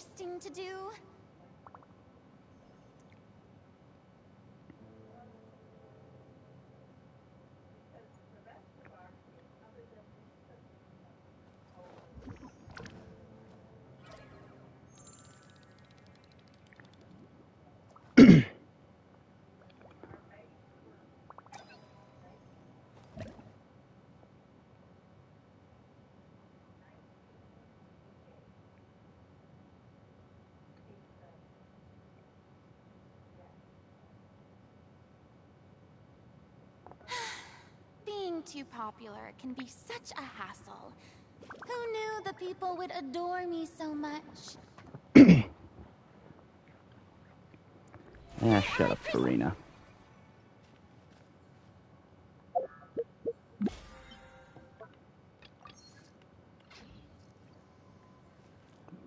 interesting to do. Being too popular can be such a hassle. Who knew the people would adore me so much? Ah, shut up, Farina.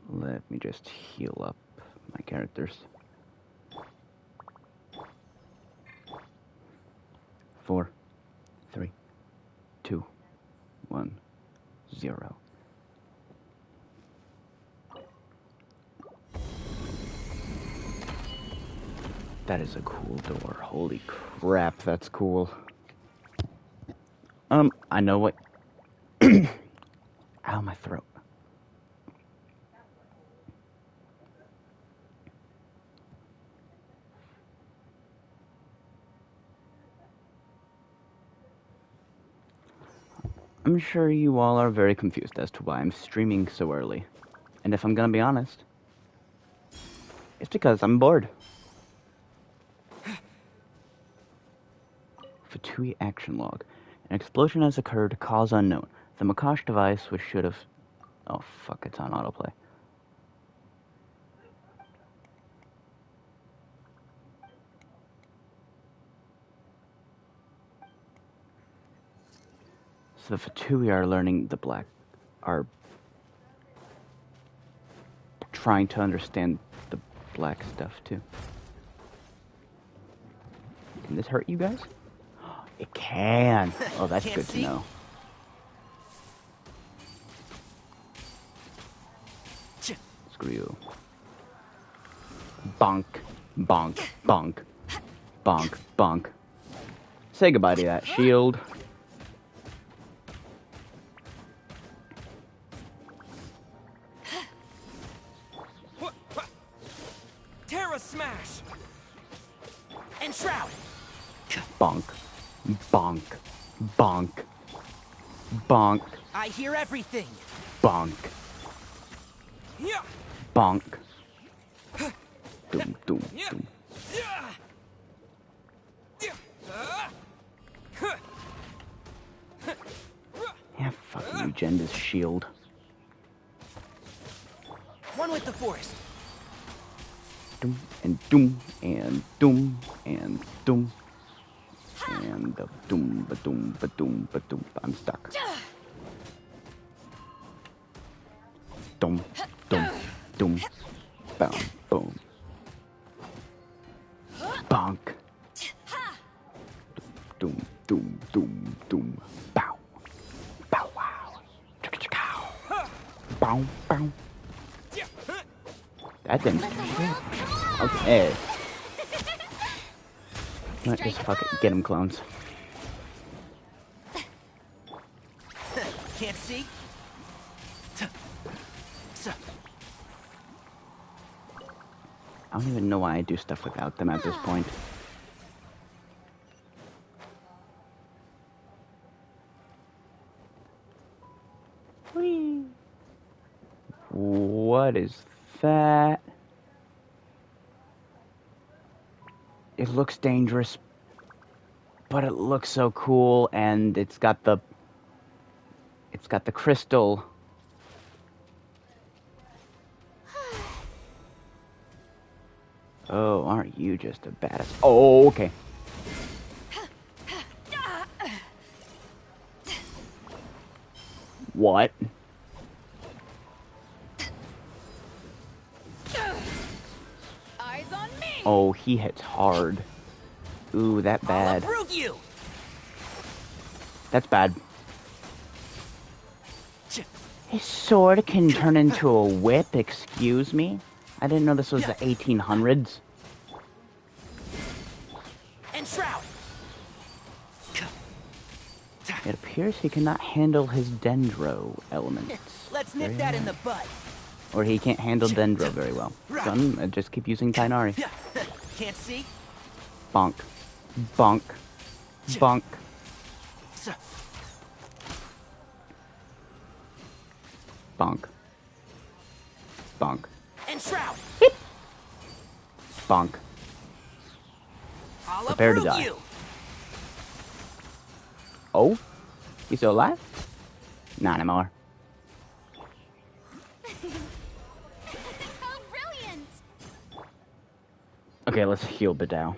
Let me just heal up my characters. 4, 3, 2, 1, 0. That is a cool door. Holy crap, that's cool. I know what... Ow, my throat. I'm sure you all are very confused as to why I'm streaming so early. And if I'm gonna be honest, it's because I'm bored. Fatui action log. An explosion has occurred, cause unknown. The Makosh device, which should have... Oh, fuck, it's on autoplay. So the Fatui are learning the black... are trying to understand the black stuff, too. Can this hurt you guys? It can! Oh, that's good to know. Screw you. Bonk, bonk, bonk, bonk, bonk. Say goodbye to that shield. Terra smash! Enshroud! Bonk, bonk, bonk, bonk. I hear everything! Bonk. Yeah! Bonk. Doom, doom, doom. Yeah, fucking you, Jenda's shield. One with the forest. Doom, and doom, and doom, and doom. And the doom, ba-doom, ba-doom, ba-doom. I'm stuck. Doom, doom, doom. Boom, boom. Bonk. Doom, doom, doom, doom. Bow. Bow, wow. Chicka-chicka. Bow, bow. That didn't. Okay. Let's just fuck it. Get him, clones. Can't see? I don't even know why I do stuff without them at this point. Whee! What is that? It looks dangerous, but it looks so cool, and it's got the crystal. Oh, aren't you just a badass? Oh, okay. What? Eyes on me. Oh, he hits hard. Ooh, that bad. I'll uproot you. That's bad. His sword can turn into a whip, excuse me? I didn't know this was the 1800s. And Shroud. It appears he cannot handle his dendro elements. Let's nip that in the bud. Or he can't handle dendro very well. So I'm gonna just keep using Tainari. Can't see? Bonk. Bonk. Bonk. Bonk. Bonk. And Shroud. Bonk. I'll Prepare to uproot die. you. Oh? You still alive? Not anymore. How brilliant! Okay, let's heal Bedell.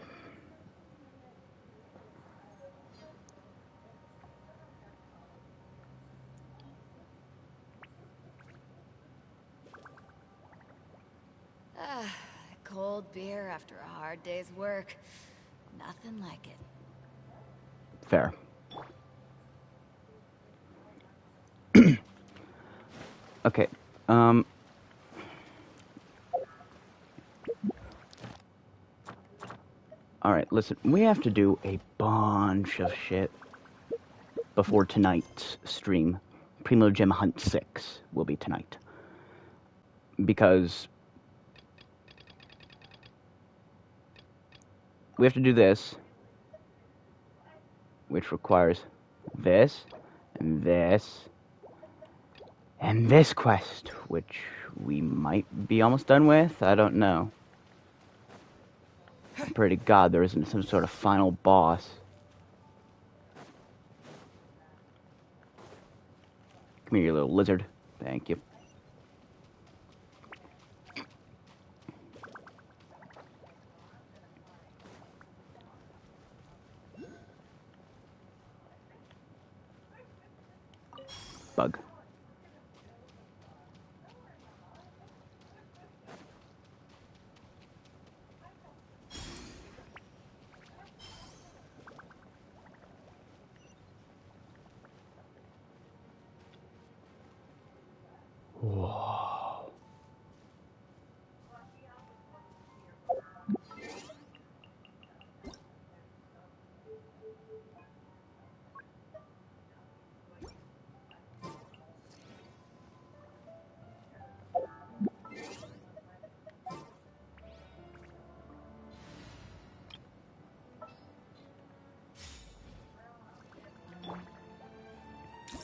Cold beer after a hard day's work. Nothing like it. Fair. Okay, alright, listen, we have to do a bunch of shit before tonight's stream. Primogem Hunt 6 will be tonight. Because we have to do this, which requires this, and this, and this quest, which we might be almost done with. I don't know. I pray to God there isn't some sort of final boss. Come here, you little lizard. Thank you. Bug. Whoa.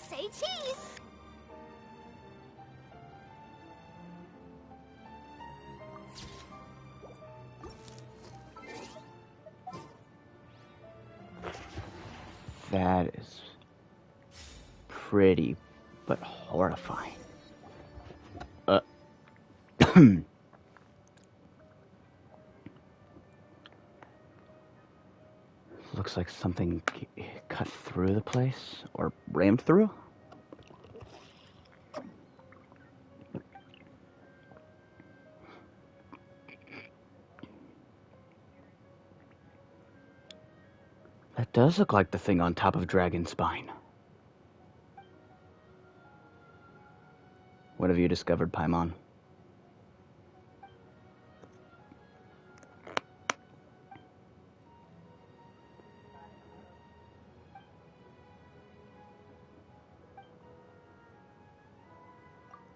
Say cheese! That is pretty, but horrifying. Looks like something cut through the place, or rammed through. That does look like the thing on top of Dragon's Spine. What have you discovered, Paimon?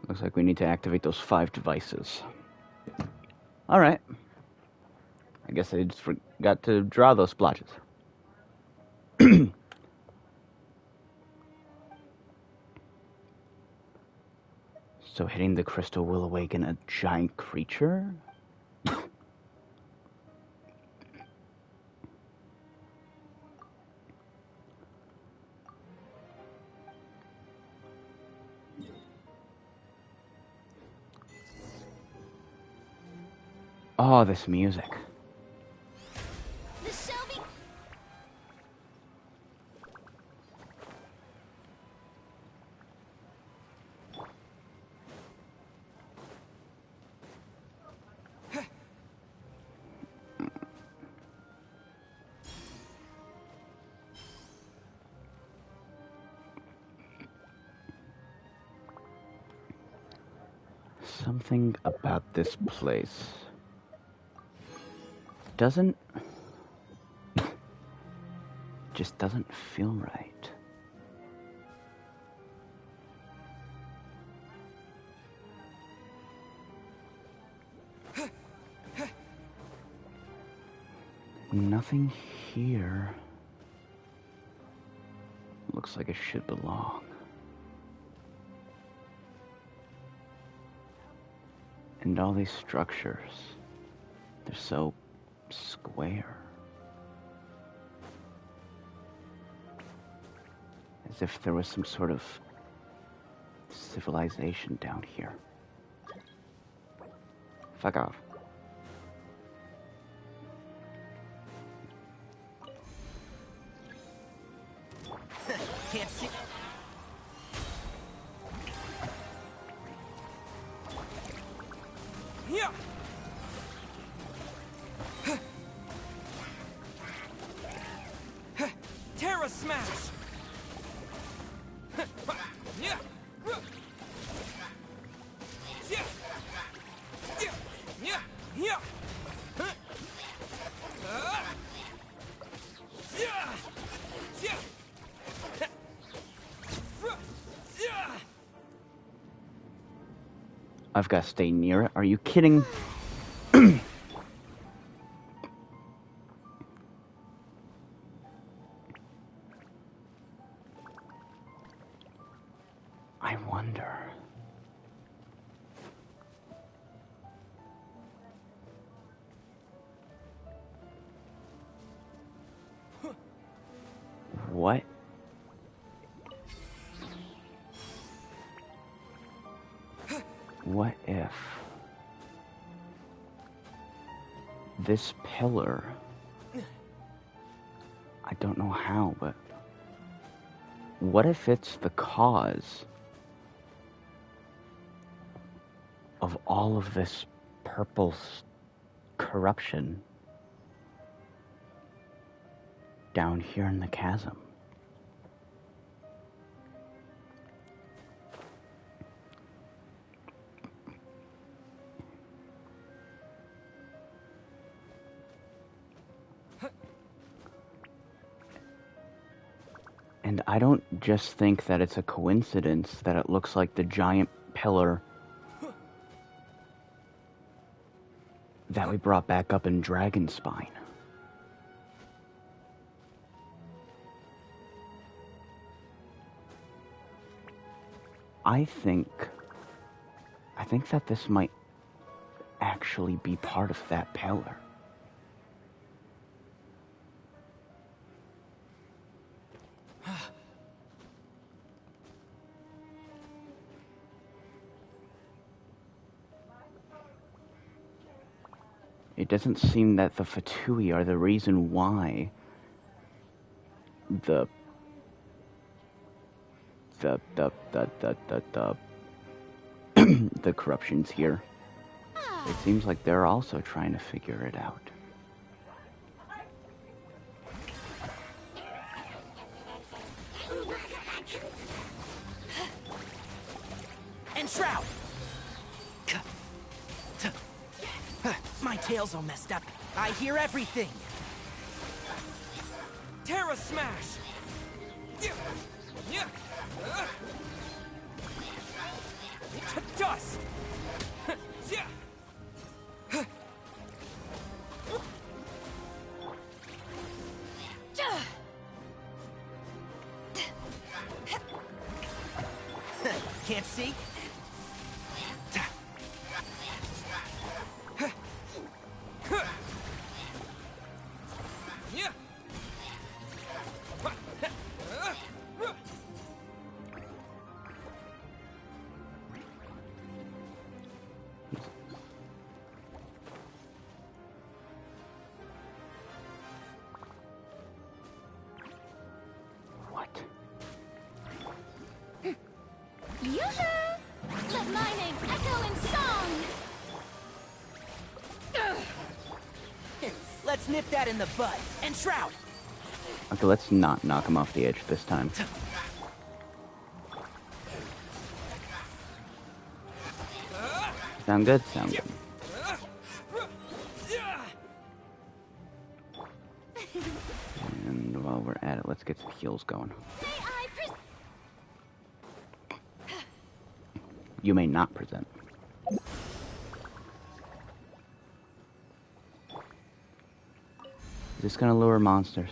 Looks like we need to activate those 5 devices. Alright. I guess I just forgot to draw those splotches. So hitting the crystal will awaken a giant creature? Oh, this music. The Shelby... Something about this place doesn't... just doesn't feel right. Nothing here looks like it should belong. And all these structures, they're so square. As if there was some sort of civilization down here. Fuck off. Can't see. Yeah. Terra smash. Yeah. Yeah. Yeah. Yeah. Yeah. Yeah. I've got to stay near it. Are you kidding? I wonder. What? What if this pillar, I don't know how, but what if it's the cause of all of this purple corruption down here in the chasm? And I don't just think that it's a coincidence that it looks like the giant pillar that we brought back up in Dragonspine. I think that this might actually be part of that pillar. It doesn't seem that the Fatui are the reason why the corruption's here. It seems like they're also trying to figure it out. And Shroud! My tail's all messed up. I hear everything. Terra smash! To dust! Can't see? Let my name echo in song! Let's nip that in the bud. And Shroud! Okay, let's not knock him off the edge this time. Sound good? Sound good. And while we're at it, let's get some heals going. You may not present. Is this gonna lure monsters?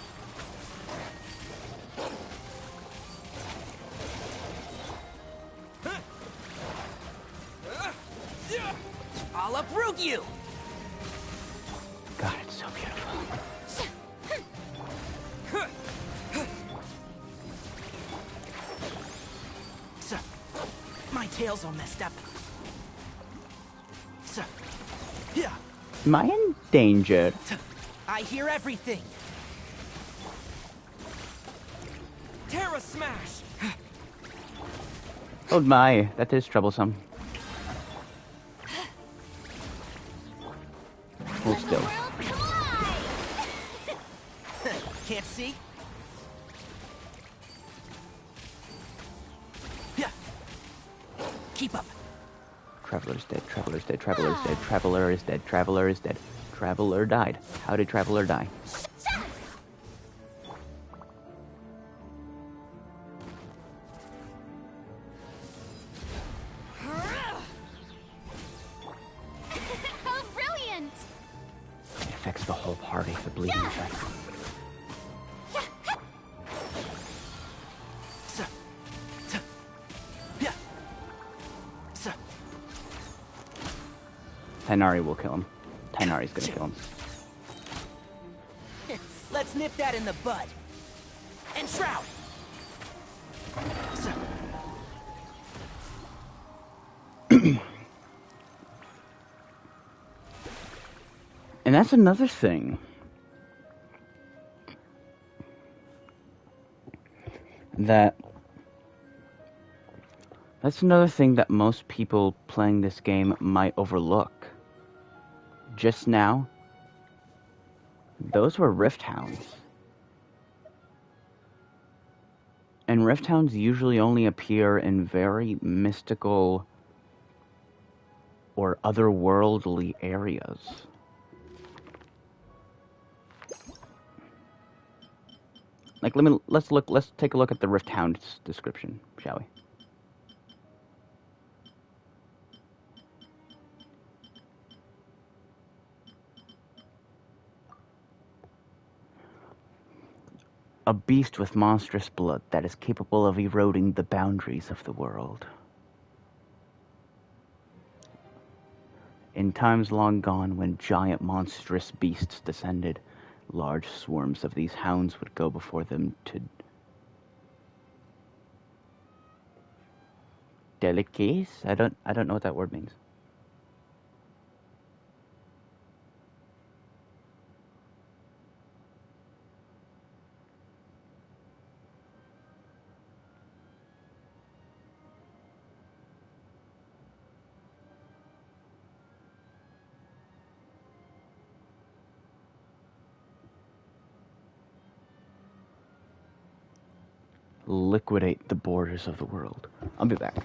I'll uproot you! God, it's so beautiful. My tail's all messed up. Yeah. Am I in danger? I hear everything. Terra smash! Oh my, that is troublesome. Hold still. Can't see? Yeah. Keep up. Traveler's dead, Traveler's dead, Traveler's dead, Traveler is dead, Traveler is dead. Traveler died. How did Traveler die? How brilliant! It affects the whole party, the bleeding effect. Tainari will kill him. Tainari's gonna kill him. Let's nip that in the bud. And shroud. And that's another thing. That's another thing that most people playing this game might overlook. Just now, those were Rift Hounds. And Rift Hounds usually only appear in very mystical or otherworldly areas. Like, let's take a look at the Rift Hound's description, shall we? A beast with monstrous blood that is capable of eroding the boundaries of the world. In times long gone, when giant monstrous beasts descended, large swarms of these hounds would go before them to delicates? I don't know what that word means. Liquidate the borders of the world. I'll be back.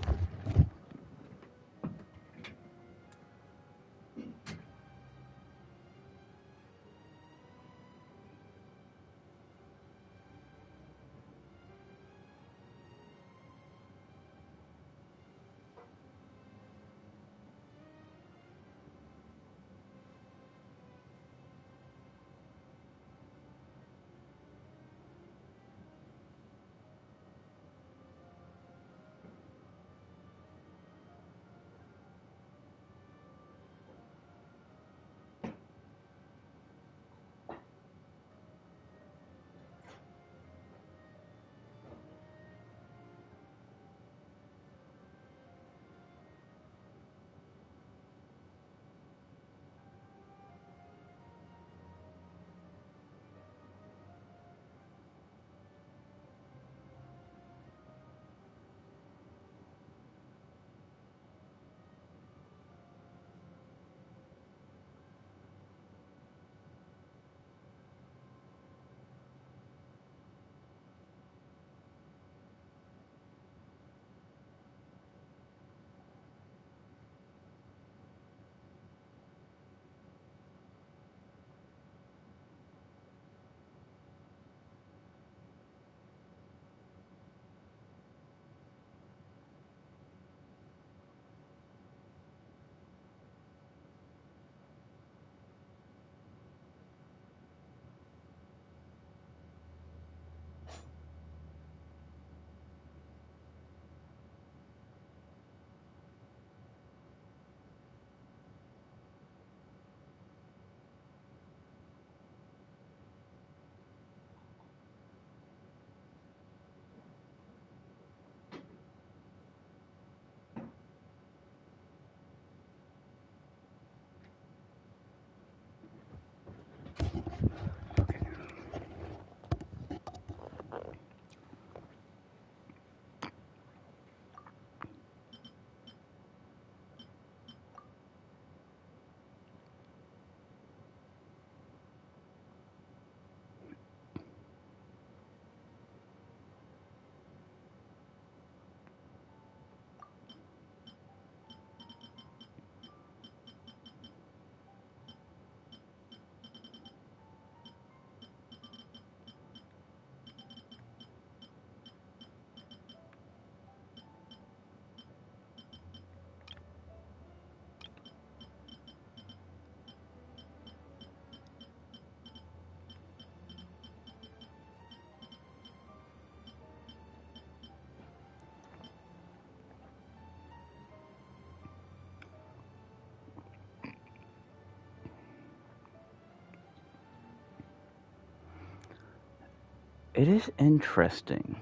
It is interesting.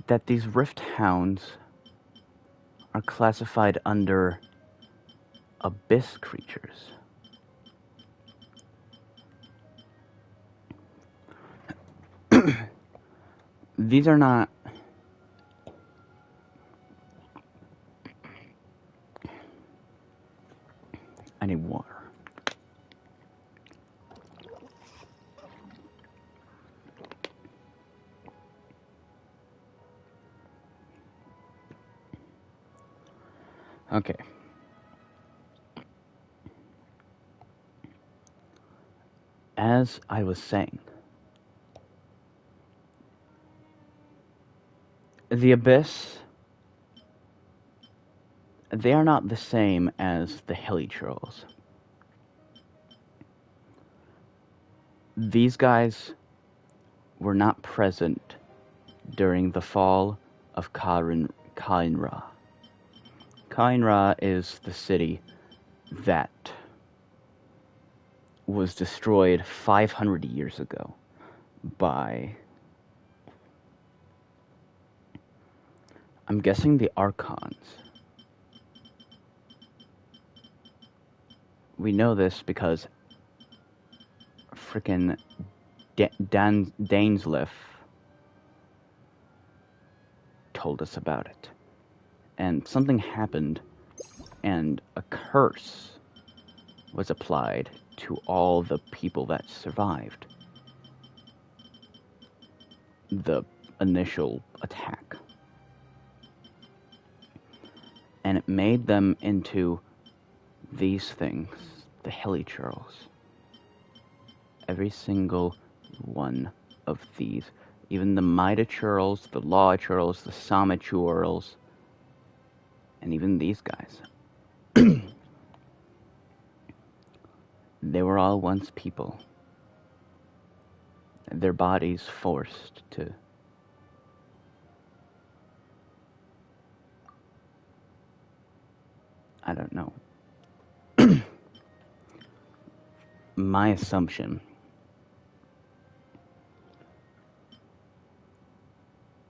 That these Rift Hounds are classified under abyss creatures. These are not... I need water. Okay. As I was saying, the Abyss, they are not the same as the Hilichurls. These guys were not present during the fall of Kainra. Kainra is the city that was destroyed 500 years ago by, I'm guessing, the Archons. We know this because frickin' Dainsleif told us about it. And something happened, and a curse was applied to all the people that survived the initial attack. And it made them into these things, the Hilichurls. Every single one of these. Even the Mitachurls, the Lawchurls, the Samachurls, and even these guys. They were all once people. Their bodies forced to I don't know. My assumption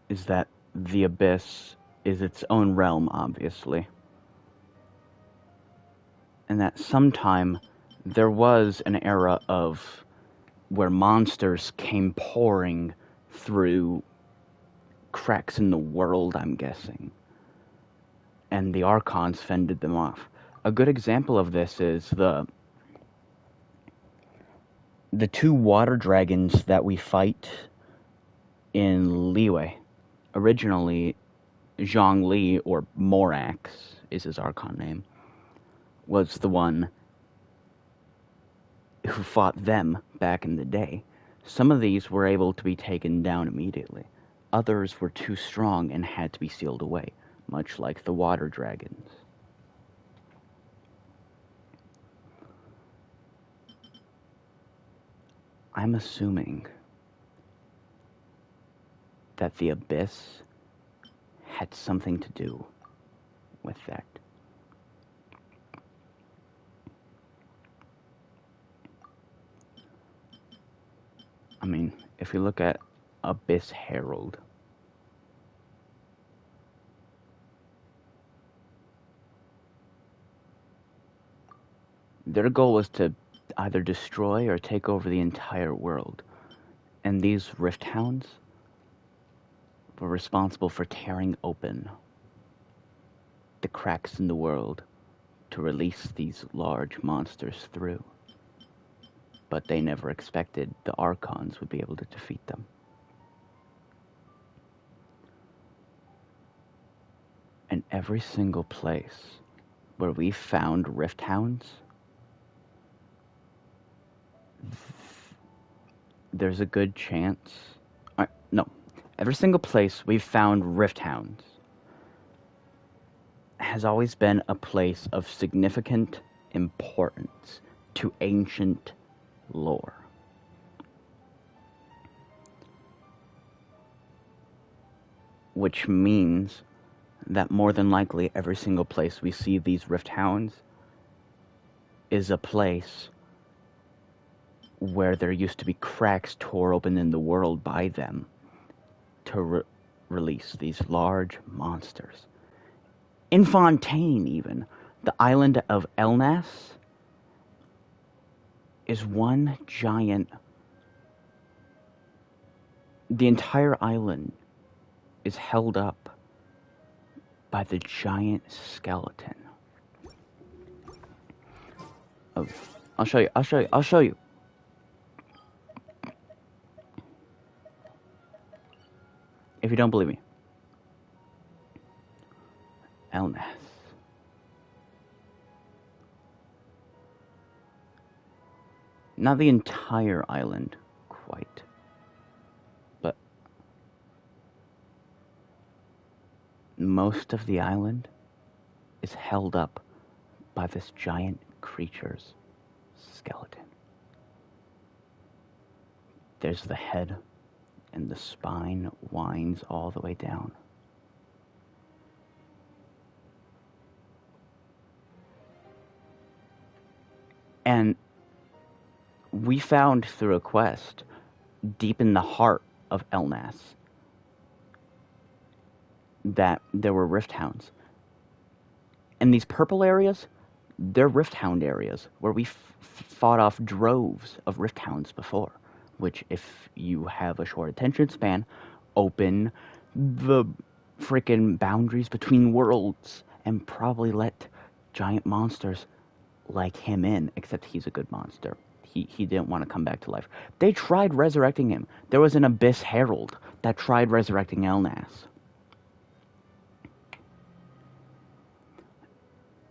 is that the Abyss is its own realm, obviously. And that sometime there was an era of where monsters came pouring through cracks in the world, I'm guessing. And the Archons fended them off. A good example of this is the two water dragons that we fight in Liyue. Originally, Zhongli, or Morax is his Archon name, was the one who fought them back in the day. Some of these were able to be taken down immediately. Others were too strong and had to be sealed away, much like the water dragons. I'm assuming that the Abyss had something to do with that. I mean, if you look at Abyss Herald, their goal was to either destroy or take over the entire world. And these Rift Hounds were responsible for tearing open the cracks in the world to release these large monsters through. But they never expected the Archons would be able to defeat them. And every single place where we found Rift Hounds, there's a good chance... no. Every single place we've found Rift Hounds has always been a place of significant importance to ancient lore. which means that more than likely every single place we see these Rift Hounds is a place where there used to be cracks tore open in the world by them to release these large monsters. In Fontaine, even, the island of Elnas is one giant... The entire island is held up by the giant skeleton. Oh, I'll show you. If you don't believe me. Elnas. Not the entire island, quite. But most of the island is held up by this giant creature's skeleton. There's the head, and the spine winds all the way down. And we found through a quest, deep in the heart of Elnas, that there were Rift Hounds. And these purple areas, they're Rift Hound areas, where we fought off droves of Rift Hounds before. Which, if you have a short attention span, open the freaking boundaries between worlds and probably let giant monsters like him in, except he's a good monster. He didn't want to come back to life. They tried resurrecting him. There was an Abyss Herald that tried resurrecting Elnas.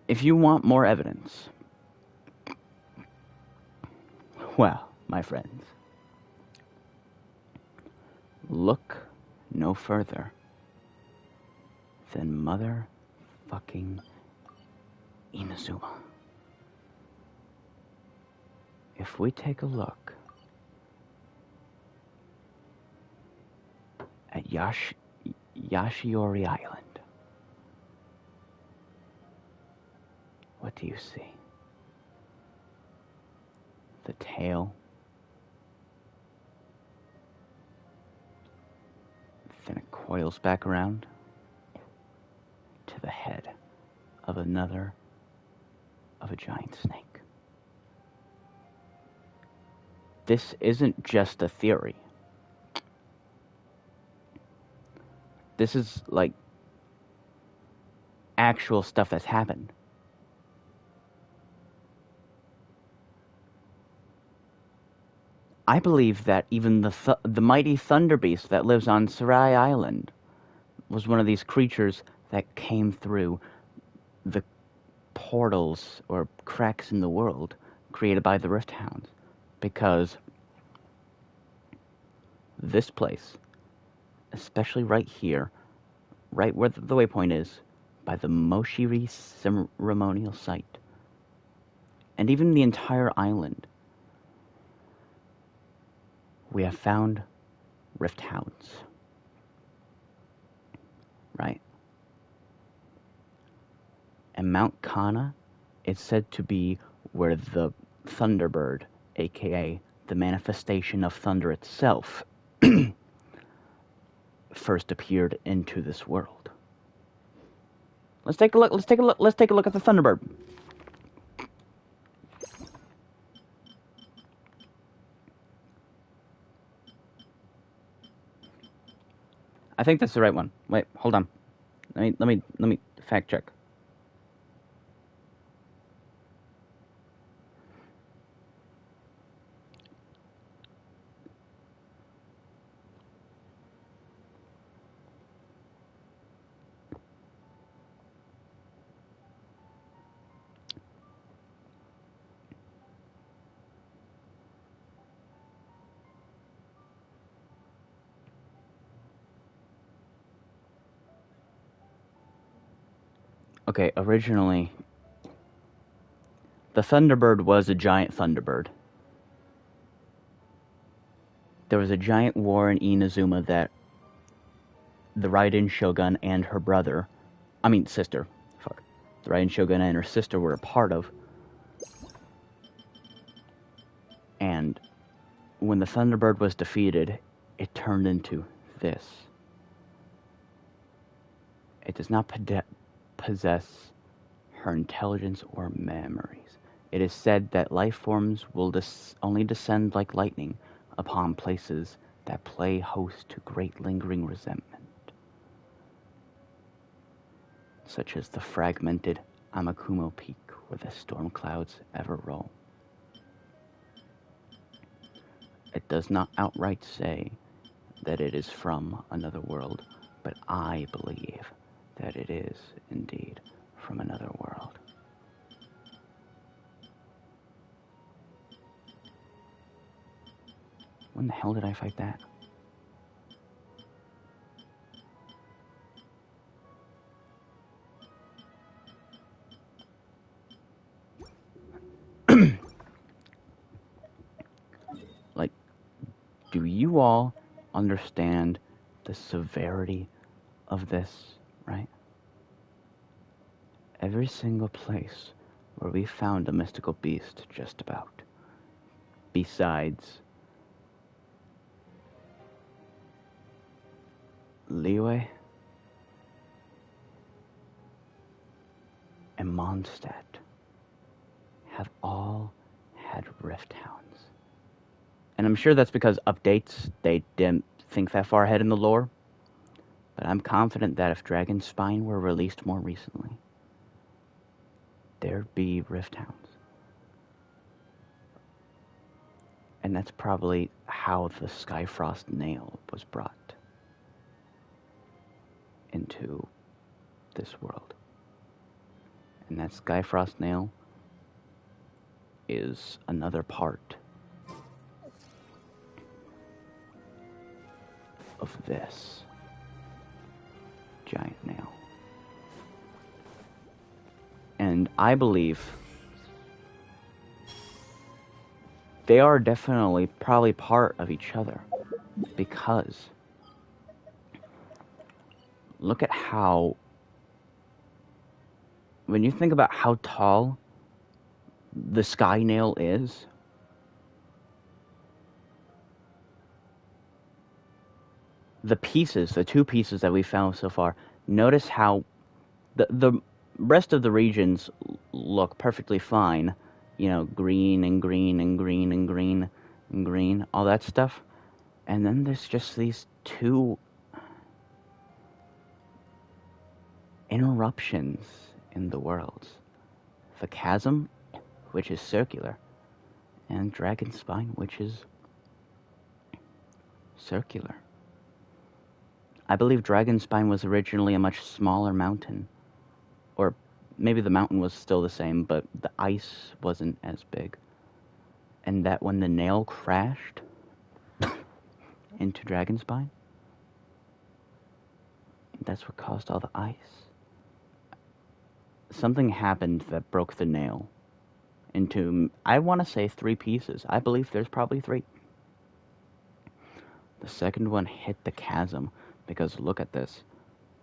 If you want more evidence, well, my friends, look no further than motherfucking Inazuma. If we take a look at Yashiori Island, what do you see? The tail, then it coils back around to the head of a giant snake. This isn't just a theory. This is like actual stuff that's happened. I believe that even the mighty Thunder Beast that lives on Sarai Island was one of these creatures that came through the portals or cracks in the world created by the Rift Hounds. Because this place, especially right here, right where the waypoint is, by the Moshiri ceremonial site, and even the entire island, we have found Rift Hounds. Right? And Mount Kana is said to be where the Thunderbird, aka the manifestation of thunder itself, first appeared into this world. Let's take a look at the Thunderbird. I think that's the right one. Wait, hold on. Let me fact check. Okay, originally, the Thunderbird was a giant Thunderbird. There was a giant war in Inazuma that the Raiden Shogun and her brother, sister, fuck, the Raiden Shogun and her sister were a part of. And when the Thunderbird was defeated, it turned into this. It does not possess her intelligence or memories. It is said that life forms will only descend like lightning upon places that play host to great lingering resentment, such as the fragmented Amakumo Peak where the storm clouds ever roll. It does not outright say that it is from another world, but I believe that it is indeed from another world. When the hell did I fight that? Like, do you all understand the severity of this, right? Every single place where we found a mystical beast, just about, besides Liyue and Mondstadt, have all had rift hounds. And I'm sure that's because updates, they didn't think that far ahead in the lore. But I'm confident that if Dragon Spine were released more recently, there'd be rift hounds. And that's probably how the Skyfrost nail was brought into this world. And that Skyfrost nail is another part of this giant nail. And I believe they are definitely probably part of each other, because look at how, when you think about how tall the sky nail is, the two pieces that we found so far, notice how the rest of the regions look perfectly fine, green and green and green and green and green, all that stuff. And then there's just these two interruptions in the worlds. The Chasm, which is circular, and Dragon Spine, which is circular. I believe Dragon Spine was originally a much smaller mountain. Or maybe the mountain was still the same, but the ice wasn't as big. And that when the nail crashed into Dragon Spine, that's what caused all the ice. Something happened that broke the nail into, I want to say, 3 pieces. I believe there's probably 3. The second one hit the chasm, because look at this.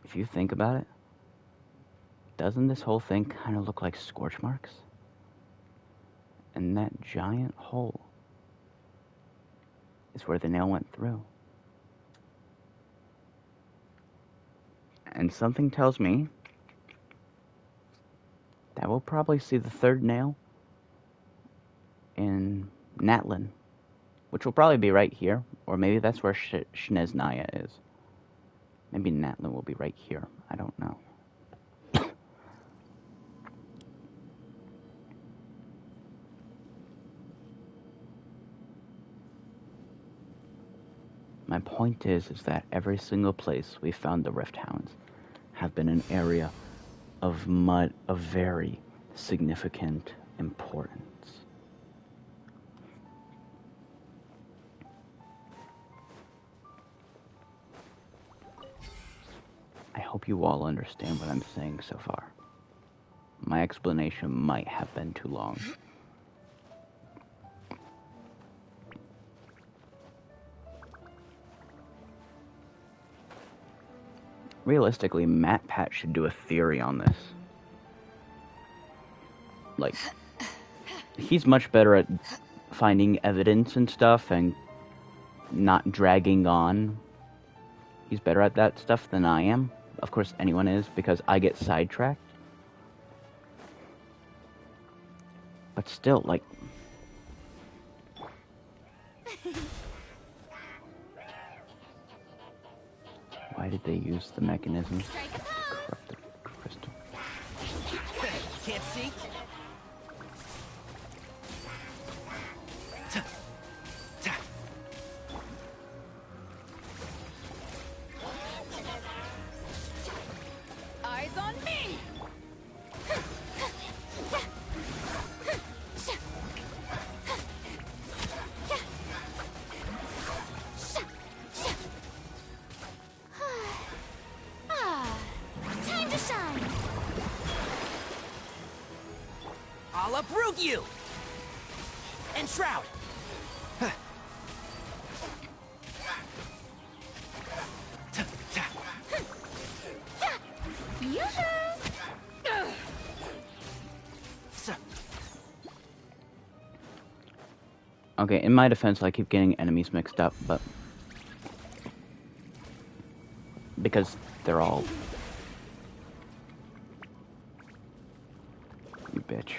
If you think about it, doesn't this whole thing kind of look like scorch marks? And that giant hole is where the nail went through. And something tells me that we'll probably see the third nail in Natlin, which will probably be right here, or maybe that's where Shneznaya is. Maybe Natlin will be right here. I don't know. My point is that every single place we found the Rift Hounds have been an area of very significant importance. I hope you all understand what I'm saying so far. My explanation might have been too long. realistically, Matt Pat should do a theory on this. Like, he's much better at finding evidence and stuff and not dragging on. He's better at that stuff than I am. Of course, anyone is, because I get sidetracked. But still, like... Why did they use the mechanisms to corrupt the crystal? Can't see? Eyes on me! Time to shine! I'll uproot you! And Shroud! Okay, in my defense, I keep getting enemies mixed up, but... because they're all... You bitch.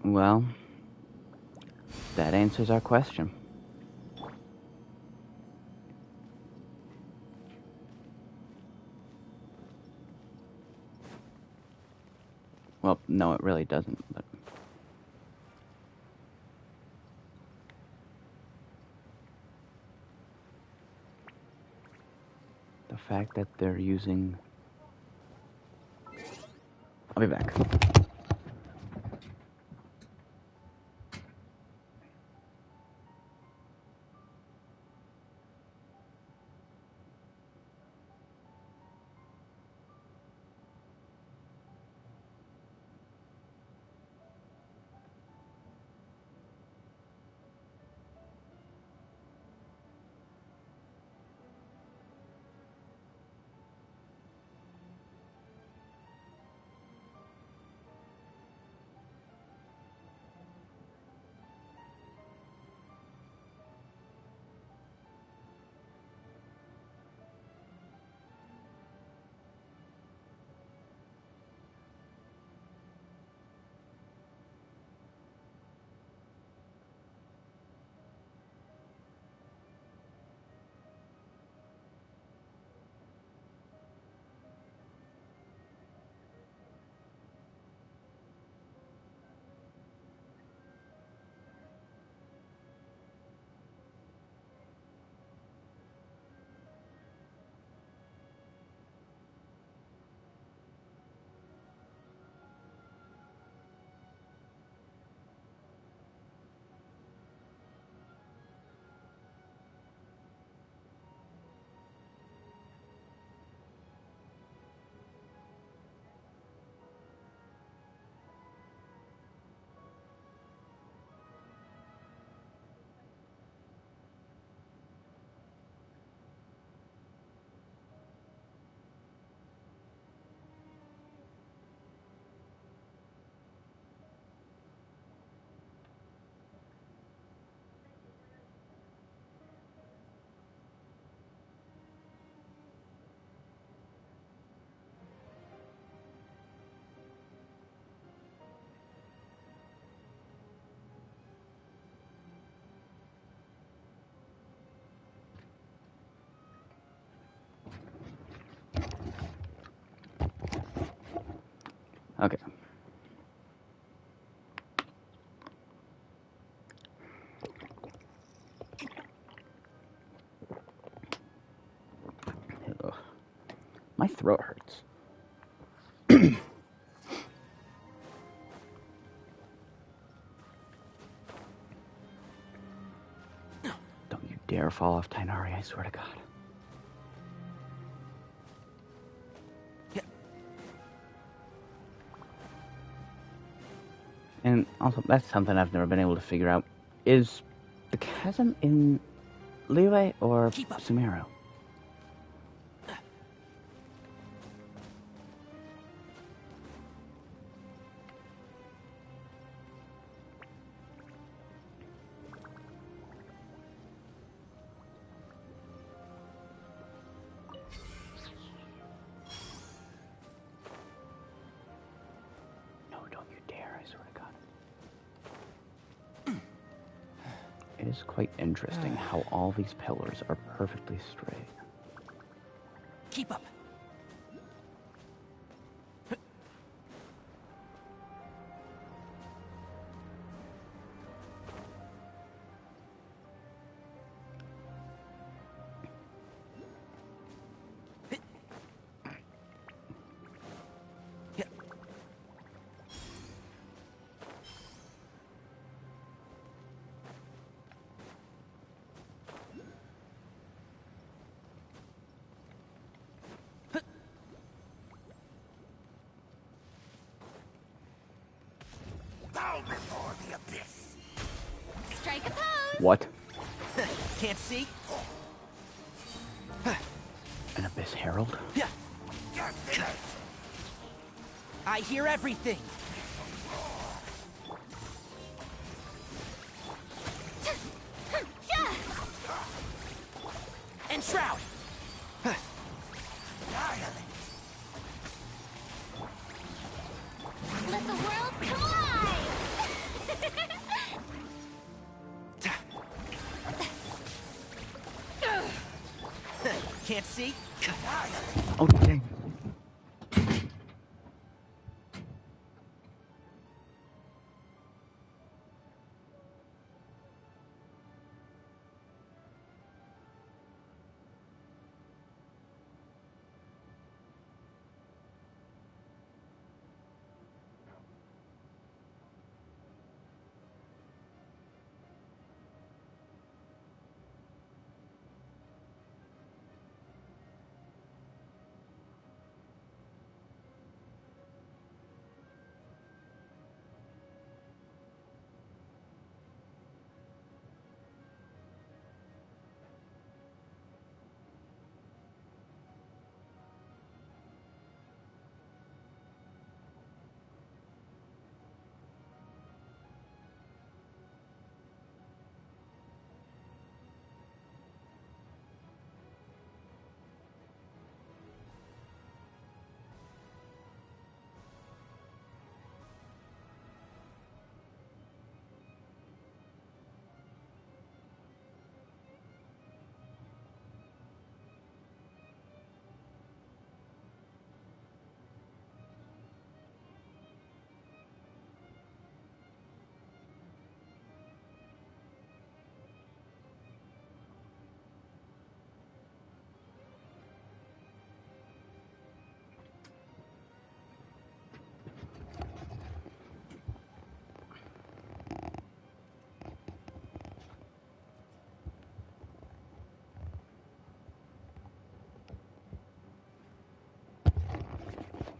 Well, that answers our question. Well, no, it really doesn't, but... the fact that they're using... I'll be back. Okay. Ugh. My throat hurts. Don't you dare fall off Tainari, I swear to God. And also, that's something I've never been able to figure out. Is the chasm in Liyue or Keep up. Sumeru? No, don't you dare, I swear to God. It is quite interesting how all these pillars are perfectly straight. Keep up. Bow before the abyss. Strike a pose! What? Can't see? An Abyss Herald? Yeah. Just it. I hear everything. And Shroud. Let the world collide! Can't see? Oh, dang.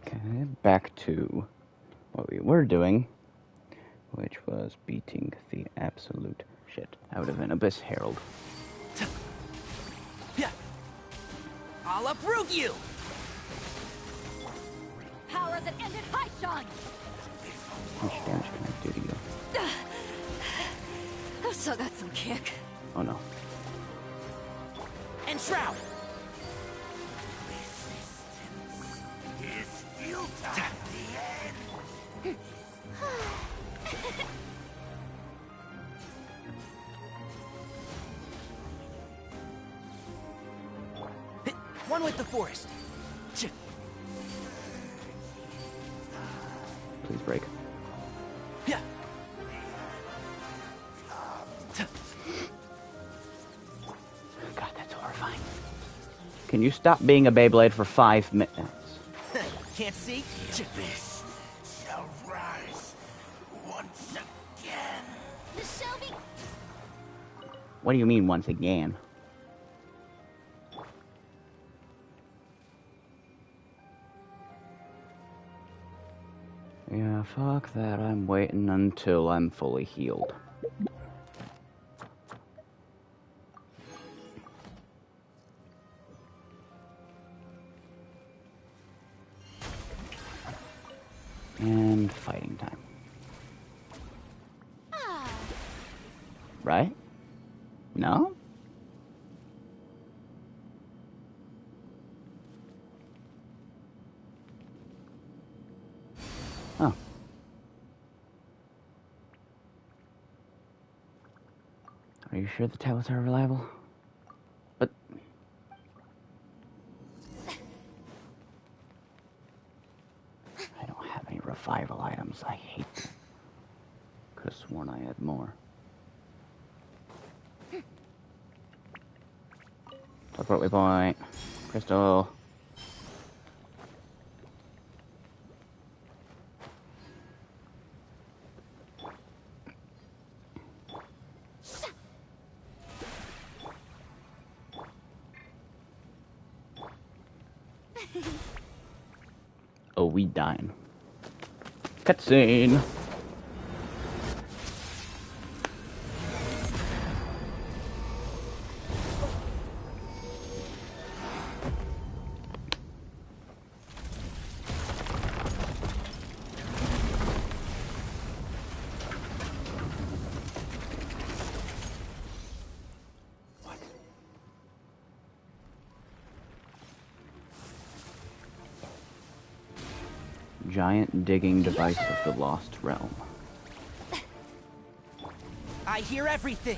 Okay, back to what we were doing, which was beating the absolute shit out of an Abyss Herald. Yeah. I'll uproot you. Power that ended Haishan! How much damage can I do to you? I've still got some kick. Oh no. And Shroud. Is futile. The end. One with the forest. Please break. Yeah. God, that's horrifying. Can you stop being a Beyblade for 5 minutes? Can't see? The abyss shall rise once again. The Shelby... What do you mean once again? Yeah, fuck that. I'm waiting until I'm fully healed. And fighting time. Ah, Right? No? Oh. Are you sure the tablets are reliable? But... I don't have any revival items. I hate them. Could have sworn I had more. Teleport waypoint. Crystal. Oh, we dying. Cutscene. Giant digging device of the Lost Realm. I hear everything.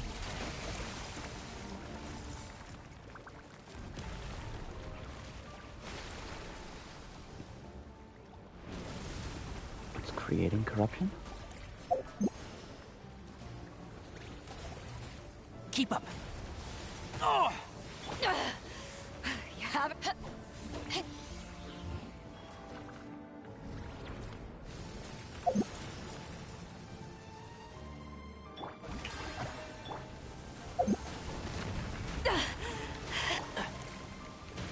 It's creating corruption? Keep up. Oh! You have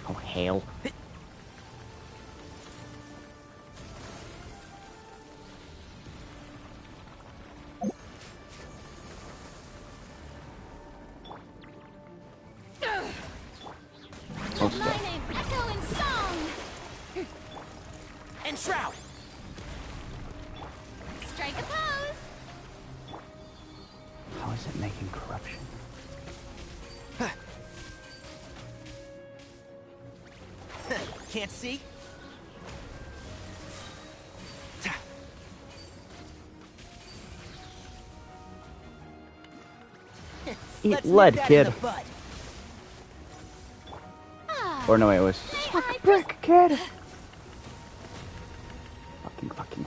Oh, hail. Oh, my stuff. name echo in song. And Shroud. Strike a pose. How is it making corruption? Can't see? Eat Let's nip lead, that kid. in the bud. Ah, Or no, it was... may I Brick, kid! Fucking.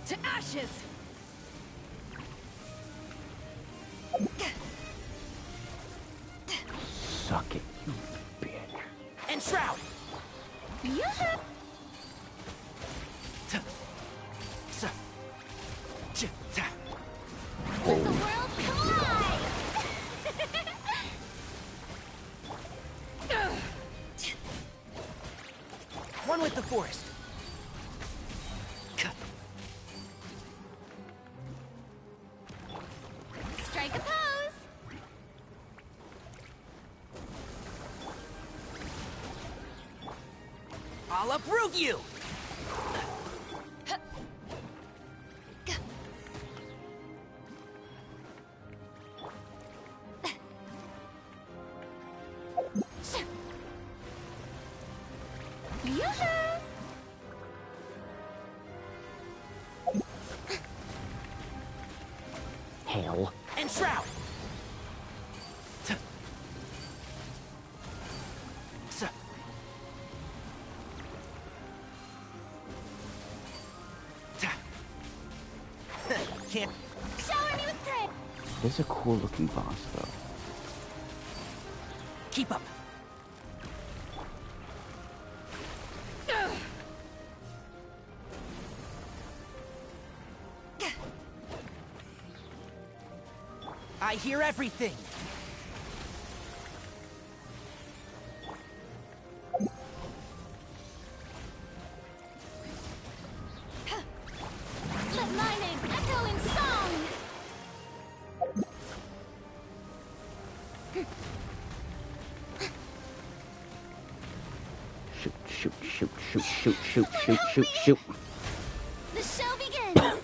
to ashes. Suck it, you bitch. And Shroud. Yoo-hoo. Let the world collide. One with the forest. Strike a pose. I'll uproot you. Yoo-hoo. Hail. And Shroud. Can't. Shower me with praise. This is a cool looking boss, though. Keep up. I hear everything. Let my name echo in song! Shoot, shoot, shoot, shoot, shoot, shoot, shoot, shoot, shoot. The show begins!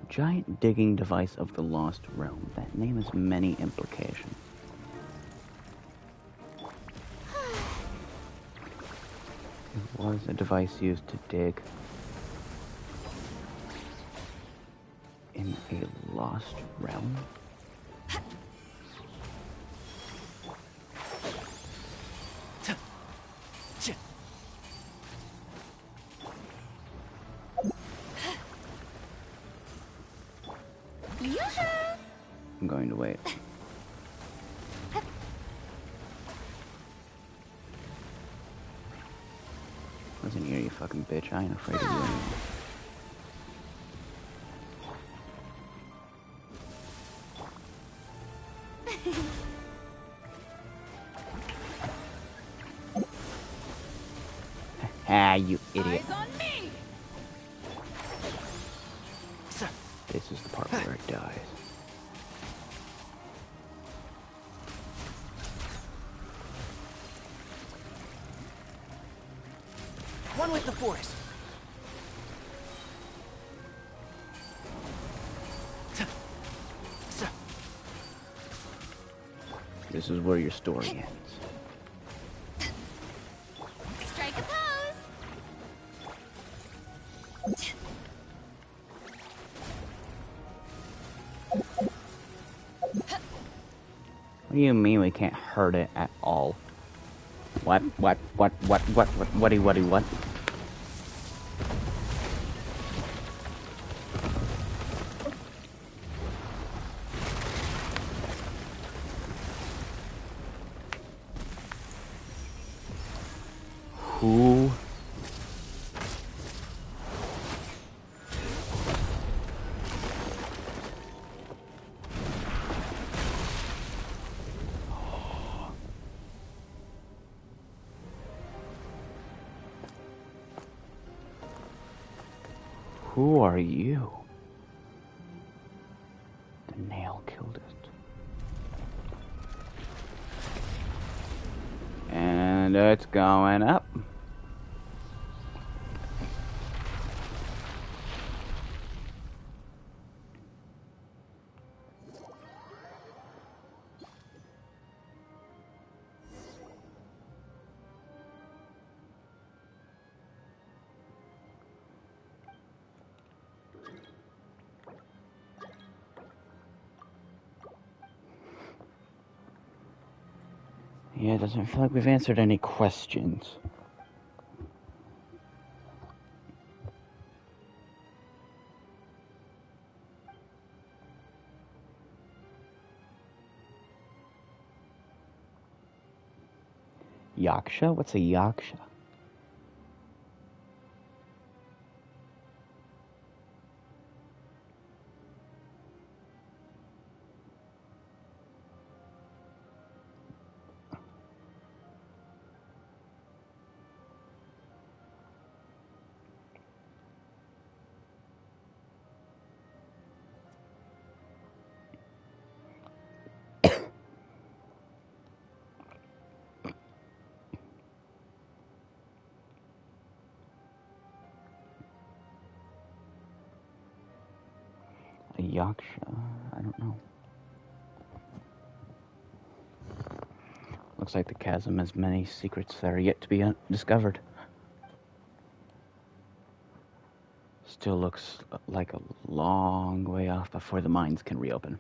Giant digging device of the Lost Realm. That name has many implications. It was a device used to dig in a lost realm. I'm going to wait. Listen here, you fucking bitch. I ain't afraid of you anymore. Ah, you idiot. Eyes on me! This is the part where it dies. One with the forest. This is where your story ends. Strike a pose! What do you mean we can't hurt it at all? What? What? What? Who? Who are you? The nail killed it. And it's going up. Yeah, it doesn't feel like we've answered any questions. Yaksha? What's a yaksha? A yaksha? I don't know. Looks like the chasm has many secrets that are yet to be discovered. Still looks like a long way off before the mines can reopen.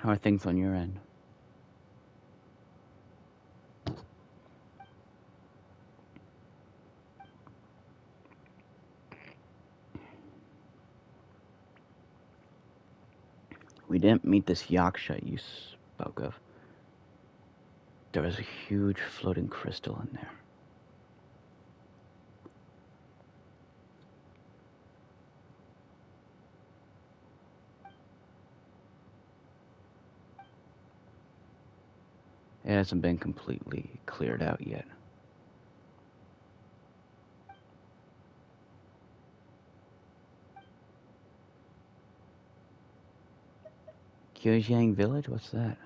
How are things on your end? We didn't meet this Yaksha you spoke of. There was a huge floating crystal in there. It hasn't been completely cleared out yet. Kyojiang Village? What's that?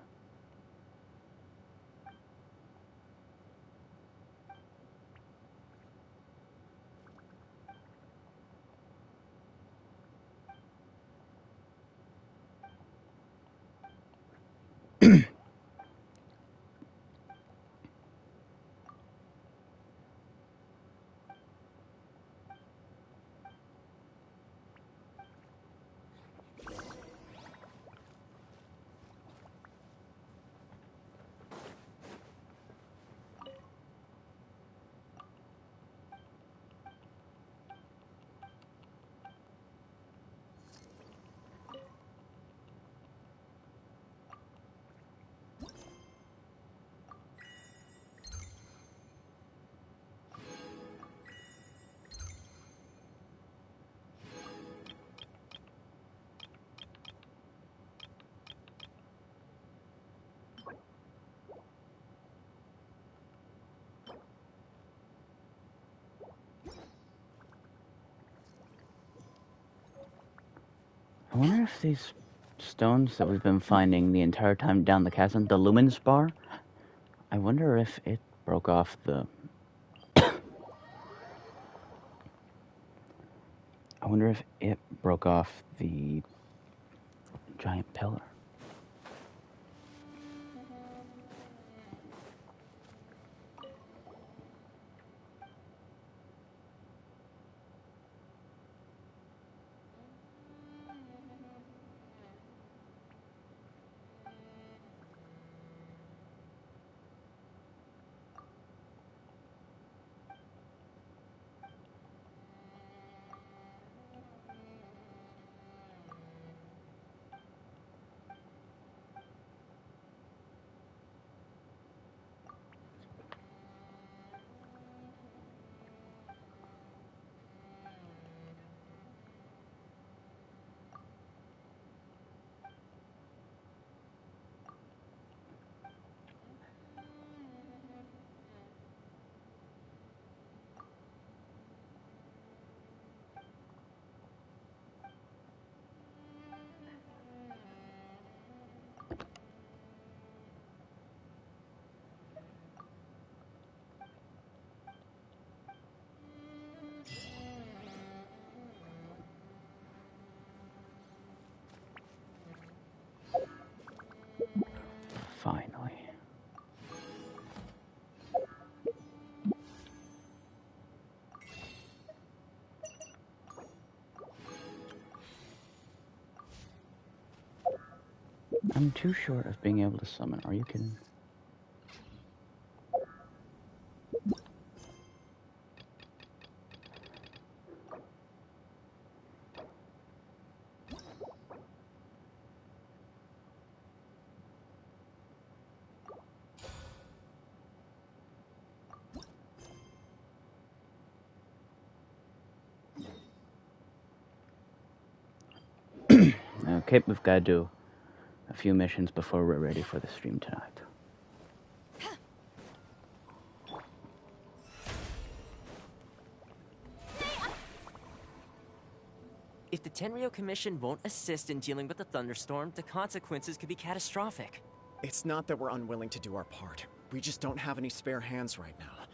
I wonder if these stones that we've been finding the entire time down the chasm, the lumen spar, I wonder if it broke off the... I wonder if it broke off the giant pillar. Finally. I'm too short of being able to summon. Are you kidding? Okay, we've got to do a few missions before we're ready for the stream tonight. If the Tenryo Commission won't assist in dealing with the thunderstorm, the consequences could be catastrophic. It's not that we're unwilling to do our part. We just don't have any spare hands right now.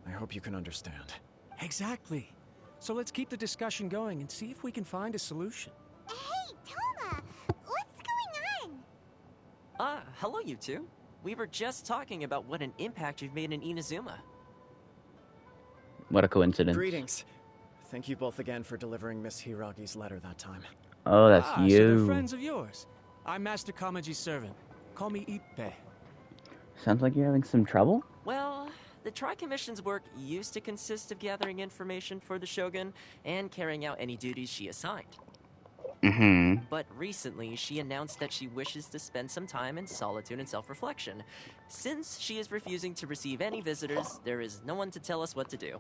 I hope you can understand. Exactly. So let's keep the discussion going and see if we can find a solution. Hey, Toma! What's going on? Hello you two. We were just talking about what an impact you've made in Inazuma. What a coincidence. Greetings. Thank you both again for delivering Miss Hiragi's letter that time. Oh, that's So they're you. friends of yours. I'm Master Kamaji's servant. Call me Ippei. Sounds like you're having some trouble? Well, the Tri-Commission's work used to consist of gathering information for the Shogun and carrying out any duties she assigned. Mm-hmm. But recently, she announced that she wishes to spend some time in solitude and self-reflection. Since she is refusing to receive any visitors, there is no one to tell us what to do.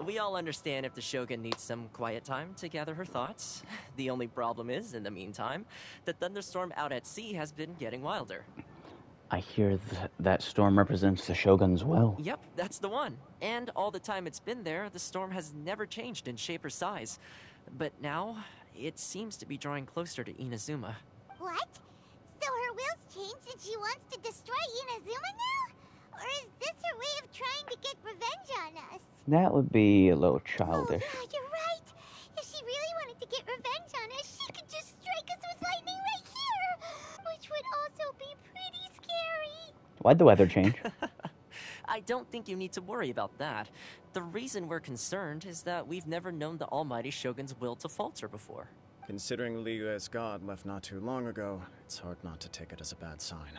We all understand if the Shogun needs some quiet time to gather her thoughts. The only problem is, in the meantime, the thunderstorm out at sea has been getting wilder. I hear that storm represents the Shogun's will. Yep, that's the one. And all the time it's been there, the storm has never changed in shape or size. But now, it seems to be drawing closer to Inazuma. What? So her will's changed and she wants to destroy Inazuma now? Or is this her way of trying to get revenge on us? That would be a little childish. Oh, yeah, you're right. If she really wanted to get revenge on us, she could just strike us with lightning right here. Which would also be pretty scary. Why'd the weather change? I don't think you need to worry about that. The reason we're concerned is that we've never known the almighty Shogun's will to falter before. Considering Liyue's god left not too long ago, it's hard not to take it as a bad sign.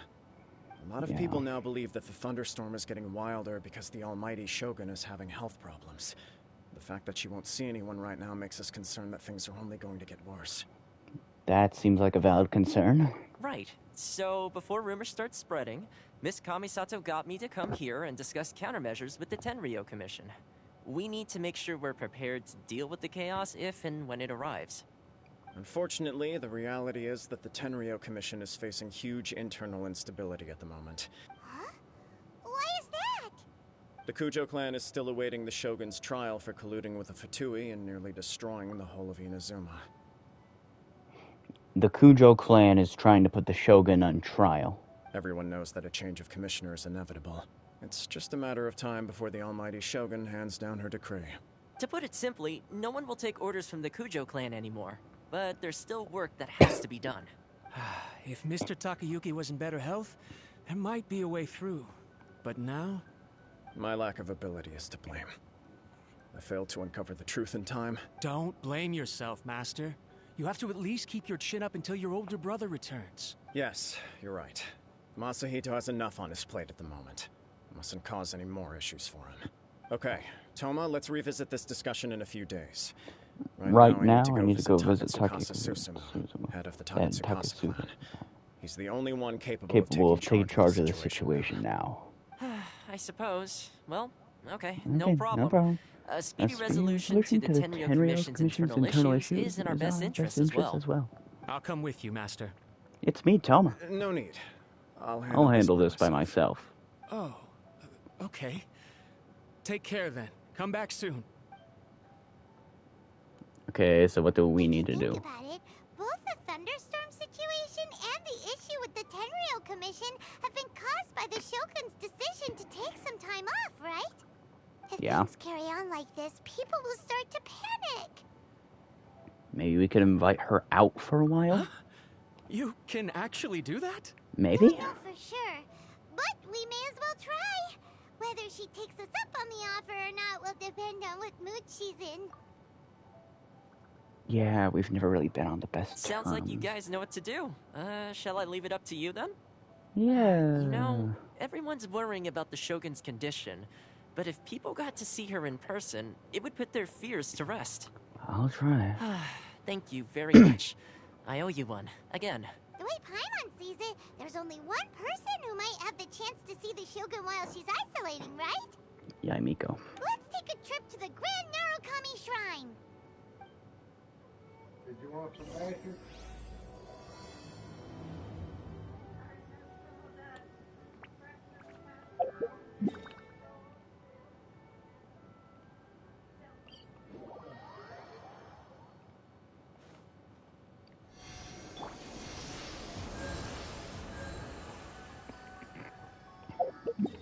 A lot of people now believe that the thunderstorm is getting wilder because the almighty Shogun is having health problems. The fact that she won't see anyone right now makes us concerned that things are only going to get worse. That seems like a valid concern. Right. So, before rumors start spreading, Miss Kamisato got me to come here and discuss countermeasures with the Tenryo Commission. We need to make sure we're prepared to deal with the chaos if and when it arrives. Unfortunately, the reality is that the Tenryo Commission is facing huge internal instability at the moment. Huh? Why is that? The Kujo clan is still awaiting the Shogun's trial for colluding with the Fatui and nearly destroying the whole of Inazuma. The Kujo clan is trying to put the Shogun on trial. Everyone knows that a change of commissioner is inevitable. It's just a matter of time before the almighty Shogun hands down her decree. To put it simply, no one will take orders from the Kujo clan anymore. But there's still work that has to be done. If Mr. Takayuki was in better health, there might be a way through. But now? My lack of ability is to blame. I failed to uncover the truth in time. Don't blame yourself, Master. You have to at least keep your chin up until your older brother returns. Yes, you're right. Masahito has enough on his plate at the moment. Mustn't cause any more issues for him. Okay, Toma, let's revisit this discussion in a few days. Right now, I need to go visit Takatsuka, head of the Takatsuka clan. He's the only one capable of taking charge of the situation now. I suppose. Well, okay, no problem. No problem. A speedy resolution to the Tenryo Commission's internal issues is in our best interest as well. I'll come with you, Master. It's me, Toma. No need. I'll handle this by myself. Oh, okay. Take care then. Come back soon. Okay, so what do we need to do? Think about it, both the thunderstorm situation and the issue with the Tenryo Commission have been caused by the Shogun's decision to take some time off, right? If things carry on like this, people will start to panic. Maybe we could invite her out for a while? You can actually do that? Maybe? Don't know for sure, but we may as well try. Whether she takes us up on the offer or not will depend on what mood she's in. Yeah, we've never really been on the best Sounds terms. like you guys know what to do. Shall I leave it up to you then? Yeah. You know, everyone's worrying about the Shogun's condition, but if people got to see her in person, it would put their fears to rest. I'll try. Thank you very much. I owe you one. Again. The way Paimon sees it, there's only one person who might have the chance to see the Shogun while she's isolating, right? Yeah, Miko. Let's take a trip to the Grand Narukami Shrine. Did you want some ashes?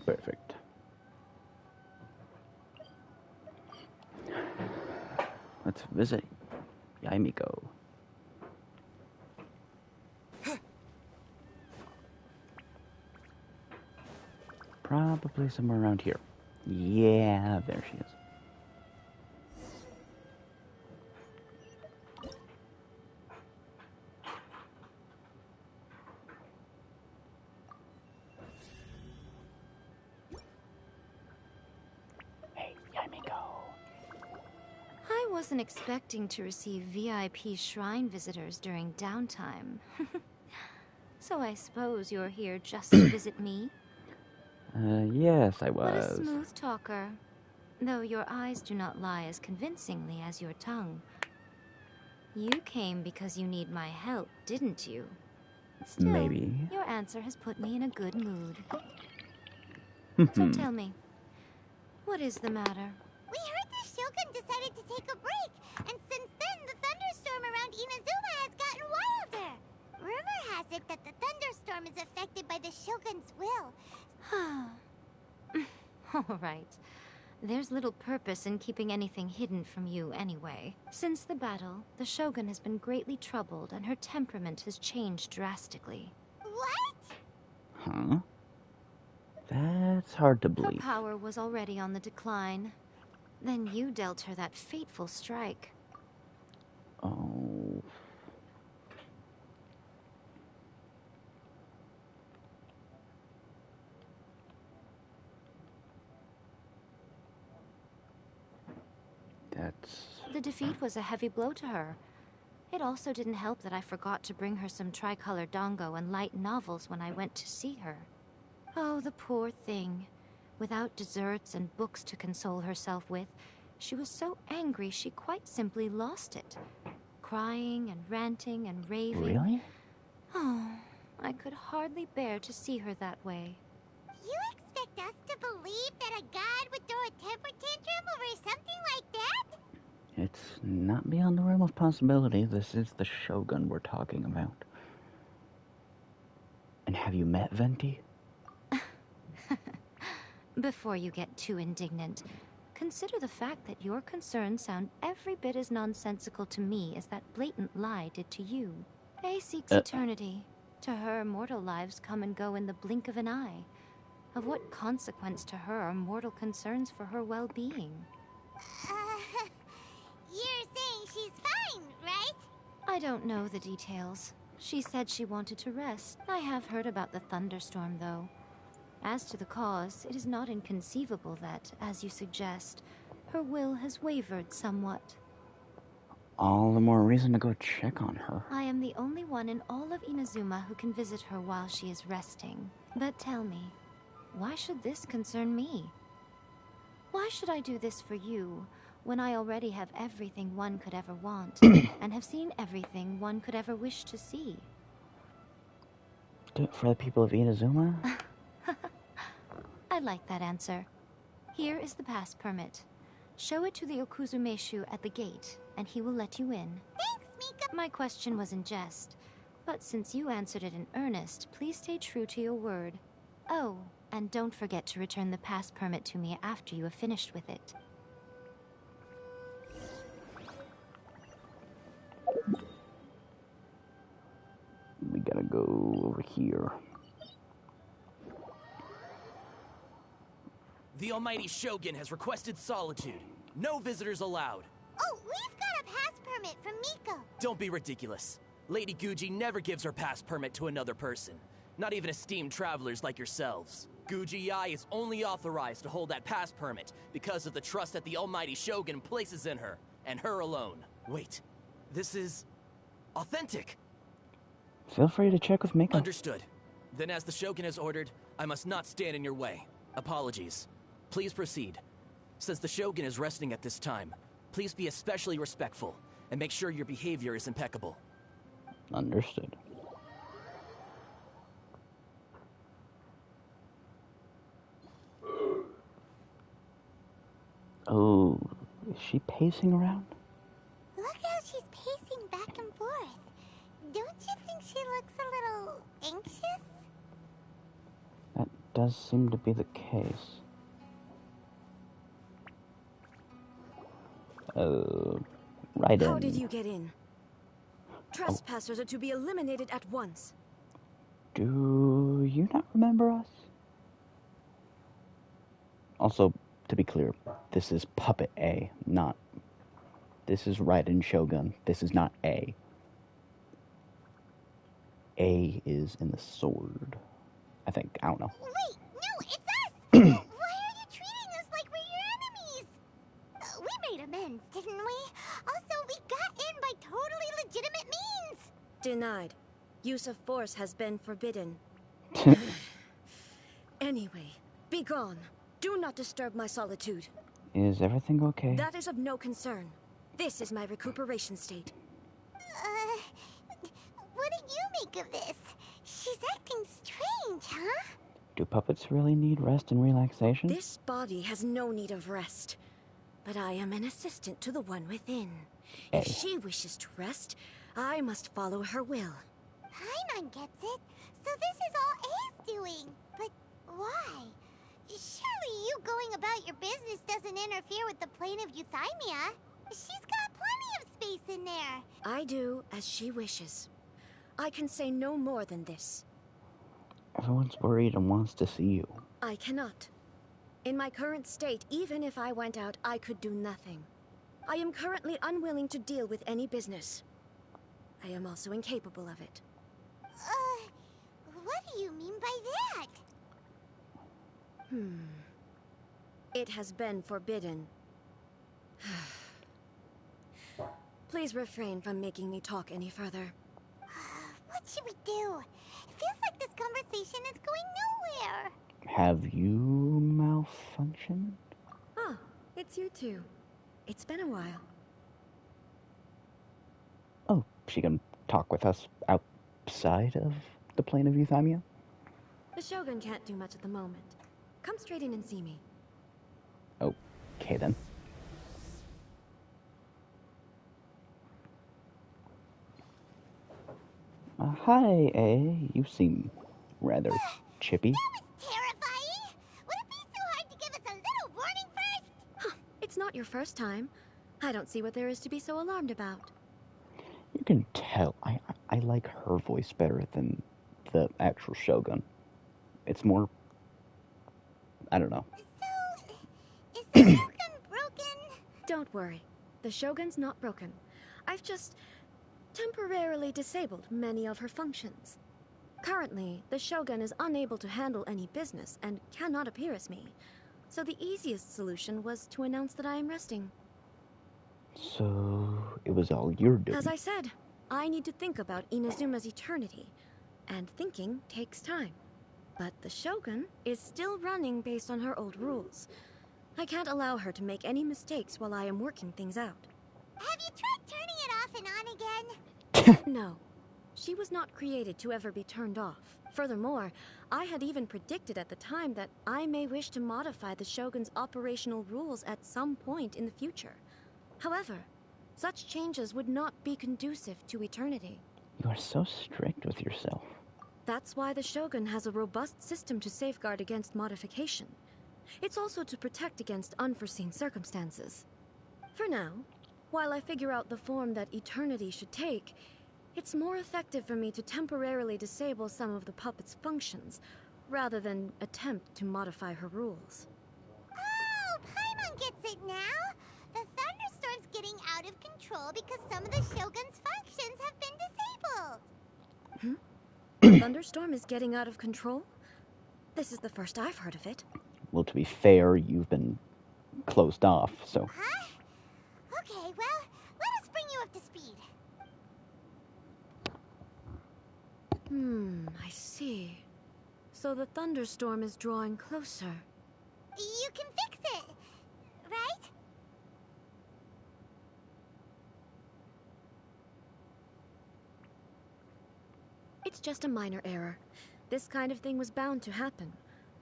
Perfect. Let's visit Yaimiko. Probably somewhere around here. Yeah, there she is. wasn't expecting to receive VIP shrine visitors during downtime. So I suppose you're here just to visit me? Yes, I What a was. smooth talker. Though your eyes do not lie as convincingly as your tongue. You came because you need my help, didn't you? Still, Maybe. your answer has put me in a good mood. So tell me, what is the matter? We heard the Shogun decided to take a break, and since then the thunderstorm around Inazuma has gotten wilder. Rumor has it that the thunderstorm is affected by the Shogun's will. All right. There's little purpose in keeping anything hidden from you anyway. Since the battle, the Shogun has been greatly troubled and her temperament has changed drastically. What? Huh? That's hard to Her believe. power was already on the decline. Then you dealt her that fateful strike. Oh. The defeat was a heavy blow to her. It also didn't help that I forgot to bring her some tricolor dango and light novels when I went to see her. Oh, the poor thing. Without desserts and books to console herself with, she was so angry she quite simply lost it. Crying and ranting and raving. Really? Oh, I could hardly bear to see her that way. You expect us to believe that a god would throw a temper tantrum over something like that? It's not beyond the realm of possibility. This is the Shogun we're talking about. And have you met Venti? Before you get too indignant, consider the fact that your concerns sound every bit as nonsensical to me as that blatant lie did to you. A seeks eternity. To her, mortal lives come and go in the blink of an eye. Of what consequence to her are mortal concerns for her well-being? You're saying she's fine, right? I don't know the details. She said she wanted to rest. I have heard about the thunderstorm, though. As to the cause, it is not inconceivable that, as you suggest, her will has wavered somewhat. All the more reason to go check on her. I am the only one in all of Inazuma who can visit her while she is resting. But tell me, why should this concern me? Why should I do this for you, when I already have everything one could ever want, and have seen everything one could ever wish to see? Do it for the people of Inazuma? I like that answer. Here is the pass permit. Show it to the Okuzumeshu at the gate, and he will let you in. Thanks, Mika. My question was in jest, but since you answered it in earnest, please stay true to your word. Oh, and don't forget to return the pass permit to me after you have finished with it. We gotta go over here. The almighty Shogun has requested solitude. No visitors allowed. Oh, we've got a pass permit from Miko. Don't be ridiculous. Lady Guji never gives her pass permit to another person. Not even esteemed travelers like yourselves. Guji-ai is only authorized to hold that pass permit because of the trust that the almighty Shogun places in her, and her alone. Wait, this is authentic. Feel free to check with Mika. Understood. Then as the Shogun has ordered, I must not stand in your way. Apologies. Please proceed. Since the Shogun is resting at this time, please be especially respectful, and make sure your behavior is impeccable. Understood. Oh, is she pacing around? Look how she's pacing back and forth. Don't you think she looks a little anxious? That does seem to be the case. Raiden. How did you get in? Trespassers are to be eliminated at once. Do you not remember us? Also, to be clear, this is Puppet A, not... This is Raiden Shogun. This is not A. A is in the sword. I think. I don't know. Wait, no, it's us! Why are you treating us like we're your enemies? We made amends, didn't we? Denied. Use of force has been forbidden. Anyway, be gone. Do not disturb my solitude. Is everything okay? That is of no concern. This is my recuperation state. What do you make of this? She's acting strange, huh? Do puppets really need rest and relaxation? This body has no need of rest. But I am an assistant to the one within. If she wishes to rest, I must follow her will. Paimon gets it. So this is all A's doing. But why? Surely you going about your business doesn't interfere with the plane of Euthymia. She's got plenty of space in there. I do as she wishes. I can say no more than this. Everyone's worried and wants to see you. I cannot. In my current state, even if I went out, I could do nothing. I am currently unwilling to deal with any business. I am also incapable of it. What do you mean by that? It has been forbidden. Please refrain from making me talk any further. What should we do? It feels like this conversation is going nowhere. Have you malfunctioned? Ah, it's you two. It's been a while. Oh, she can talk with us outside of the plane of Euthymia? The Shogun can't do much at the moment. Come straight in and see me. Okay then. Hi, A. You seem rather chippy. That was terrifying! Would it be so hard to give us a little warning first? It's not your first time. I don't see what there is to be so alarmed about. You can tell I like her voice better than the actual Shogun. It's more... I don't know. So, is the Shogun broken? Don't worry. The Shogun's not broken. I've just temporarily disabled many of her functions. Currently, the Shogun is unable to handle any business and cannot appear as me. So the easiest solution was to announce that I am resting. So, it was all you're doing. As I said, I need to think about Inazuma's eternity. And thinking takes time. But the Shogun is still running based on her old rules. I can't allow her to make any mistakes while I am working things out. Have you tried turning it off and on again? No. She was not created to ever be turned off. Furthermore, I had even predicted at the time that I may wish to modify the Shogun's operational rules at some point in the future. However, such changes would not be conducive to eternity. You are so strict with yourself. That's why the Shogun has a robust system to safeguard against modification. It's also to protect against unforeseen circumstances. For now, while I figure out the form that eternity should take, it's more effective for me to temporarily disable some of the puppet's functions, rather than attempt to modify her rules. Oh, Paimon gets it now! The thunderstorm's getting out of control because some of the Shogun's functions have been disabled. The thunderstorm is getting out of control? This is the first I've heard of it. Well, to be fair, you've been closed off, so... Huh? Okay, well, let us bring you up to speed. I see. So the thunderstorm is drawing closer. You can fix it, right? It's just a minor error. This kind of thing was bound to happen.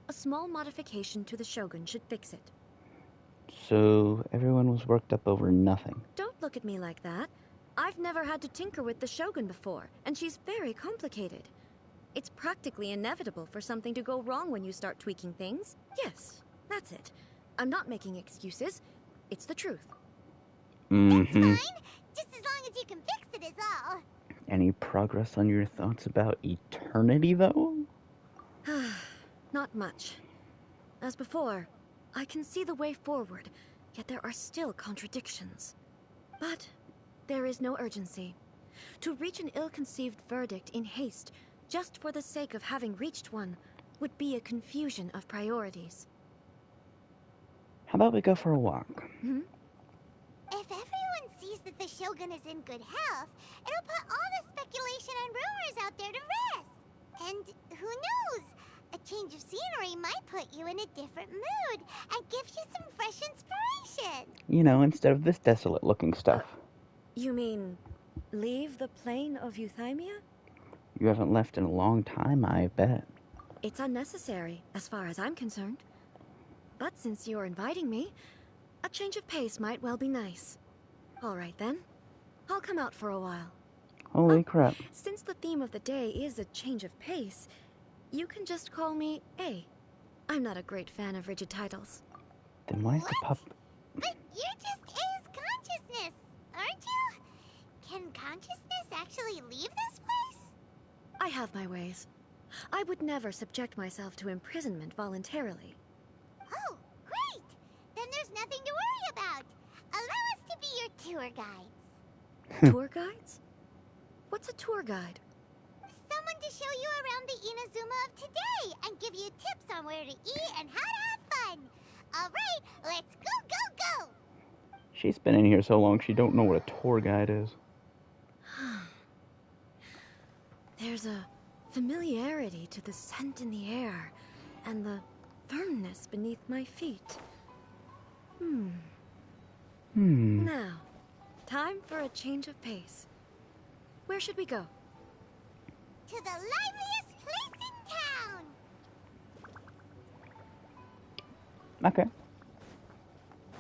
A small modification to the Shogun should fix it. So, everyone was worked up over nothing. Don't look at me like that. I've never had to tinker with the Shogun before, and she's very complicated. It's practically inevitable for something to go wrong when you start tweaking things. Yes, that's it. I'm not making excuses. It's the truth. That's fine. Just as long as you can fix it is all. Any progress on your thoughts about eternity, though? Not much. As before, I can see the way forward, yet there are still contradictions. But there is no urgency. To reach an ill-conceived verdict in haste, just for the sake of having reached one, would be a confusion of priorities. How about we go for a walk? If everyone sees that the Shogun is in good health, it'll put all the speculation and rumors out there to rest. And who knows? A change of scenery might put you in a different mood and give you some fresh inspiration. You know, instead of this desolate-looking stuff. You mean leave the plane of Euthymia? You haven't left in a long time, I bet. It's unnecessary, as far as I'm concerned. But since you're inviting me, a change of pace might well be nice. All right then. I'll come out for a while. Holy crap. Since the theme of the day is a change of pace, you can just call me A. I'm not a great fan of rigid titles. Then why is the pup... But you're just A's consciousness, aren't you? Can consciousness actually leave this place? I have my ways. I would never subject myself to imprisonment voluntarily. Oh, great! Then there's nothing to worry about. Allow us to be your tour guides. Tour guides? What's a tour guide? Someone to show you around the Inazuma of today and give you tips on where to eat and how to have fun. All right, let's go! She's been in here so long she don't know what a tour guide is. There's a familiarity to the scent in the air and the firmness beneath my feet. Now, time for a change of pace. Where should we go? To the liveliest place in town!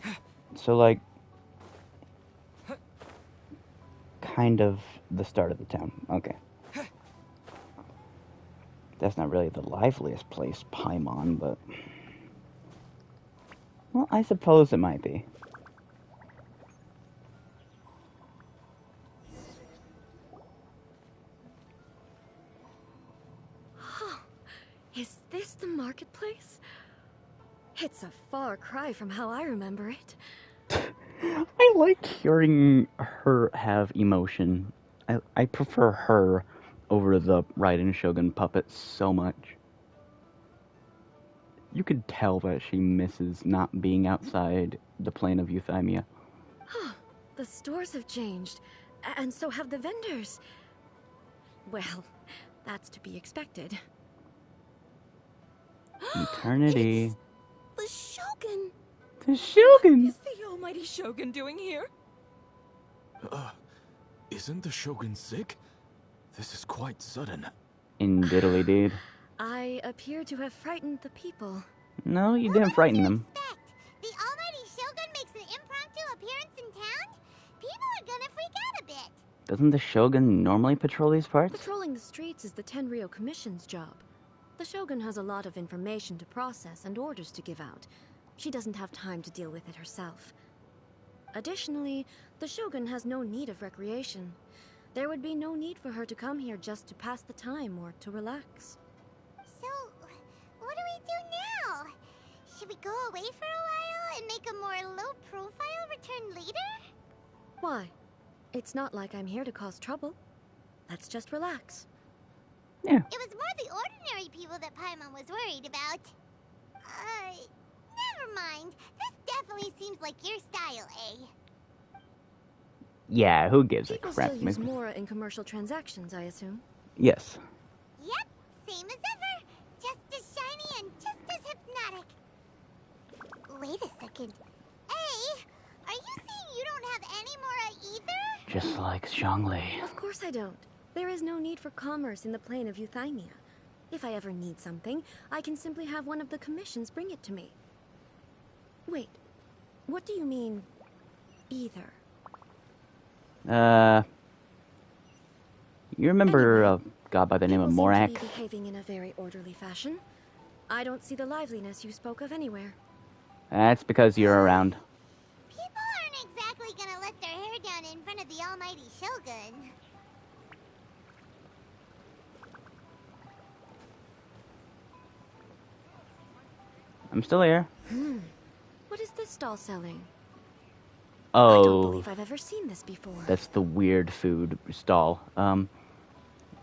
Okay. So, like, kind of the start of the town. Okay. That's not really the liveliest place, Paimon, but... Well, I suppose it might be. Is this the marketplace? It's a far cry from how I remember it. I like hearing her have emotion. I prefer her over the Raiden Shogun puppet so much. You could tell that she misses not being outside the plane of Euthymia. The stores have changed, and so have the vendors. Well, that's to be expected. Eternity. The Shogun! The Shogun! What is the almighty Shogun doing here? Isn't the Shogun sick? This is quite sudden. In diddly deed. I appear to have frightened the people. No, you didn't frighten them. The almighty Shogun makes an impromptu appearance in town? People are gonna freak out a bit. Doesn't the Shogun normally patrol these parts? Patrolling the streets is the Tenryou Commission's job. The Shogun has a lot of information to process and orders to give out. She doesn't have time to deal with it herself. Additionally, the Shogun has no need of recreation. There would be no need for her to come here just to pass the time or to relax. So, what do we do now? Should we go away for a while and make a more low-profile return later? Why? It's not like I'm here to cause trouble. Let's just relax. Yeah. It was more the ordinary people that Paimon was worried about. Never mind. This definitely seems like your style, eh? Yeah, who gives a People crap? still use Mora in commercial transactions, I assume. Yes. Yep, same as ever. Just as shiny and just as hypnotic. Wait a second. Hey, are you saying you don't have any Mora either? Just like Zhongli. Of course I don't. There is no need for commerce in the plane of Euthymia. If I ever need something, I can simply have one of the commissions bring it to me. Wait, what do you mean, either? You remember a guy by the name of People seem Morak? to be behaving in a very orderly fashion. I don't see the liveliness you spoke of anywhere. That's because you're around. People aren't exactly gonna let their hair down in front of the almighty Shogun. I'm still here. What is this stall selling? Oh. I don't believe I've ever seen this before. That's the weird food stall.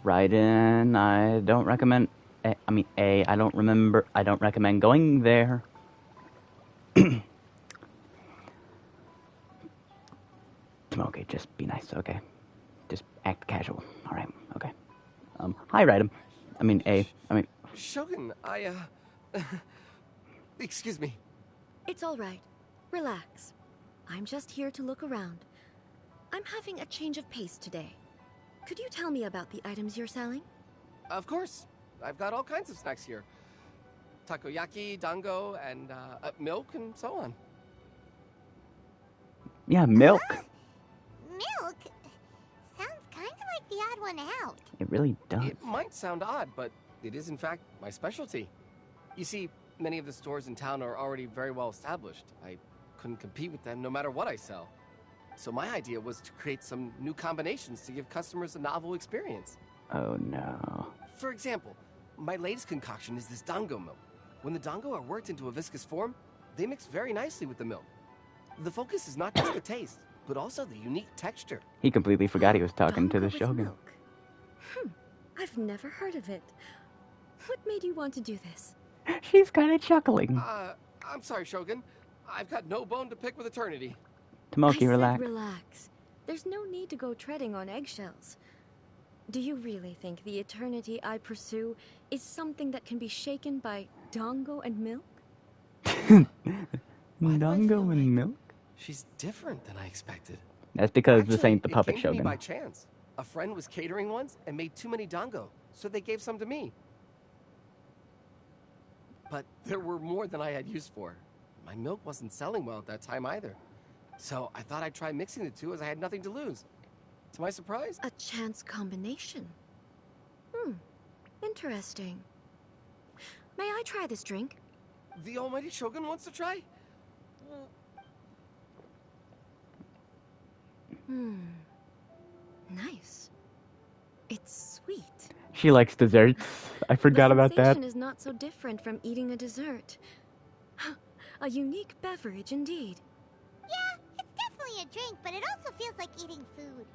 Raiden, I don't recommend... I don't recommend going there. Okay, just okay. Just act casual. All right, okay. Hi, Raiden. Shogun, excuse me. It's all right. Relax. I'm just here to look around. I'm having a change of pace today. Could you tell me about the items you're selling? Of course. I've got all kinds of snacks here. Takoyaki, dango, and milk, and so on. Yeah, milk. Milk? Sounds kind of like the odd one out. It really does. It might sound odd, but it is in fact my specialty. You see, many of the stores in town are already very well established. I couldn't compete with them no matter what I sell. So my idea was to create some new combinations to give customers a novel experience. Oh no. For example, my latest concoction is this dango milk. When the dango are worked into a viscous form, they mix very nicely with the milk. The focus is not just the taste, but also the unique texture. He completely forgot he was talking to the Shogun. Milk. I've never heard of it. What made you want to do this? She's kind of chuckling. I'm sorry, Shogun. I've got no bone to pick with eternity. Tomoki, relax. Relax. There's no need to go treading on eggshells. Do you really think the eternity I pursue is something that can be shaken by dango and milk? Dango and milk? She's different than I expected. That's because Actually, this ain't the puppet it came to me Shogun. by chance. A friend was catering once and made too many dango, so they gave some to me. But there were more than I had use for. My milk wasn't selling well at that time either. So I thought I'd try mixing the two as I had nothing to lose. To my surprise... A chance combination. Interesting. May I try this drink? The almighty Shogun wants to try? Nice. It's sweet. She likes desserts. I forgot about that. The sensation is not so different from eating a dessert. A unique beverage indeed. Yeah, it's definitely a drink, but it also feels like eating food.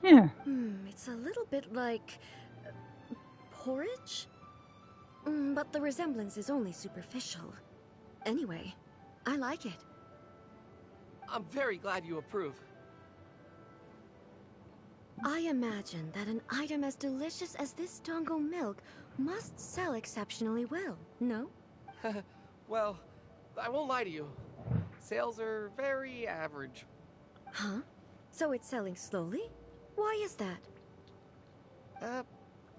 Yeah. It's a little bit like... porridge? But the resemblance is only superficial. Anyway, I like it. I'm very glad you approve. I imagine that an item as delicious as this dango milk must sell exceptionally well, no? Well, I won't lie to you. Sales are very average. Huh? So it's selling slowly? Why is that?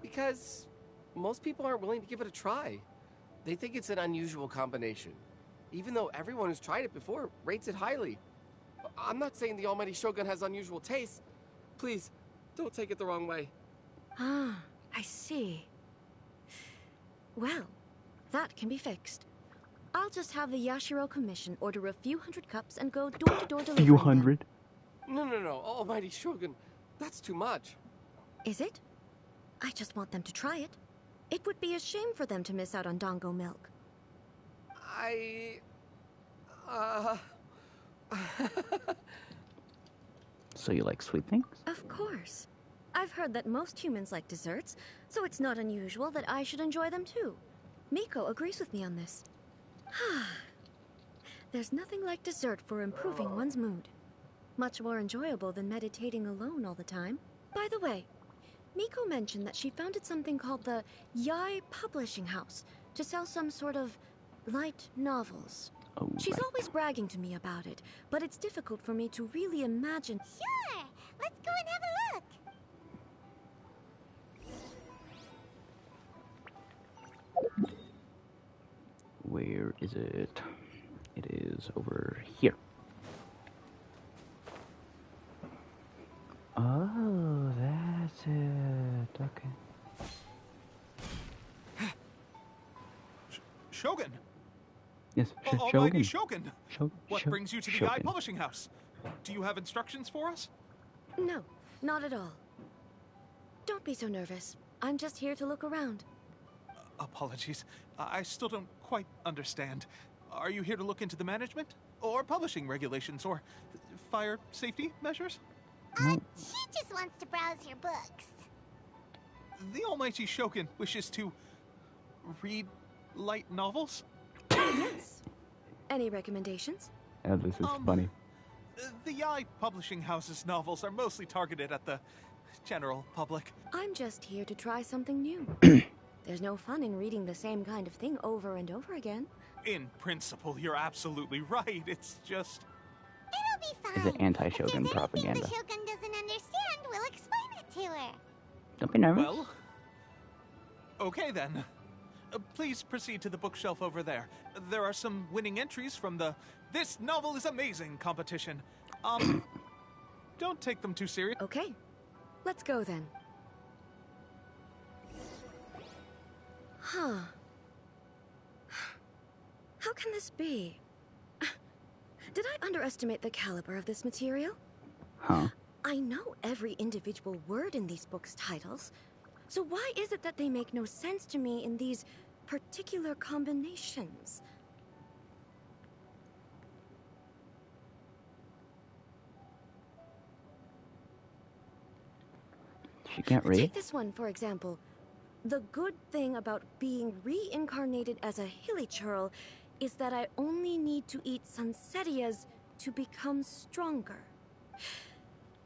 Because most people aren't willing to give it a try. They think it's an unusual combination. Even though everyone who's tried it before rates it highly. I'm not saying the almighty Shogun has unusual tastes. Please, don't take it the wrong way. Ah, I see. Well, that can be fixed. I'll just have the Yashiro Commission order a few hundred cups and go door-to-door delivering Few hundred? No, almighty Shogun. That's too much. Is it? I just want them to try it. It would be a shame for them to miss out on dango milk. So you like sweet things? Of course. I've heard that most humans like desserts, so it's not unusual that I should enjoy them too. Miko agrees with me on this. There's nothing like dessert for improving one's mood. Much more enjoyable than meditating alone all the time. By the way, Miko mentioned that she founded something called the Yai Publishing House to sell some sort of light novels. Oh, She's right. always bragging to me about it, but it's difficult for me to really imagine. Sure, let's go and have a look. Where is it? It is over here. Oh, that's it. Okay. Shogun! Yes, Almighty Shogun! What Shogun. brings you to the Yai Publishing House? Do you have instructions for us? No, not at all. Don't be so nervous. I'm just here to look around. Apologies. I still don't quite understand. Are you here to look into the management? Or publishing regulations? Or fire safety measures? She just wants to browse your books. The almighty Shogun wishes to... read light novels? Yes. Any recommendations? Oh, this is funny. The Yai Publishing House's novels are mostly targeted at the general public. I'm just here to try something new. There's no fun in reading the same kind of thing over and over again. In principle, you're absolutely right. It's just... It'll be fine. Is it anti-Shogun propaganda? If the Shogun doesn't understand, we'll explain it to her. Don't be nervous. Well, okay then. Please proceed to the bookshelf over there. There are some winning entries from the This Novel is Amazing competition. Don't take them too serious. Okay, let's go then. Huh. How can this be? Did I underestimate the caliber of this material? Huh. I know every individual word in these books' titles, so why is it that they make no sense to me in these particular combinations? She can't read? Take this one, for example. The good thing about being reincarnated as a hilly churl is that I only need to eat sunsettias to become stronger.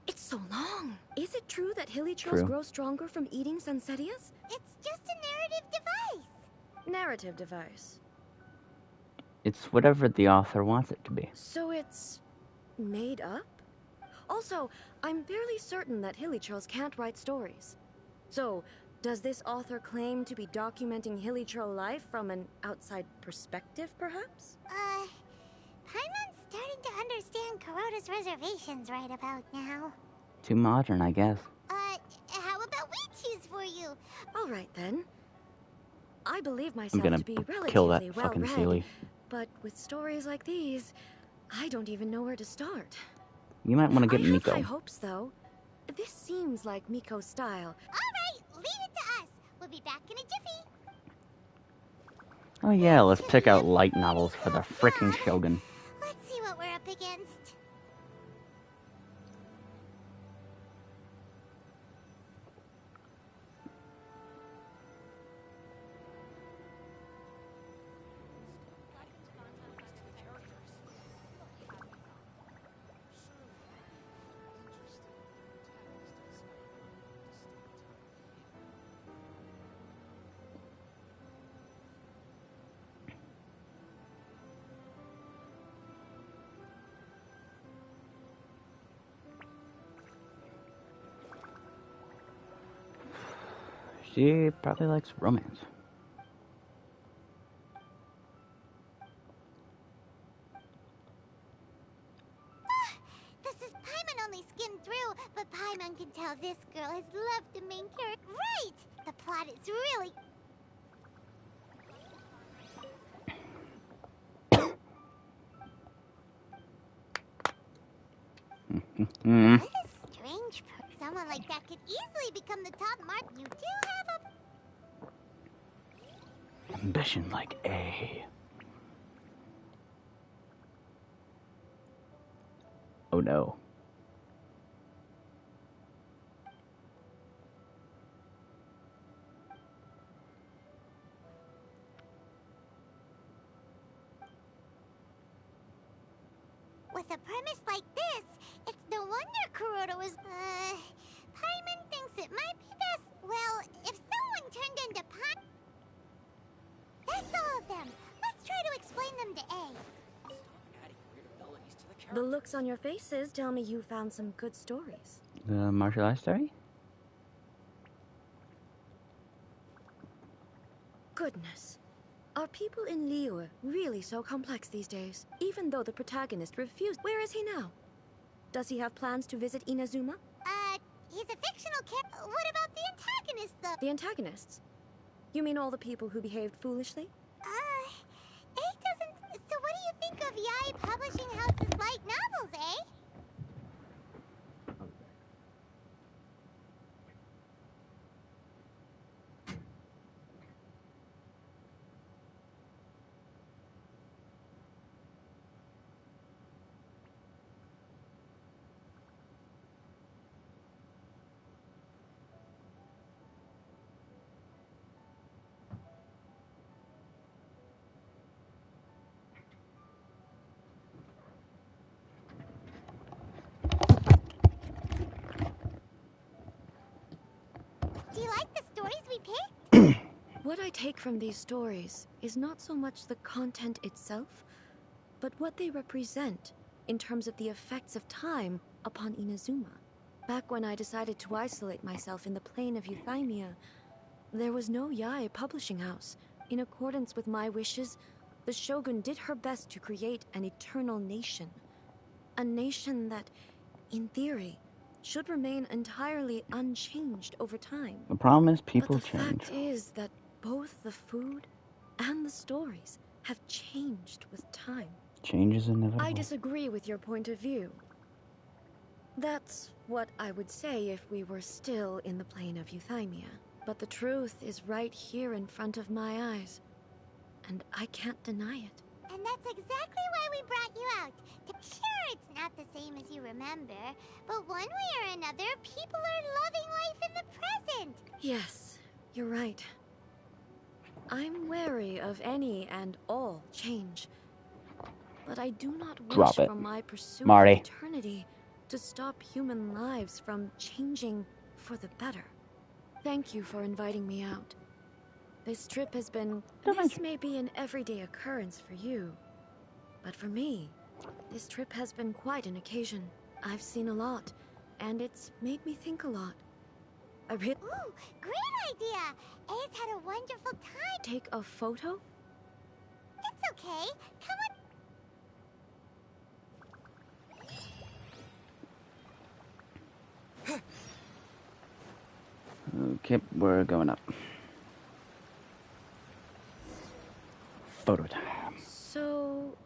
It's so long. Is it true that hilly churls grow stronger from eating sunsettias? It's just a narrative device. Narrative device. It's whatever the author wants it to be. So it's made up? Also, I'm fairly certain that hilly churls can't write stories. So, does this author claim to be documenting hilly churl life from an outside perspective, perhaps? Paimon's starting to understand Kuroda's reservations right about now. Too modern, I guess. How about we choose for you? All right, then. I believe myself I'm to be gonna kill that relatively fucking well-read, Sealy. but with stories like these, I don't even know where to start. You might want to get I have Miko. high hopes, though. This seems like Miko's style. All right, leave it to us. We'll be back in a jiffy. Oh yeah, let's pick out light novels for the frickin' Shogun. Let's see what we're up against. She probably likes romance. This is Paimon only skimmed through, but Paimon can tell this girl has loved the main character. Right! The plot is really... What a strange person. Someone like that could easily become the top mark. You do have a... Ambition like A. Oh no. With a premise like this, it's no wonder Kuroda was... Paimon thinks it might be best... Well, if someone turned into Paimon... That's all of them. Let's try to explain them to A. The looks on your faces tell me you found some good stories. The martial arts story? Goodness. Are people in Liyue really so complex these days? Even though the protagonist refused. Where is he now? Does he have plans to visit Inazuma? He's a fictional character. What about the antagonists, though? The antagonists? You mean all the people who behaved foolishly? A doesn't... So what do you think of Yai Publishing House's light novels, eh? picked? What I take from these stories is not so much the content itself, but what they represent in terms of the effects of time upon Inazuma. Back when I decided to isolate myself in the plane of Euthymia, there was no Yae publishing house. In accordance with my wishes, the Shogun did her best to create an eternal nation. A nation that, in theory, should remain entirely unchanged over time. The problem is people but the change. fact is that both the food and the stories have changed with time. Change is inevitable. I disagree with your point of view. That's what I would say if we were still in the plane of Euthymia. But the truth is right here in front of my eyes, and I can't deny it. And that's exactly why we brought you out. Sure, it's not the same as you remember, but one way or another, people are loving life in the present. Yes, you're right. I'm wary of any and all change. But I do not wish for my pursuit of eternity to stop human lives from changing for the better. Thank you for inviting me out. This trip has been... This may be an everyday occurrence for you. But for me, this trip has been quite an occasion. I've seen a lot, and it's made me think a lot. Ooh, great idea! A's had a wonderful time. Take a photo? It's okay. Come on. Okay, we're going up. Photo time. So,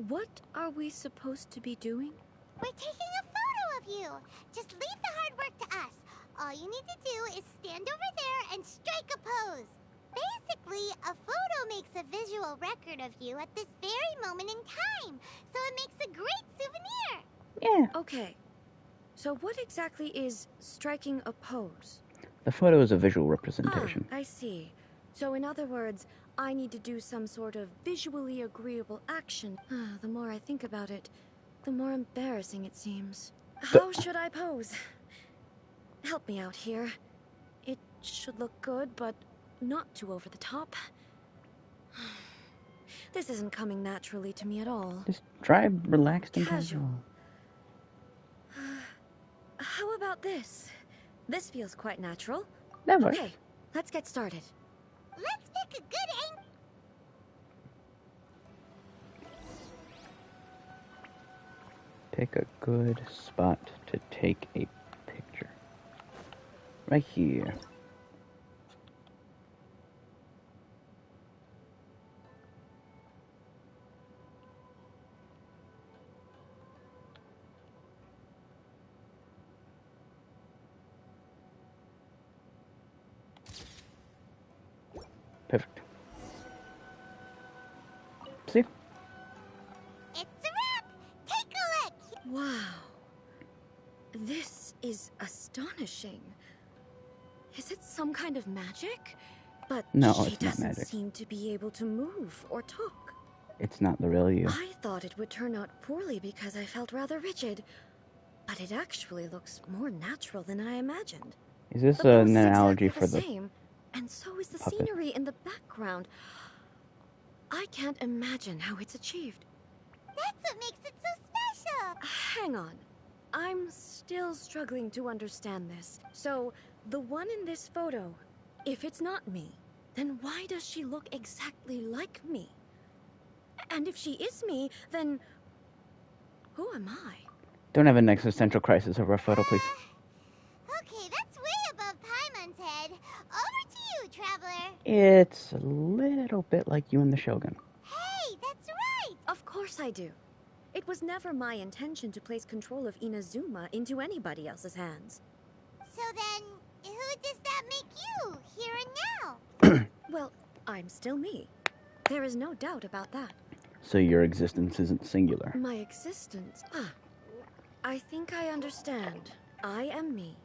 what are we supposed to be doing? We're taking a photo of you. Just leave the hard work to us. All you need to do is stand over there and strike a pose. Basically, a photo makes a visual record of you at this very moment in time, so it makes a great souvenir. Yeah. Okay. So what exactly is striking a pose? The photo is a visual representation. I see. So in other words, I need to do some sort of visually agreeable action. The more I think about it, the more embarrassing it seems. How should I pose? Help me out here. It should look good, but not too over the top. This isn't coming naturally to me at all. Just try relaxed and casual. How about this? This feels quite natural. Never. Okay, let's get started. Let's pick a good angle. Pick a good spot to take a picture. Right here. Perfect. See? It's a wrap! Take a look! Wow. This is astonishing. Is it some kind of magic? But no, she it's not doesn't magic. seem to be able to move or talk. It's not the real you. I thought it would turn out poorly because I felt rather rigid. But it actually looks more natural than I imagined. Is this the an analogy exactly for the same, and so is the puppet? scenery in the background. I can't imagine how it's achieved. That's what makes it so special! Hang on. I'm still struggling to understand this. So, the one in this photo, if it's not me, then why does she look exactly like me? And if she is me, then who am I? Don't have an existential crisis over a photo, please. Okay, that's way above Paimon's head. Over to you, Traveler. It's a little bit like you and the Shogun. Hey, that's right! Of course I do. It was never my intention to place control of Inazuma into anybody else's hands. So then, who does that make you, here and now? Well, I'm still me. There is no doubt about that. So your existence isn't singular. My existence? I think I understand. I am me.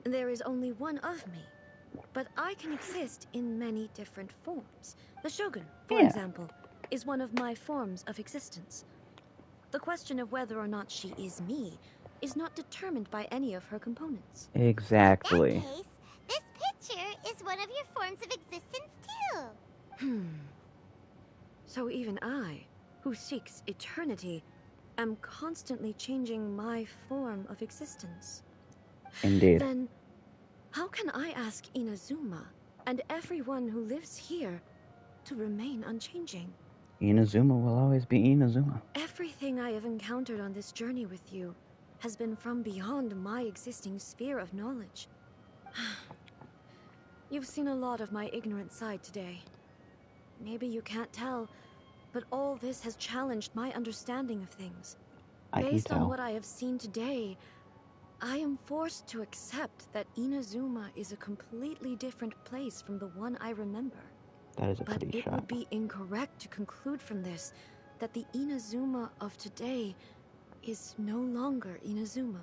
There is only one of me. But I can exist in many different forms. The Shogun, for example, is one of my forms of existence. The question of whether or not she is me is not determined by any of her components. Exactly. In that case, is one of your forms of existence too. So even I, who seeks eternity, am constantly changing my form of existence. Indeed. Then, how can I ask Inazuma and everyone who lives here to remain unchanging? Inazuma will always be Inazuma. Everything I have encountered on this journey with you has been from beyond my existing sphere of knowledge. You've seen a lot of my ignorant side today. Maybe you can't tell, but all this has challenged my understanding of things. I can Based on tell. what I have seen today, I am forced to accept that Inazuma is a completely different place from the one I remember. That is a But pretty it shot. would be incorrect to conclude from this that the Inazuma of today is no longer Inazuma.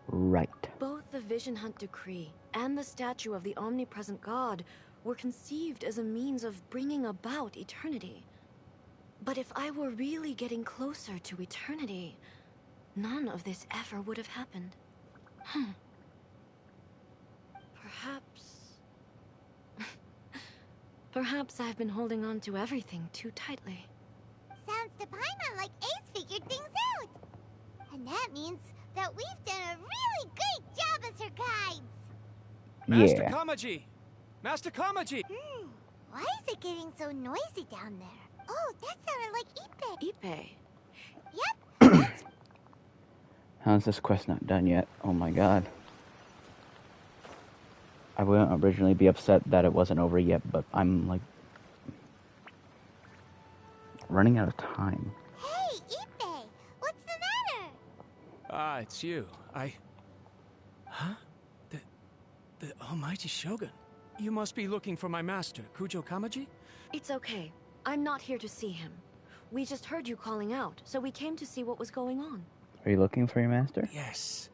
Right. Both the Vision Hunt Decree and the statue of the omnipresent God were conceived as a means of bringing about eternity. But if I were really getting closer to eternity, none of this ever would have happened. Perhaps I've been holding on to everything too tightly. Sounds to Paimon like Ace figured things out. And that means that we've done a really great job as her guides. Master Yeah. Kamaji! Master Kamaji! Why is it getting so noisy down there? Oh, that sounded like Ipe. Ipe? Yep, that's... How's this quest not done yet? Oh my god. I wouldn't originally be upset that it wasn't over yet, but I'm like running out of time. Hey, Ipe! What's the matter? Ah, it's you. Huh? The almighty Shogun. You must be looking for my master, Kujo Kamaji? It's okay. I'm not here to see him. We just heard you calling out, so we came to see what was going on. Are you looking for your master? Yes.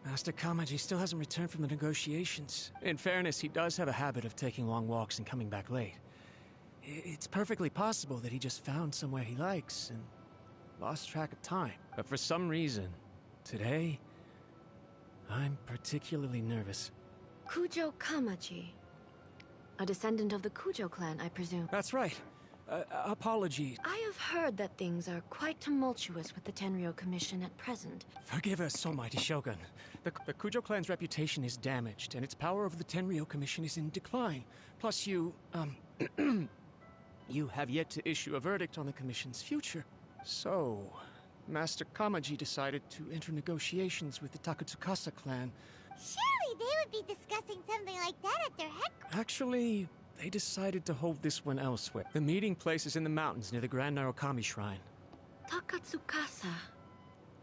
Master Kamaji still hasn't returned from the negotiations. In fairness, he does have a habit of taking long walks and coming back late. It's perfectly possible that he just found somewhere he likes and lost track of time. But for some reason, today, I'm particularly nervous. Kujo Kamaji. A descendant of the Kujo clan, I presume. That's right. Apologies. I have heard that things are quite tumultuous with the Tenryou Commission at present. Forgive us, almighty Shogun. The Kujo clan's reputation is damaged, and its power over the Tenryou Commission is in decline. Plus you have yet to issue a verdict on the Commission's future. So, Master Kamaji decided to enter negotiations with the Takatsukasa clan. Surely they would be discussing something like that at their headquarters. Actually, they decided to hold this one elsewhere. The meeting place is in the mountains near the Grand Narukami Shrine. Takatsukasa.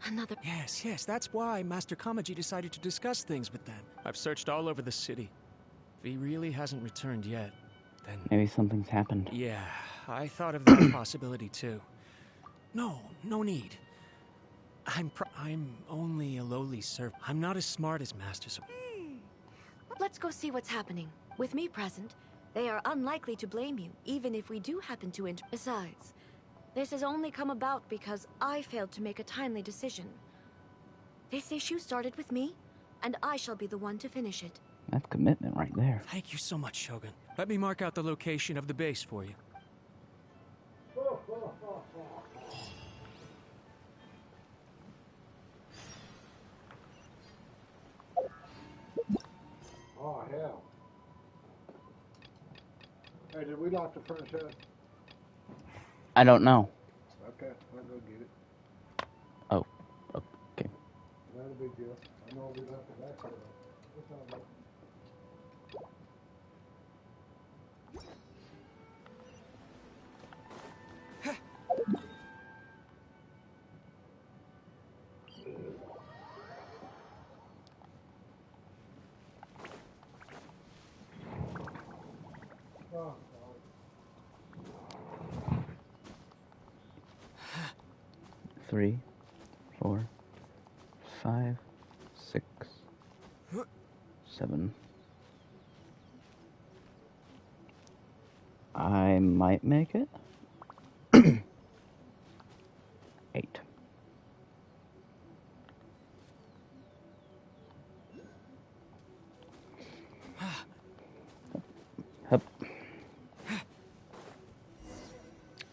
Another... Yes, that's why Master Kamaji decided to discuss things with them. I've searched all over the city. If he really hasn't returned yet, then... Maybe something's happened. Yeah, I thought of that possibility too. No need. I'm only a lowly servant. I'm not as smart as Master, so... Let's go see what's happening. With me present, they are unlikely to blame you, even if we do happen to Besides, this has only come about because I failed to make a timely decision. This issue started with me, and I shall be the one to finish it. That's commitment right there. Thank you so much, Shogun. Let me mark out the location of the base for you. Oh, hell. Hey, did we lock the front shutter? I don't know. Okay, I'll go get it. Oh, okay. Not a big deal. I know we left the back shutter. It's all right. Oh, 3, 4, 5, 6, 7. I might make it. 8. Hup.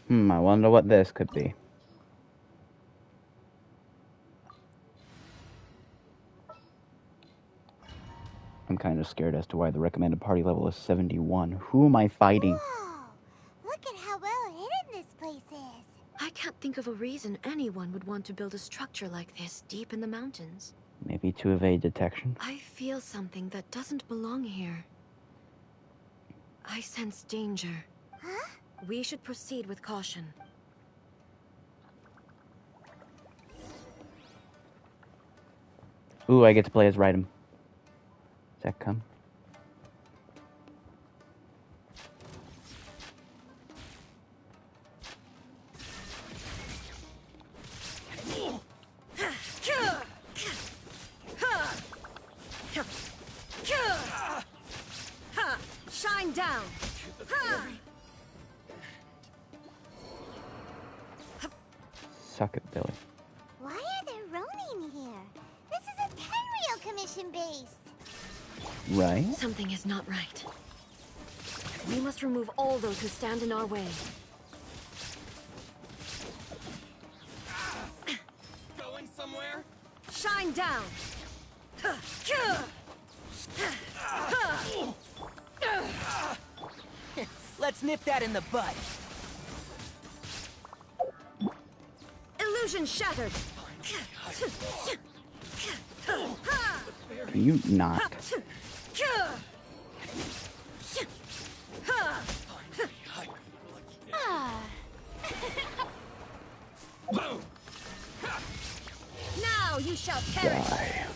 I wonder what this could be. I'm kind of scared as to why the recommended party level is 71. Who am I fighting? Whoa! Look at how well hidden this place is. I can't think of a reason anyone would want to build a structure like this deep in the mountains. Maybe to evade detection? I feel something that doesn't belong here. I sense danger. Huh? We should proceed with caution. Ooh, I get to play as Raiden. Does that come? Shine down! Suck it, Billy. Why are there Ronin here? This is a Tenryou Commission base. Right? Something is not right. We must remove all those who stand in our way. Going somewhere? Shine down! Let's nip that in the bud. Illusion shattered! Can you not? Now you shall perish! Die.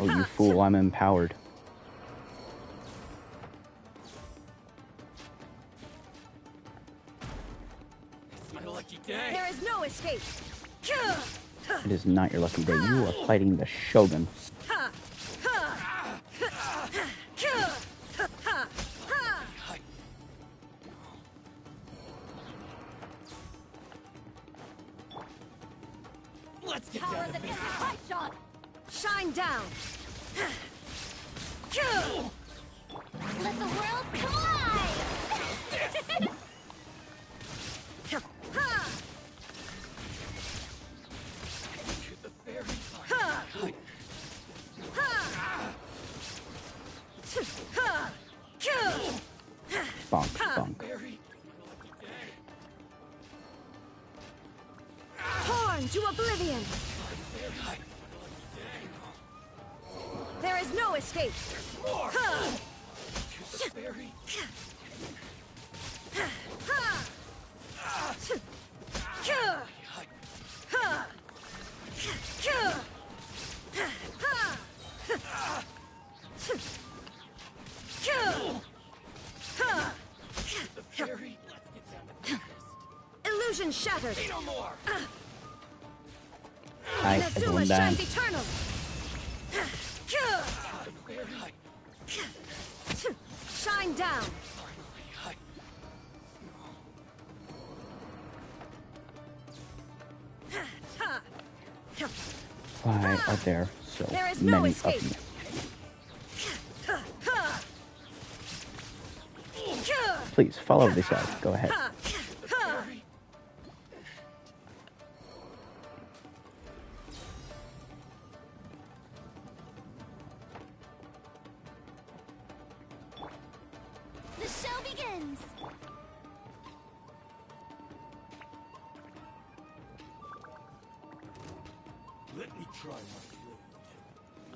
Oh, you fool, I'm empowered. It's my lucky day. There is no escape! It is not your lucky day. You are fighting the Shogun. Let's get down to business. Shine down! Let the world collide! Bonk, bonk. Torn to oblivion! There is no escape! Illusion shattered! No more. Hi, Inazuma everyone down. shines eternal! Shine down! Why are there so There is no many escape. of you? Please, follow this out. Go ahead. The show begins! Let me try my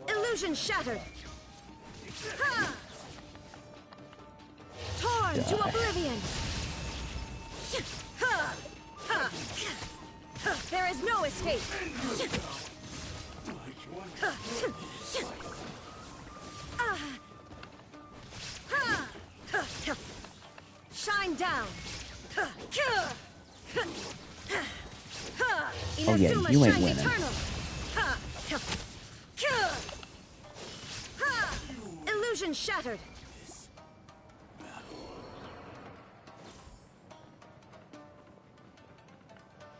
blade. Illusion shattered! Torn to oblivion! There is no escape! Shine down! Oh yeah, Inazuma you ain't shines winning. eternal! Illusion shattered!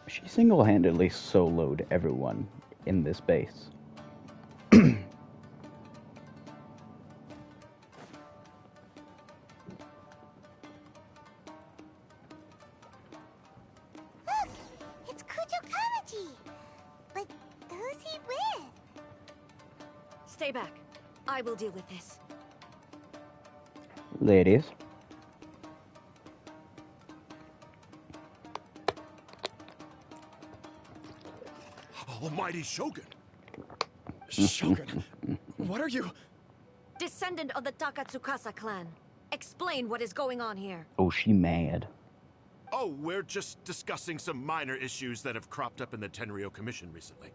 She single-handedly soloed everyone in this base. Stay back. I will deal with this. Ladies. Almighty Shogun! Shogun, what are you? Descendant of the Takatsukasa clan. Explain what is going on here. Oh, she mad. Oh, we're just discussing some minor issues that have cropped up in the Tenryo Commission recently.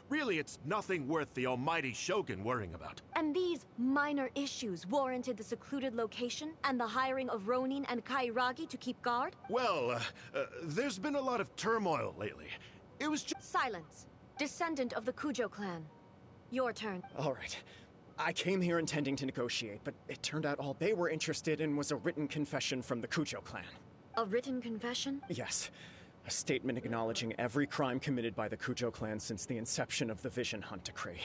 Really, it's nothing worth the almighty Shogun worrying about. And these minor issues warranted the secluded location and the hiring of Ronin and Kairagi to keep guard? Well, there's been a lot of turmoil lately. It was just— Silence. Descendant of the Kujo clan. Your turn. All right. I came here intending to negotiate, but it turned out all they were interested in was a written confession from the Kujo clan. A written confession? Yes. A statement acknowledging every crime committed by the Kujo clan since the inception of the Vision Hunt Decree,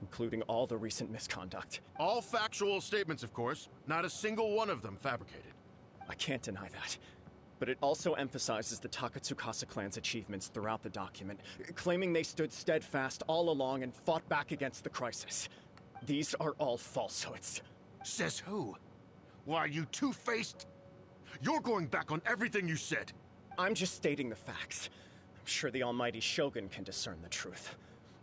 including all the recent misconduct. All factual statements, of course. Not a single one of them fabricated. I can't deny that. But it also emphasizes the Takatsukasa clan's achievements throughout the document, claiming they stood steadfast all along and fought back against the crisis. These are all falsehoods. Says who? Why, you two-faced? You're going back on everything you said. I'm just stating the facts. I'm sure the almighty Shogun can discern the truth.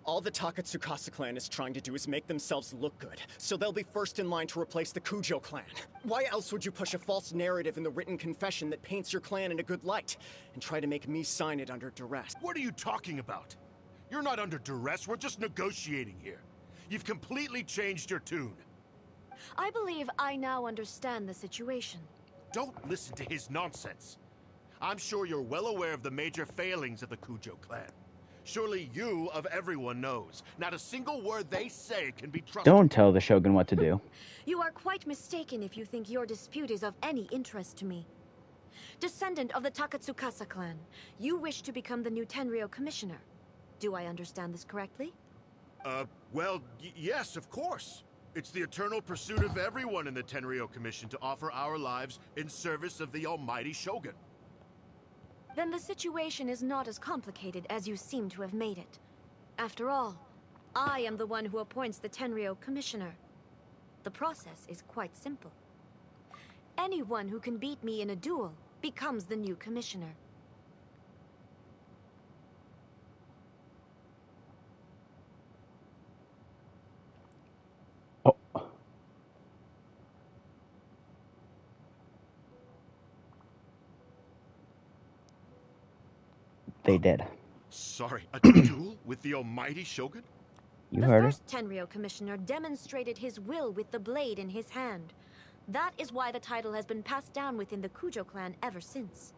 All the Takatsukasa clan is trying to do is make themselves look good, so they'll be first in line to replace the Kujo clan. Why else would you push a false narrative in the written confession that paints your clan in a good light, and try to make me sign it under duress? What are you talking about? You're not under duress, we're just negotiating here. You've completely changed your tune. I believe I now understand the situation. Don't listen to his nonsense. I'm sure you're well aware of the major failings of the Kujo clan. Surely you, of everyone, knows. Not a single word they say can be trusted. Don't tell the Shogun what to do. You are quite mistaken if you think your dispute is of any interest to me. Descendant of the Takatsukasa clan, you wish to become the new Tenryo commissioner. Do I understand this correctly? Well, yes, of course. It's the eternal pursuit of everyone in the Tenryo Commission to offer our lives in service of the almighty Shogun. Then the situation is not as complicated as you seem to have made it. After all, I am the one who appoints the Tenryo commissioner. The process is quite simple. Anyone who can beat me in a duel becomes the new commissioner. They did. Sorry, a duel with the almighty Shogun? You heard her. The first Tenryo commissioner demonstrated his will with the blade in his hand. That is why the title has been passed down within the Kujo clan ever since.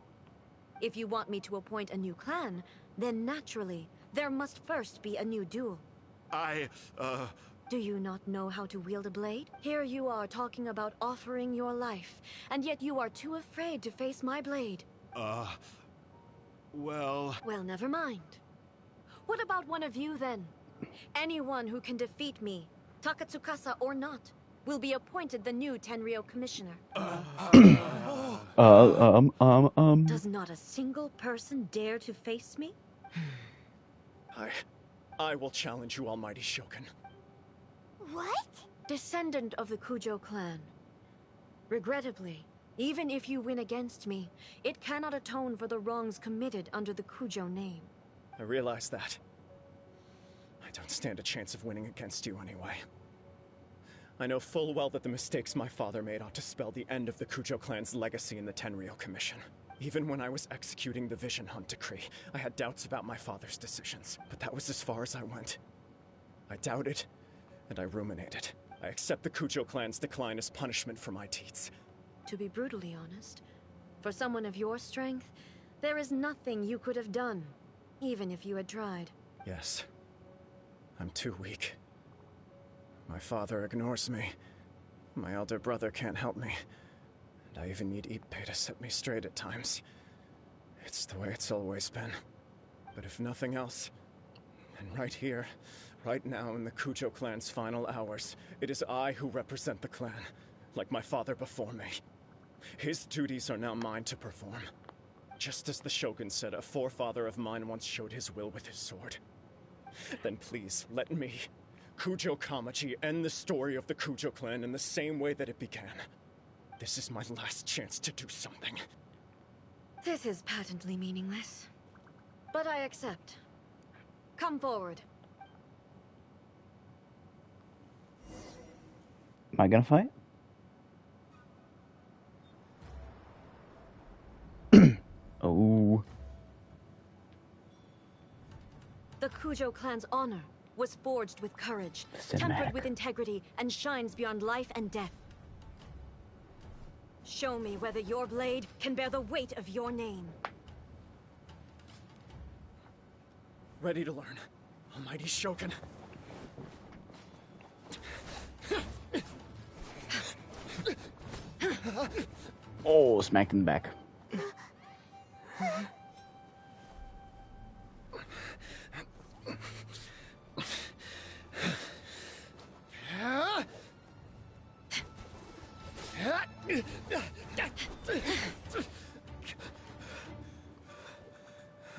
If you want me to appoint a new clan, then naturally, there must first be a new duel. Do you not know how to wield a blade? Here you are talking about offering your life, and yet you are too afraid to face my blade. Well, never mind. What about one of you, then? Anyone who can defeat me, Takatsukasa or not, will be appointed the new Tenryo commissioner. Does not a single person dare to face me? I will challenge you, almighty Shogun. What? Descendant of the Kujo clan. Regrettably, even if you win against me, it cannot atone for the wrongs committed under the Kujo name. I realize that. I don't stand a chance of winning against you anyway. I know full well that the mistakes my father made ought to spell the end of the Kujo clan's legacy in the Tenryo Commission. Even when I was executing the Vision Hunt Decree, I had doubts about my father's decisions, but that was as far as I went. I doubted, and I ruminated. I accept the Kujo clan's decline as punishment for my deeds. To be brutally honest, for someone of your strength, there is nothing you could have done, even if you had tried. Yes. I'm too weak. My father ignores me. My elder brother can't help me. And I even need Ippei to set me straight at times. It's the way it's always been. But if nothing else, then right here, right now in the Kujo clan's final hours, it is I who represent the clan, like my father before me. His duties are now mine to perform. Just as the Shogun said a forefather of mine once showed his will with his sword. Then please, let me, Kujo Kamachi end the story of the Kujo clan in the same way that it began. This is my last chance to do something. This is patently meaningless. But I accept. Come forward. Am I gonna fight? Oh. The Kujo clan's honor was forged with courage, tempered with integrity, and shines beyond life and death. Show me whether your blade can bear the weight of your name. Ready to learn, Almighty Shogun. Oh, smacked in the back.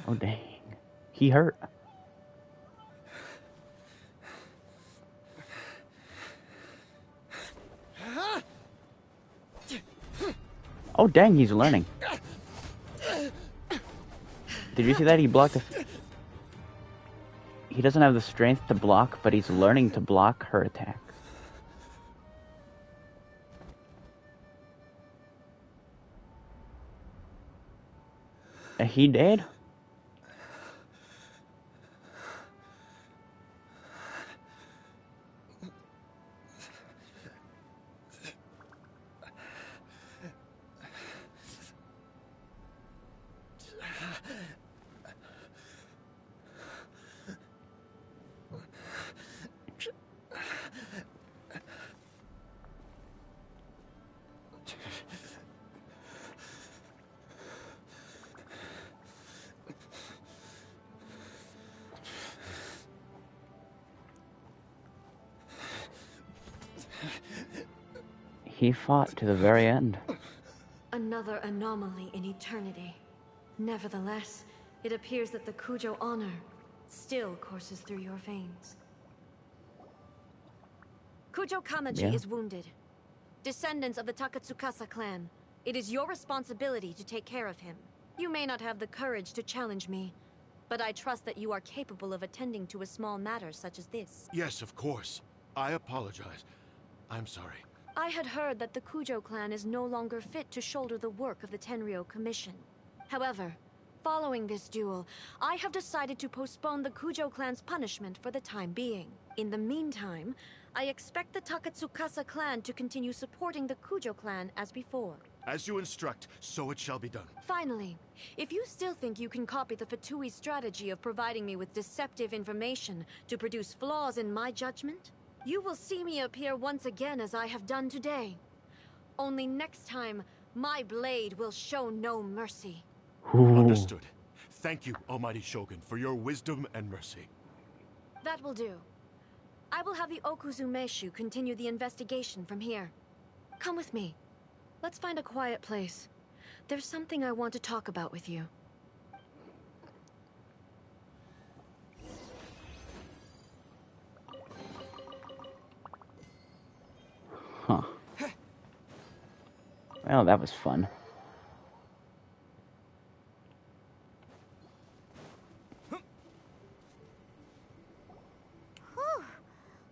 Oh, dang. He hurt. Oh, dang, he's learning. Did you see that? He blocked the... He doesn't have the strength to block, but he's learning to block her attacks. He did? He fought to the very end. Another anomaly in eternity. Nevertheless, it appears that the Kujo honor still courses through your veins. Kujo Kamachi is wounded. Descendants of the Takatsukasa clan, it is your responsibility to take care of him. You may not have the courage to challenge me, but I trust that you are capable of attending to a small matter such as this. Yes, of course. I apologize. I'm sorry. I had heard that the Kujo clan is no longer fit to shoulder the work of the Tenryou Commission. However, following this duel, I have decided to postpone the Kujo clan's punishment for the time being. In the meantime, I expect the Takatsukasa clan to continue supporting the Kujo clan as before. As you instruct, so it shall be done. Finally, if you still think you can copy the Fatui strategy of providing me with deceptive information to produce flaws in my judgment, you will see me appear once again as I have done today. Only next time, my blade will show no mercy. Understood. Thank you, Almighty Shogun, for your wisdom and mercy. That will do. I will have the Okuzumeshu continue the investigation from here. Come with me. Let's find a quiet place. There's something I want to talk about with you. Huh. Well, that was fun.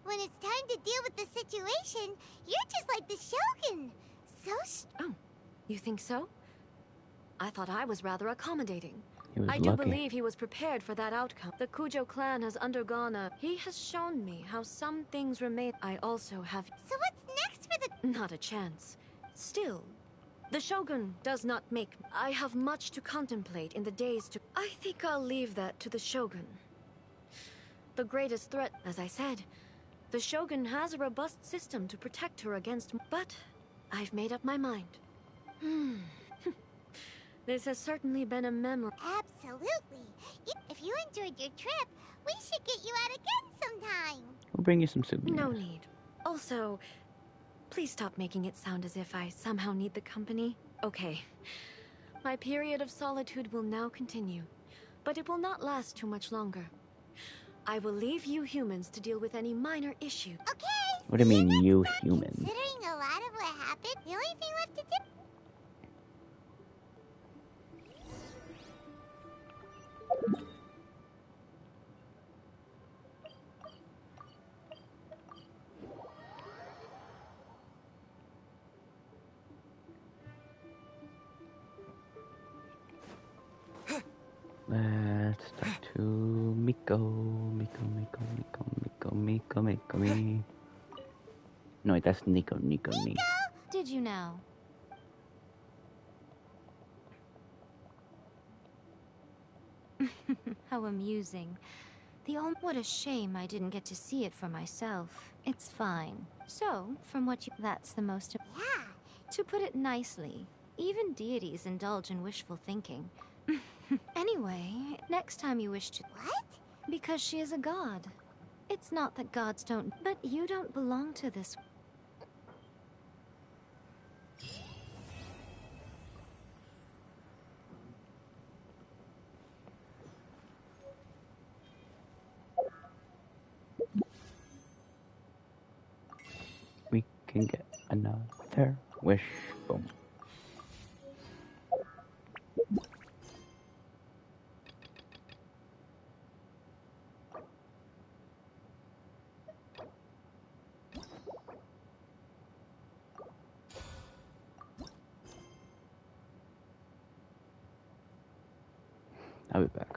When it's time to deal with the situation, you're just like the Shogun. Oh, you think so? I thought I was rather accommodating. I do believe he was prepared for that outcome. The Kujo clan has undergone a... He has shown me how some things remain. I also have... So what's next for the... Not a chance. Still, the Shogun does not make... I have much to contemplate in the days to... I think I'll leave that to the Shogun. The greatest threat, as I said, the Shogun has a robust system to protect her against... But I've made up my mind. This has certainly been a memory. Absolutely. If you enjoyed your trip, we should get you out again sometime. We'll bring you some souvenirs. No need. Also, please stop making it sound as if I somehow need the company. Okay. My period of solitude will now continue, but it will not last too much longer. I will leave you humans to deal with any minor issue. Okay. What do you mean, you humans? Considering a lot of what happened, the only thing left to do. Let's talk to Miko. Me. No, wait, that's Nico. Did you now? How amusing. What a shame I didn't get to see it for myself. It's fine. So, from what you... That's the most... Yeah. To put it nicely, even deities indulge in wishful thinking. Anyway, next time you wish to... What? Because she is a god. It's not that gods don't... But you don't belong to this... We can get another wish. Boom. I'll be back.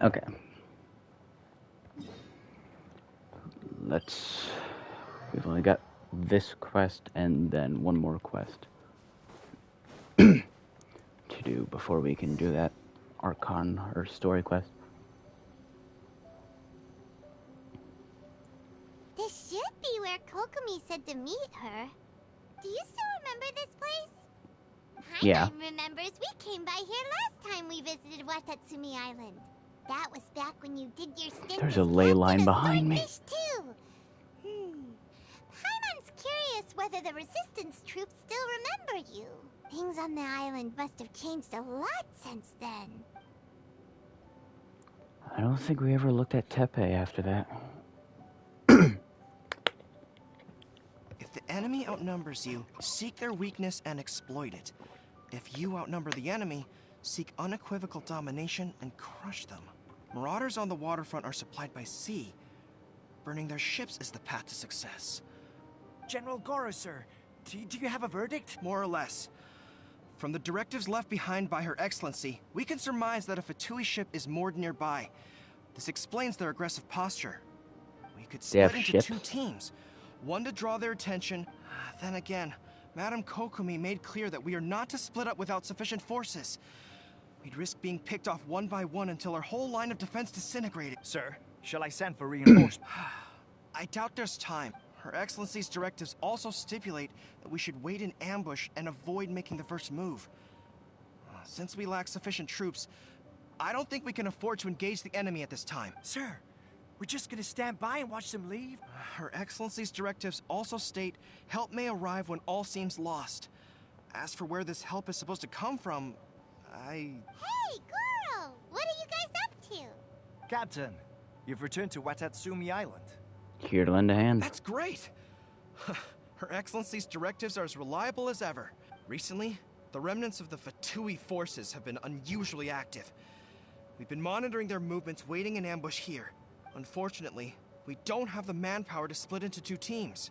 Okay. We've only got this quest and then one more quest to do before we can do that Archon or story quest. This should be where Kokomi said to meet her. Do you still remember this place? Yeah. Raiden remembers we came by here last time we visited Watatsumi Island. That was back when you did your stint There's as a ley line captain of behind me. Swordfish, too. Paimon's curious whether the Resistance troops still remember you. Things on the island must have changed a lot since then. I don't think we ever looked at Tepe after that. If the enemy outnumbers you, seek their weakness and exploit it. If you outnumber the enemy, seek unequivocal domination and crush them. Marauders on the waterfront are supplied by sea. Burning their ships is the path to success. General Goro, sir, do you have a verdict? More or less. From the directives left behind by Her Excellency, we can surmise that a Fatui ship is moored nearby. This explains their aggressive posture. We could split into two teams. One to draw their attention. Then again, Madame Kokumi made clear that we are not to split up without sufficient forces. We'd risk being picked off one by one until our whole line of defense disintegrated. Sir, shall I send for reinforcements? I doubt there's time. Her Excellency's directives also stipulate that we should wait in ambush and avoid making the first move. Since we lack sufficient troops, I don't think we can afford to engage the enemy at this time. Sir, we're just gonna stand by and watch them leave? Her Excellency's directives also state help may arrive when all seems lost. As for where this help is supposed to come from, Hey, Goro! What are you guys up to? Captain, you've returned to Watatsumi Island. Here to lend a hand. That's great! Her Excellency's directives are as reliable as ever. Recently, the remnants of the Fatui forces have been unusually active. We've been monitoring their movements, waiting in ambush here. Unfortunately, we don't have the manpower to split into two teams.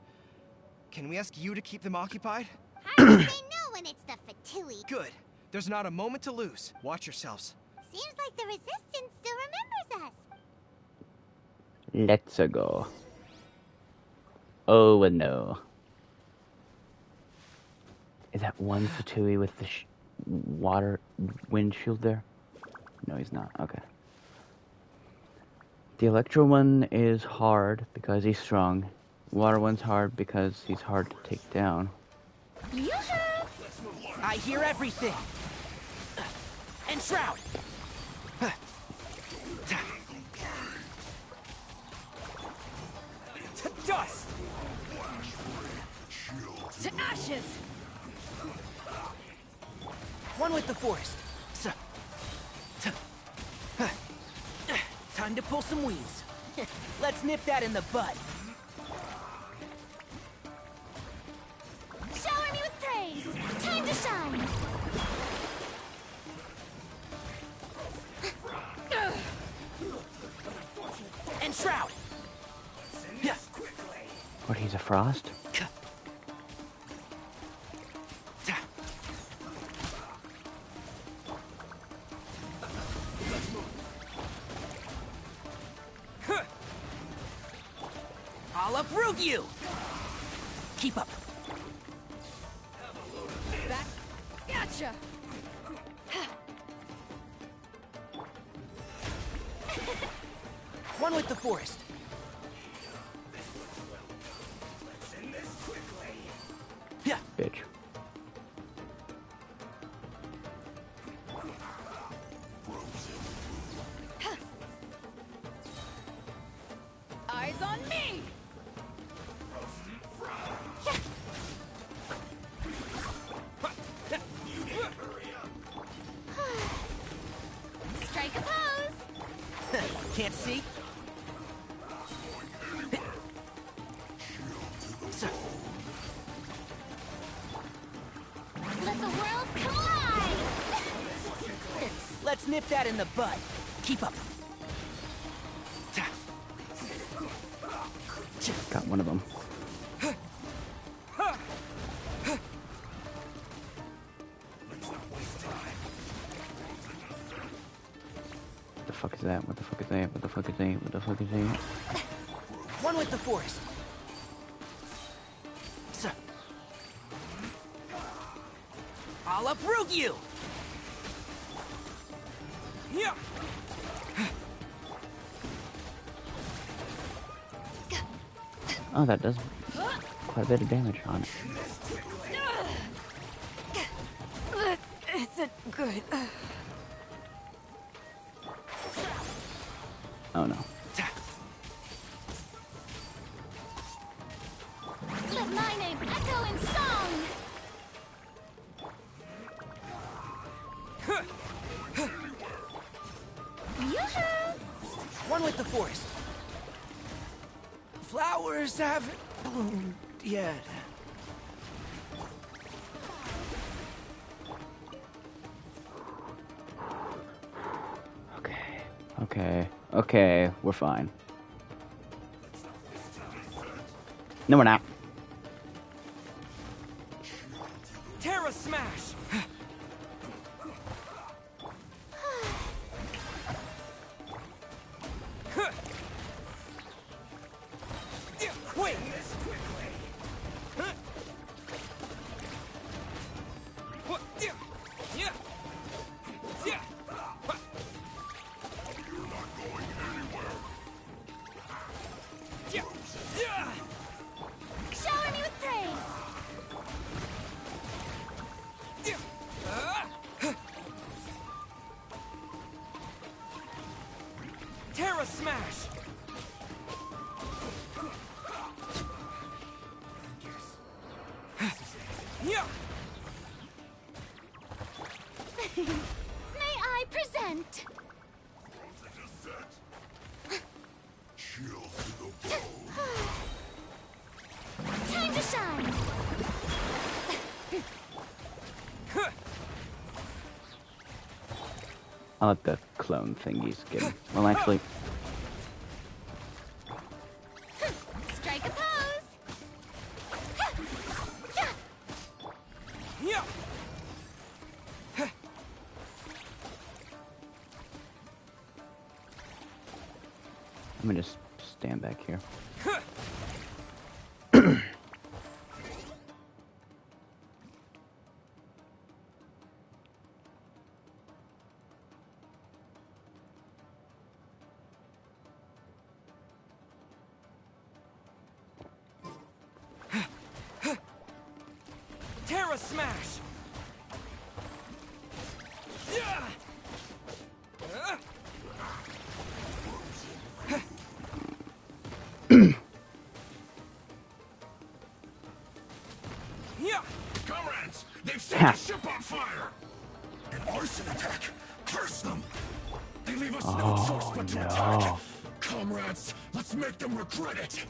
Can we ask you to keep them occupied? How do you say no when it's the Fatui? Good. There's not a moment to lose. Watch yourselves. Seems like the Resistance still remembers us. Let's go. Oh, and no. Is that one Fatui with the water windshield there? No, he's not. Okay. The Electro one is hard because he's strong. Water one's hard because he's hard to take down. I hear everything. Enshroud! To dust! To ashes! One with the forest. Time to pull some weeds. Let's nip that in the bud. Shower me with praise! Time to shine! Enshroud! What, he's a frost? I'll uproot you! Keep up. Back. Gotcha! One with the forest. Yeah. Bitch. Eyes on me! Strike a pose! Can't see? Let the world collide! Let's nip that in the bud. Keep up. Got one of them. What the fuck is that? What the fuck is that? What the fuck is that? What the fuck is that? One with the forest. I'll uproot you! Yeah. Oh, that does quite a bit of damage on it. This isn't good. Oh no. Let my name echo in song! One with the forest. Flowers haven't bloomed yet. Okay, we're fine. No, we're not. Terra Smash! Wait! Shower me with praise! Terra Smash! May I present? Time to shine! I'll let the clone thingies get him. Well, actually, Strike a pose! I'm gonna just stand back here. Terra Smash! Comrades, they've set the ship on fire! An arson attack! Curse them! They leave us no choice but to attack! Comrades, let's make them regret it!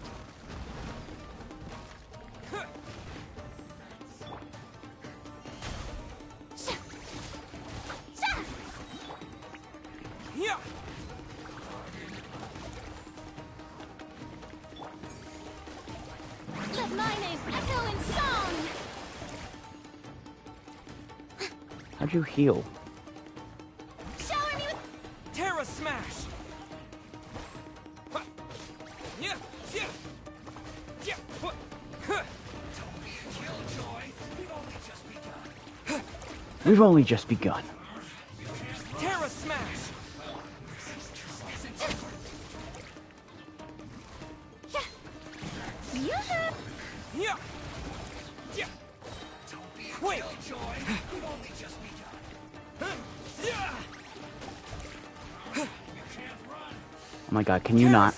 Let my name echo in song! How'd you heal? Shower me with Terra Smash! We've only just begun. Terra Smash! Wait! Oh my god, can you not?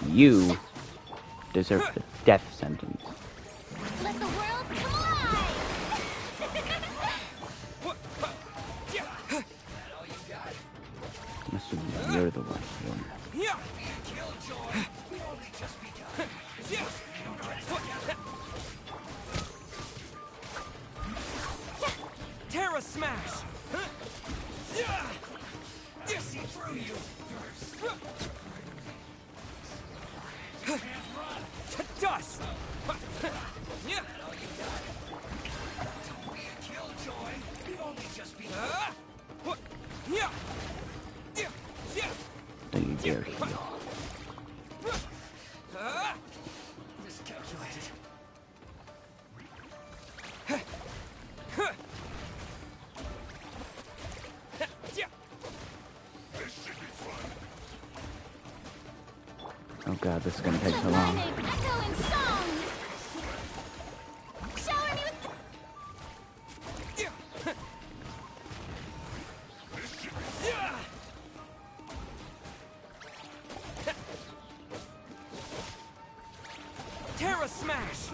You deserve the death sentence. Let the world come alive! I'm assuming you're the one doing that. Terra Smash! To dust! Don't you dare heal. Miscalculated. Oh god, this is gonna take so Let my long. name echo in song! Shower me with Smash!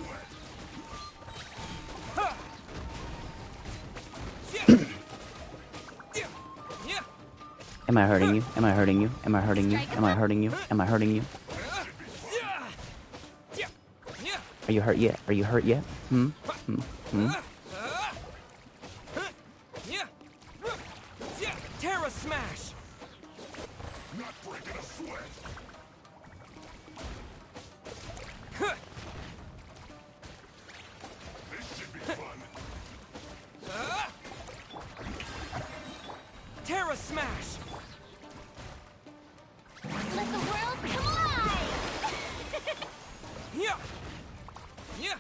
Am I hurting you? Am I hurting you? Am I hurting you? Am I hurting you? Am I hurting you? Are you hurt yet? Are you hurt yet? Hmm? Terra Smash! Not breaking a sweat. This should be fun. Terra Smash! Let the world come alive! Yeah! Yeah!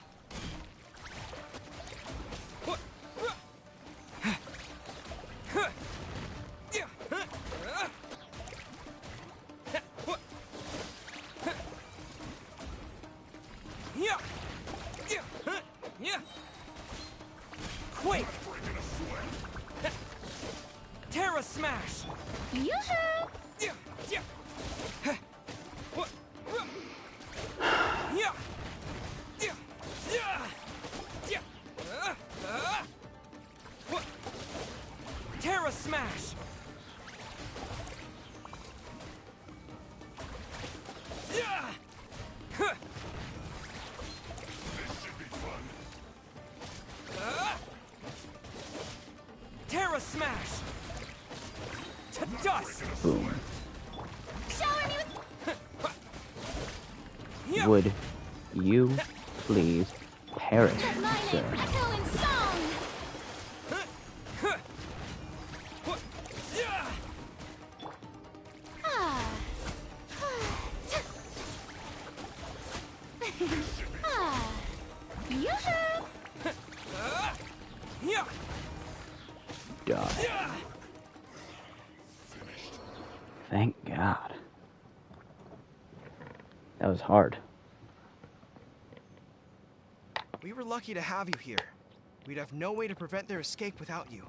Quake! Terra Smash! Yoo-hoo! Terra Smash! This should be fun. Terra Smash! To dust! Boom. Shower me with Would you please perish, sir? echoing song! Die. Thank God. That was hard. We were lucky to have you here. We'd have no way to prevent their escape without you.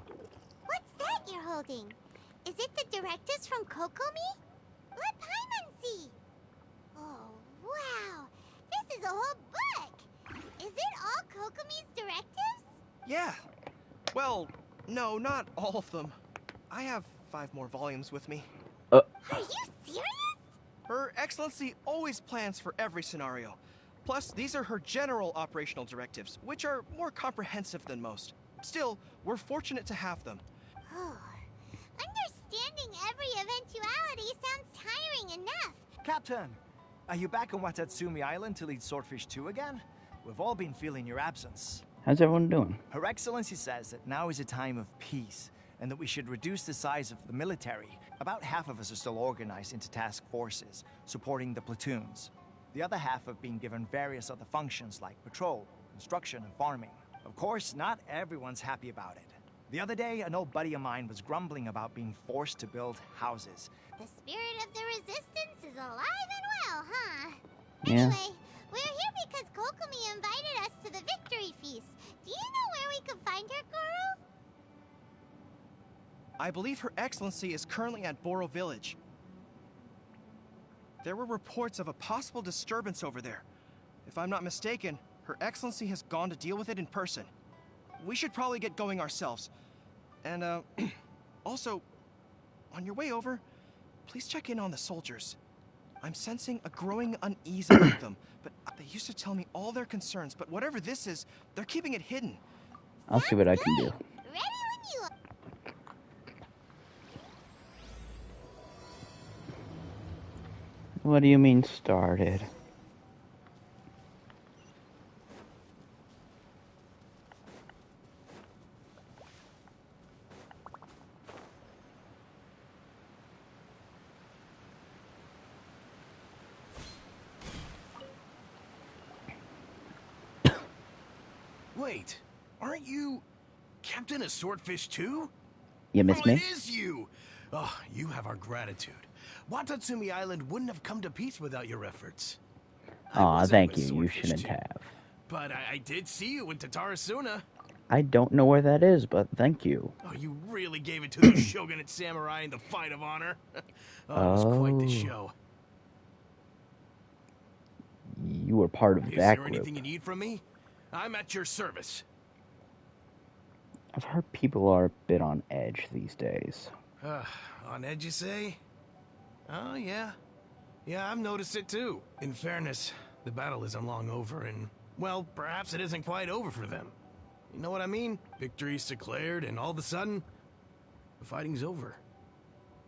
What's that you're holding? Is it the directives from Kokomi? Let Paimon see! Oh, wow! This is a whole book! Is it all Kokomi's directives? Yeah. Well, no, not all of them. I have 5 more volumes with me. Are you serious? Her Excellency always plans for every scenario. Plus, these are her general operational directives, which are more comprehensive than most. Still, we're fortunate to have them. Understanding every eventuality sounds tiring enough. Captain, are you back on Watatsumi Island to lead Swordfish 2 again? We've all been feeling your absence. How's everyone doing? Her Excellency says that now is a time of peace, and that we should reduce the size of the military. About half of us are still organized into task forces, supporting the platoons. The other half have been given various other functions like patrol, construction, and farming. Of course, not everyone's happy about it. The other day, an old buddy of mine was grumbling about being forced to build houses. The spirit of the resistance is alive and well, huh? Yeah. Anyway, we're here because Kokomi invited us to the victory feast. Do you know where we could find her, Goro? I believe Her Excellency is currently at Boro Village. There were reports of a possible disturbance over there. If I'm not mistaken, Her Excellency has gone to deal with it in person. We should probably get going ourselves. And, also, on your way over, please check in on the soldiers. I'm sensing a growing unease about them, but they used to tell me all their concerns, but whatever this is, they're keeping it hidden. I'll see what I can do. Ready when you are. What do you mean started? Wait, aren't you Captain of Swordfish too? You miss me? It is you! Oh, you have our gratitude. Watatsumi Island wouldn't have come to peace without your efforts. Aw, thank with you. You Swordfish shouldn't too, have. But I did see you in Tatarasuna. I don't know where that is, but thank you. Oh, you really gave it to the Shogunate Samurai in the fight of honor. Oh, it was quite the show. you were part of Is that there group. anything you need from me? I'm at your service. I've heard people are a bit on edge these days. On edge, you say? Oh, yeah. Yeah, I've noticed it too. In fairness, the battle isn't long over, and, well, perhaps it isn't quite over for them. You know what I mean? Victory's declared, and all of a sudden, the fighting's over.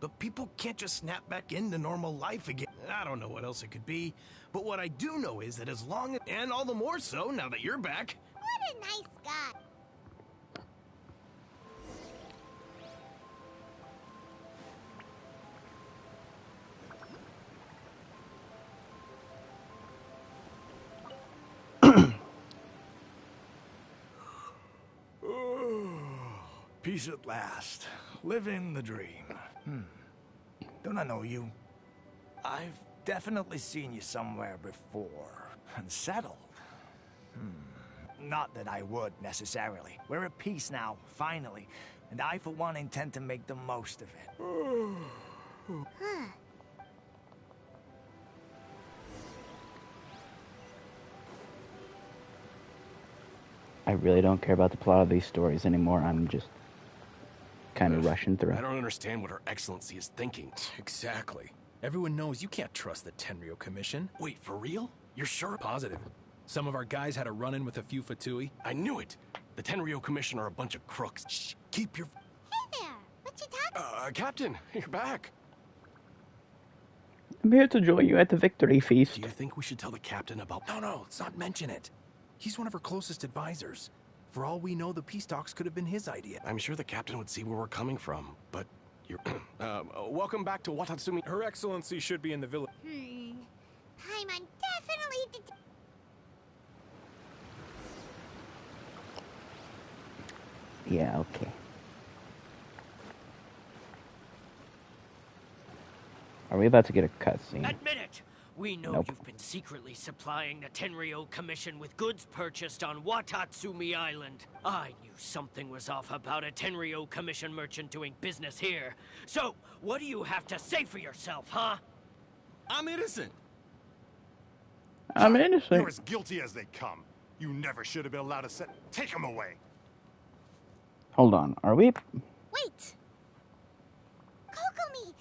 But people can't just snap back into normal life again. I don't know what else it could be, but what I do know is that as long as, and all the more so now that you're back. What a nice guy. Peace at last. Living the dream. Don't I know you? I've definitely seen you somewhere before. Unsettled. Not that I would, necessarily. We're at peace now, finally. And I, for one, intend to make the most of it. I really don't care about the plot of these stories anymore. I'm just kind of rushing through. I don't understand what Her Excellency is thinking. Exactly. Everyone knows you can't trust the Tenryo Commission. Wait, for real? You're sure? Positive. Some of our guys had a run-in with a few Fatui. I knew it. The Tenryo Commission are a bunch of crooks. Shh, keep your... Hey there. What you talking? Captain, you're back. I'm here to join you at the victory feast. Do you think we should tell the captain about... No, let's not mention it. He's one of our closest advisors. For all we know, the peace talks could have been his idea. I'm sure the captain would see where we're coming from, but you're... welcome back to Watatsumi. Her Excellency should be in the village. Paimon definitely... Yeah, okay. Are we about to get a cutscene? Admit it! We know you've been secretly supplying the Tenryo Commission with goods purchased on Watatsumi Island. I knew something was off about a Tenryo Commission merchant doing business here. So, what do you have to say for yourself, huh? I'm innocent. I'm innocent. You're as guilty as they come. You never should have been allowed to take him away. Hold on, are we? Wait! Kokomi!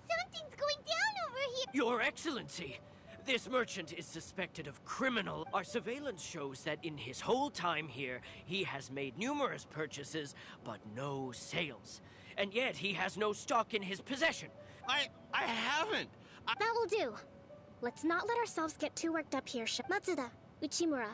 Something's going down over here! Your Excellency! This merchant is suspected of criminal. Our surveillance shows that in his whole time here, he has made numerous purchases, but no sales. And yet he has no stock in his possession. I haven't! That will do. Let's not let ourselves get too worked up here, Matsuda, Uchimura.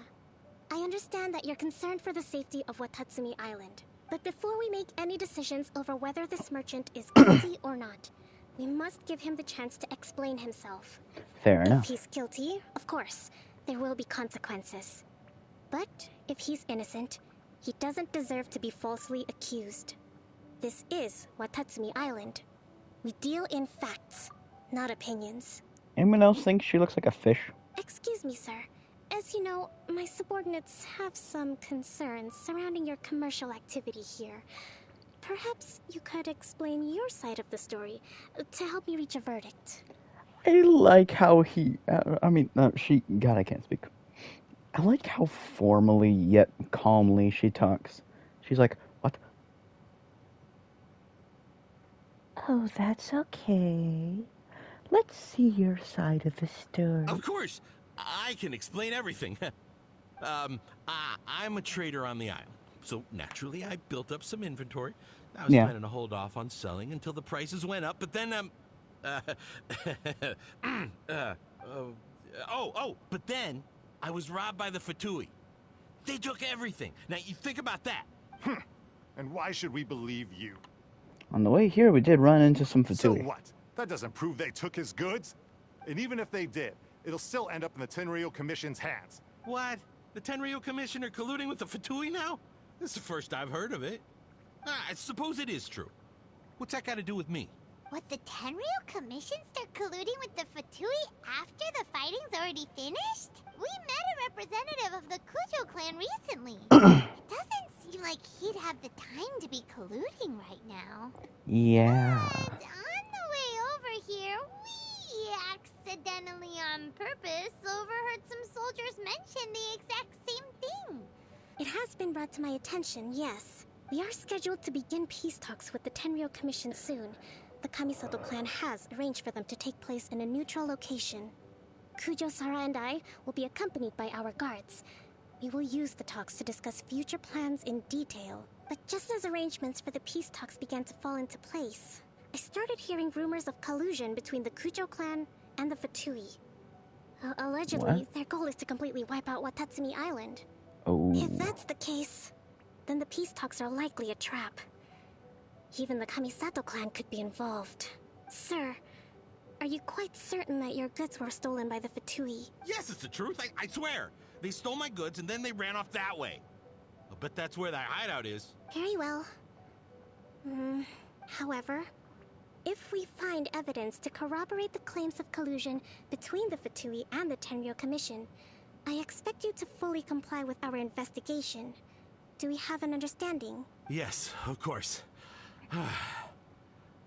I understand that you're concerned for the safety of Watatsumi Island. But before we make any decisions over whether this merchant is guilty or not, we must give him the chance to explain himself. Fair enough. If he's guilty, of course, there will be consequences. But if he's innocent, he doesn't deserve to be falsely accused. This is Watatsumi Island. We deal in facts, not opinions. Anyone else think she looks like a fish? Excuse me, sir. As you know, my subordinates have some concerns surrounding your commercial activity here. Perhaps you could explain your side of the story to help me reach a verdict. I like how he... God, I can't speak. I like how formally yet calmly she talks. She's like, what? Oh, that's okay. Let's see your side of the story. Of course! I can explain everything. I'm a trader on the island, so naturally I built up some inventory. I was planning to hold off on selling until the prices went up, but then, but then I was robbed by the Fatui. They took everything. Now, you think about that. And why should we believe you? On the way here, we did run into some Fatui. So what? That doesn't prove they took his goods. And even if they did, it'll still end up in the Tenryo Commission's hands. What? The Tenryo Commission are colluding with the Fatui now? This is the first I've heard of it. I suppose it is true. What's that got to do with me? What, the Tenryo Commission start colluding with the Fatui after the fighting's already finished? We met a representative of the Kujo clan recently. It doesn't seem like he'd have the time to be colluding right now. Yeah. But on the way over here, we accidentally on purpose overheard some soldiers mentioned the exact same thing. It has been brought to my attention, yes. We are scheduled to begin peace talks with the Tenryou Commission soon. The Kamisato clan has arranged for them to take place in a neutral location. Kujo-Sara and I will be accompanied by our guards. We will use the talks to discuss future plans in detail. But just as arrangements for the peace talks began to fall into place, I started hearing rumors of collusion between the Kujo clan and the Fatui. Allegedly, their goal is to completely wipe out Watatsumi Island. Oh. If that's the case, then the peace talks are likely a trap. Even the Kamisato clan could be involved. Sir, are you quite certain that your goods were stolen by the Fatui? Yes, it's the truth. I swear. They stole my goods and then they ran off that way. I bet that's where that hideout is. Very well. However, if we find evidence to corroborate the claims of collusion between the Fatui and the Tenryou Commission, I expect you to fully comply with our investigation. Do we have an understanding? Yes, of course.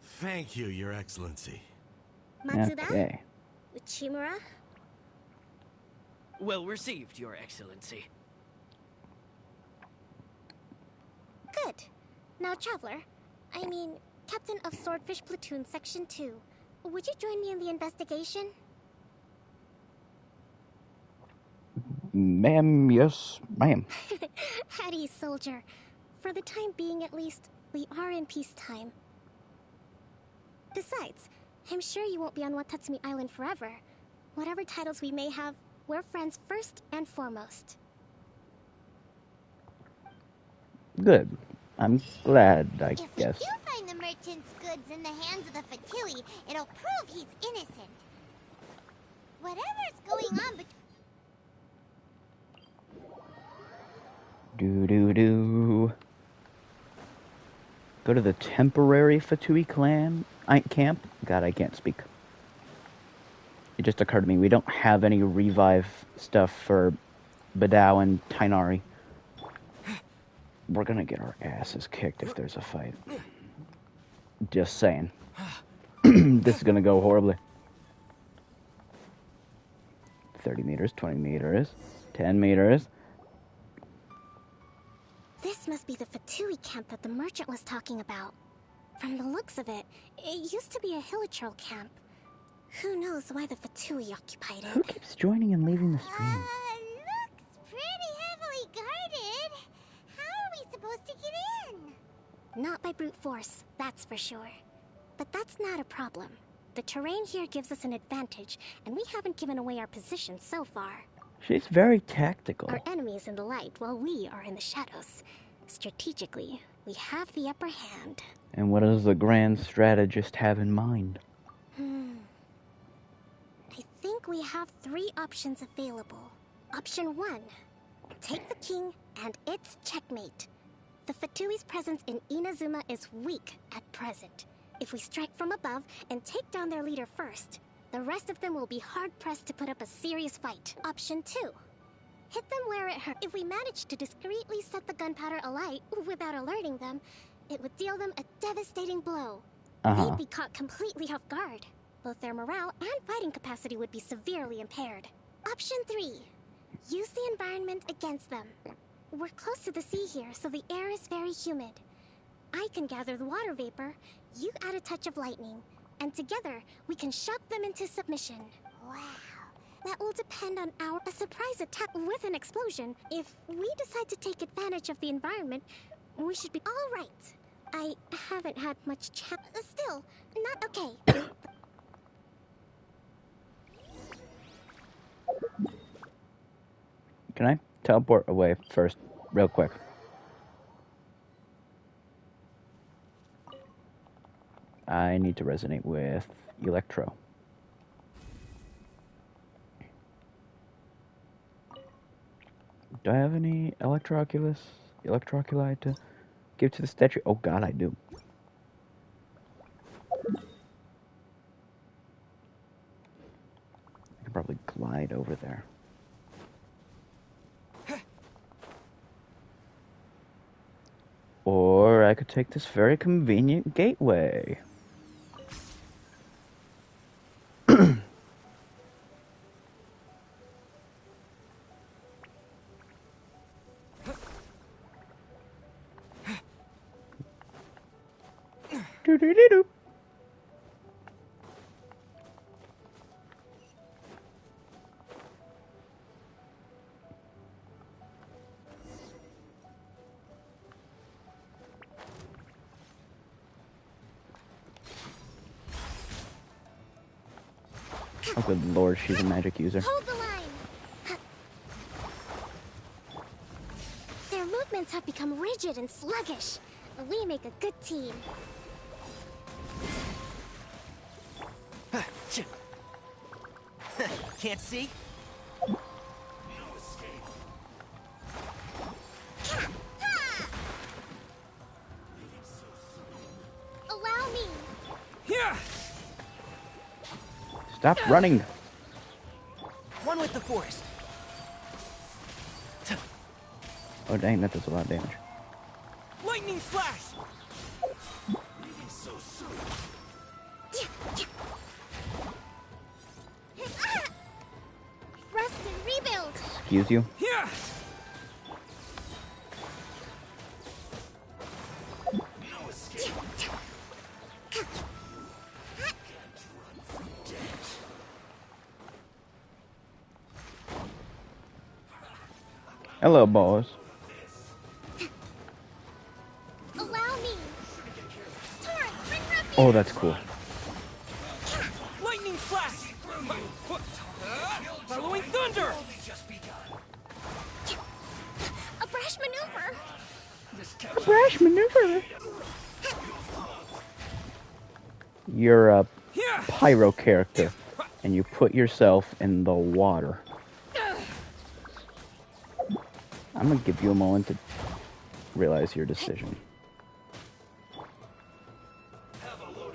Thank you, Your Excellency. Matsuda? Okay. Uchimura? Well received, Your Excellency. Good. Now, Traveler, Captain of Swordfish Platoon Section 2, would you join me in the investigation? Ma'am, yes, ma'am. Hattie, soldier. For the time being, at least, we are in peacetime. Besides, I'm sure you won't be on Watatsumi Island forever. Whatever titles we may have, we're friends first and foremost. Good. I'm glad, I guess. If we do find the merchant's goods in the hands of the Fatui, it'll prove he's innocent. Whatever's going on between... Do. Go to the temporary Fatui clan camp. God, I can't speak. It just occurred to me, we don't have any revive stuff for Badao and Tainari. We're gonna get our asses kicked if there's a fight. Just saying. This is gonna go horribly. 30 meters, 20 meters, 10 meters. This must be the Fatui camp that the merchant was talking about. From the looks of it, it used to be a Hilichurl camp. Who knows why the Fatui occupied it? Who keeps joining and leaving the stream? Looks pretty heavily guarded. How are we supposed to get in? Not by brute force, that's for sure. But that's not a problem. The terrain here gives us an advantage, and we haven't given away our position so far. She's very tactical. Our enemy is in the light, while we are in the shadows. Strategically, we have the upper hand. And what does the grand strategist have in mind? I think we have 3 options available. Option 1. Take the king, and it's checkmate. The Fatui's presence in Inazuma is weak at present. If we strike from above and take down their leader first, the rest of them will be hard-pressed to put up a serious fight. Option 2. Hit them where it hurts. If we manage to discreetly set the gunpowder alight without alerting them, it would deal them a devastating blow. They'd be caught completely off guard. Both their morale and fighting capacity would be severely impaired. Option 3. Use the environment against them. We're close to the sea here, so the air is very humid. I can gather the water vapor, you add a touch of lightning, and together we can shock them into submission. Wow. That will depend on a surprise attack with an explosion. If we decide to take advantage of the environment, we should be all right. I haven't had much still, not okay. Can I teleport away first, real quick? I need to resonate with Electro. Do I have any Electroculi to give to the statue? Oh god, I do. I could probably glide over there. Or I could take this very convenient gateway. Oh, good lord, she's a magic user. Hold the line! Their movements have become rigid and sluggish. We make a good team. Can't see? Allow me. Here! Stop running. One with the forest. Oh dang, that does a lot of damage. Lightning flash! Rest and rebuild. Excuse you? Here! Hello, boys. Allow me. Torrent, bring refuge. Oh, that's cool. Lightning flash! Following thunder! A brash maneuver. Brash maneuver. You're a pyro character, and you put yourself in the water. I'm gonna give you a moment to realize your decision.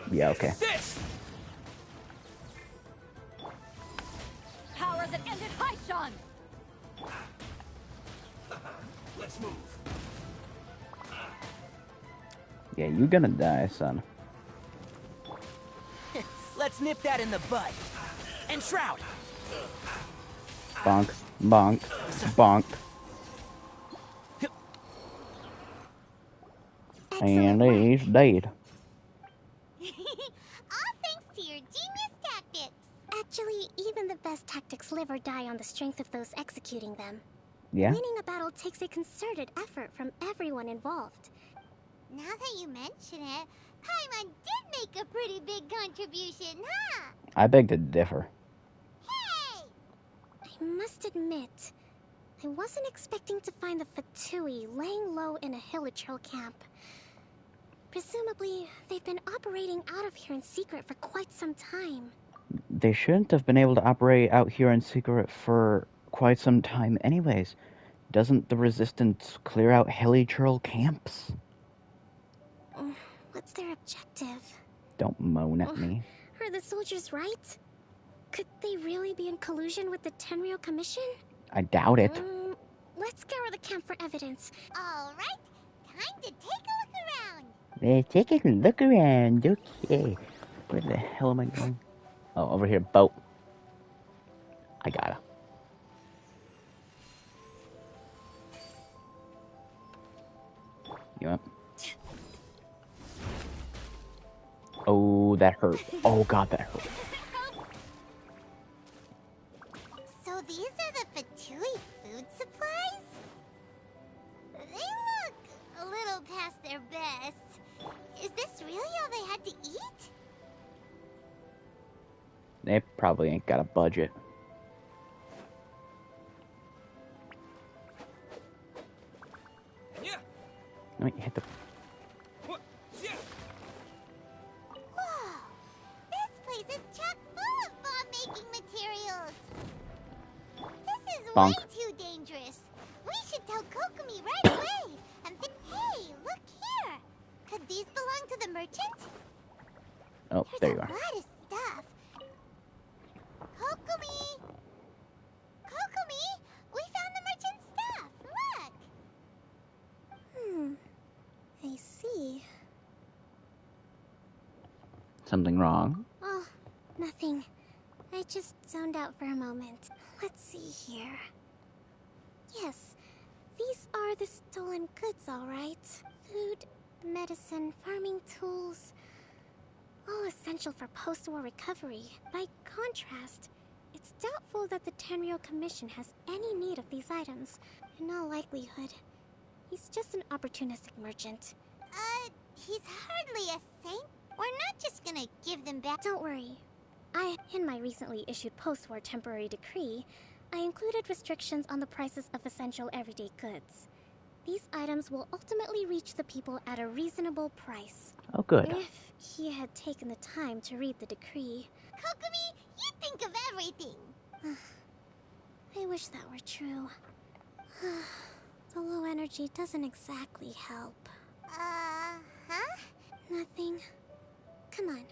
Yeah, okay. Power that ended Haishan! Let's move. Yeah, you're gonna die, son. Let's nip that in the bud. And shroud! Bonk, bonk, bonk. And he's dead. All thanks to your genius tactics. Actually, even the best tactics live or die on the strength of those executing them. Yeah? Winning a battle takes a concerted effort from everyone involved. Now that you mention it, Paimon did make a pretty big contribution, huh? I beg to differ. I must admit, I wasn't expecting to find the Fatui laying low in a Hilichurl camp. Presumably, they've been operating out of here in secret for quite some time. They shouldn't have been able to operate out here in secret for quite some time anyways. Doesn't the Resistance clear out Hilichurl camps? What's their objective? Don't moan at me. Are the soldiers right? Could they really be in collusion with the Tenryou Commission? I doubt it. Let's scour the camp for evidence. All right, time to take a look around. Take a look around, okay. Where the hell am I going? Oh, over here, boat. I gotta. You want? Oh, that hurt. Oh god, that hurt. So these are the Fatui food supplies? They look a little past their best. Is this really all they had to eat? They probably ain't got a budget. Yeah. Wait, hit the... Whoa! This place is chock full of bomb-making materials. This is Bonk. way too dangerous. We should tell Kokomi right away. And hey, look here. Could these belong to the merchant? Oh, there you are. A lot of stuff. Kokomi! Kokomi! We found the merchant's stuff. Look! I see. Something wrong? Oh, nothing. I just zoned out for a moment. Let's see here. Yes, these are the stolen goods, all right. Food, medicine, farming tools. all essential for post-war recovery. By contrast, it's doubtful that the Tenryou Commission has any need of these items. In all likelihood, he's just an opportunistic merchant. He's hardly a saint. We're not just gonna give them back. Don't worry. In my recently issued post-war temporary decree, I included restrictions on the prices of essential everyday goods. These items will ultimately reach the people at a reasonable price. Oh, good. If he had taken the time to read the decree. Kokomi, you think of everything. I wish that were true. The low energy doesn't exactly help. Huh? Nothing. Come on,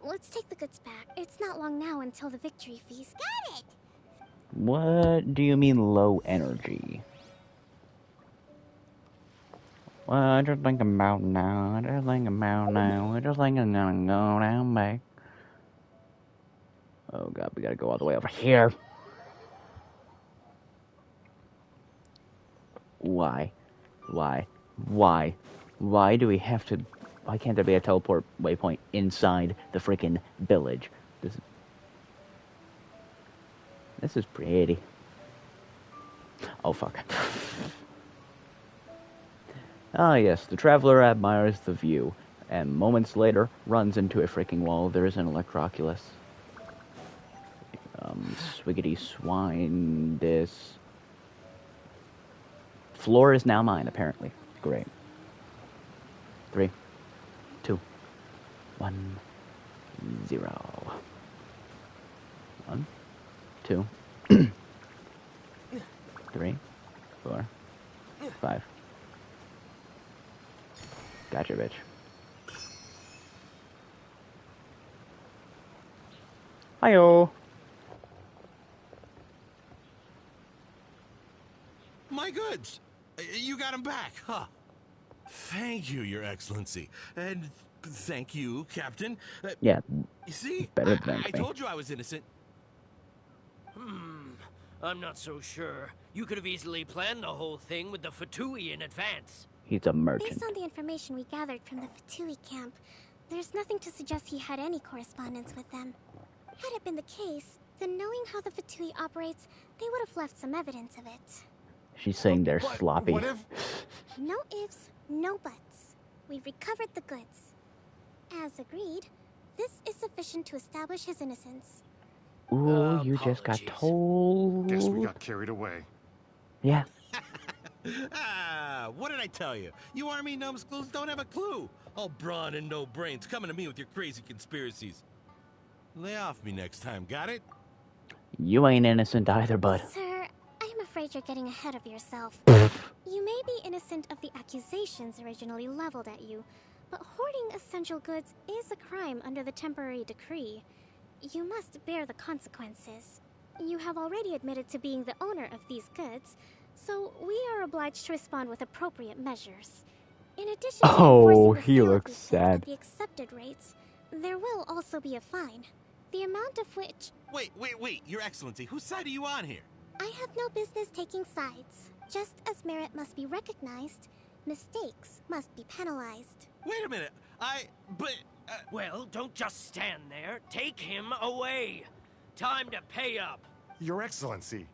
let's take the goods back. It's not long now until the victory feast. Got it! What do you mean low energy? Well, I just think about now. I just think about now. I just think I'm gonna go down back. Oh god, we gotta go all the way over here. Why? Why do we have to... Why can't there be a teleport waypoint inside the freaking village? This is pretty. Oh, fuck. Ah, yes, the traveler admires the view, and moments later runs into a freaking wall. There is an Electroculus. Swiggity swine, this... Floor is now mine, apparently. Great. 3, 2, 1, 0. 1, 2, 3, 4, 5. Gotcha, bitch. Hi-yo. My goods! You got them back, huh? Thank you, Your Excellency. And thank you, Captain. Yeah. You see, Better I told you I was innocent. I'm not so sure. You could have easily planned the whole thing with the Fatui in advance. He's a merchant. Based on the information we gathered from the Fatui camp, there's nothing to suggest he had any correspondence with them. Had it been the case, then knowing how the Fatui operates, they would have left some evidence of it. She's saying they're sloppy. What if... No ifs, no buts. We've recovered the goods. As agreed, this is sufficient to establish his innocence. Ooh, you just got told. Guess we got carried away. Yeah. What did I tell you? You army numbskulls don't have a clue. All brawn and no brains coming to me with your crazy conspiracies. Lay off me next time, got it? You ain't innocent either, bud. Sir, I'm afraid you're getting ahead of yourself. You may be innocent of the accusations originally leveled at you, but hoarding essential goods is a crime under the temporary decree. You must bear the consequences. You have already admitted to being the owner of these goods, so we are obliged to respond with appropriate measures. In addition to enforcing the he sale looks of these goods sad. at the accepted rates, there will also be a fine, the amount of which... Wait, Your Excellency, whose side are you on here? I have no business taking sides. Just as merit must be recognized, mistakes must be penalized. Wait a minute, Well, don't just stand there. Take him away. Time to pay up. Your Excellency,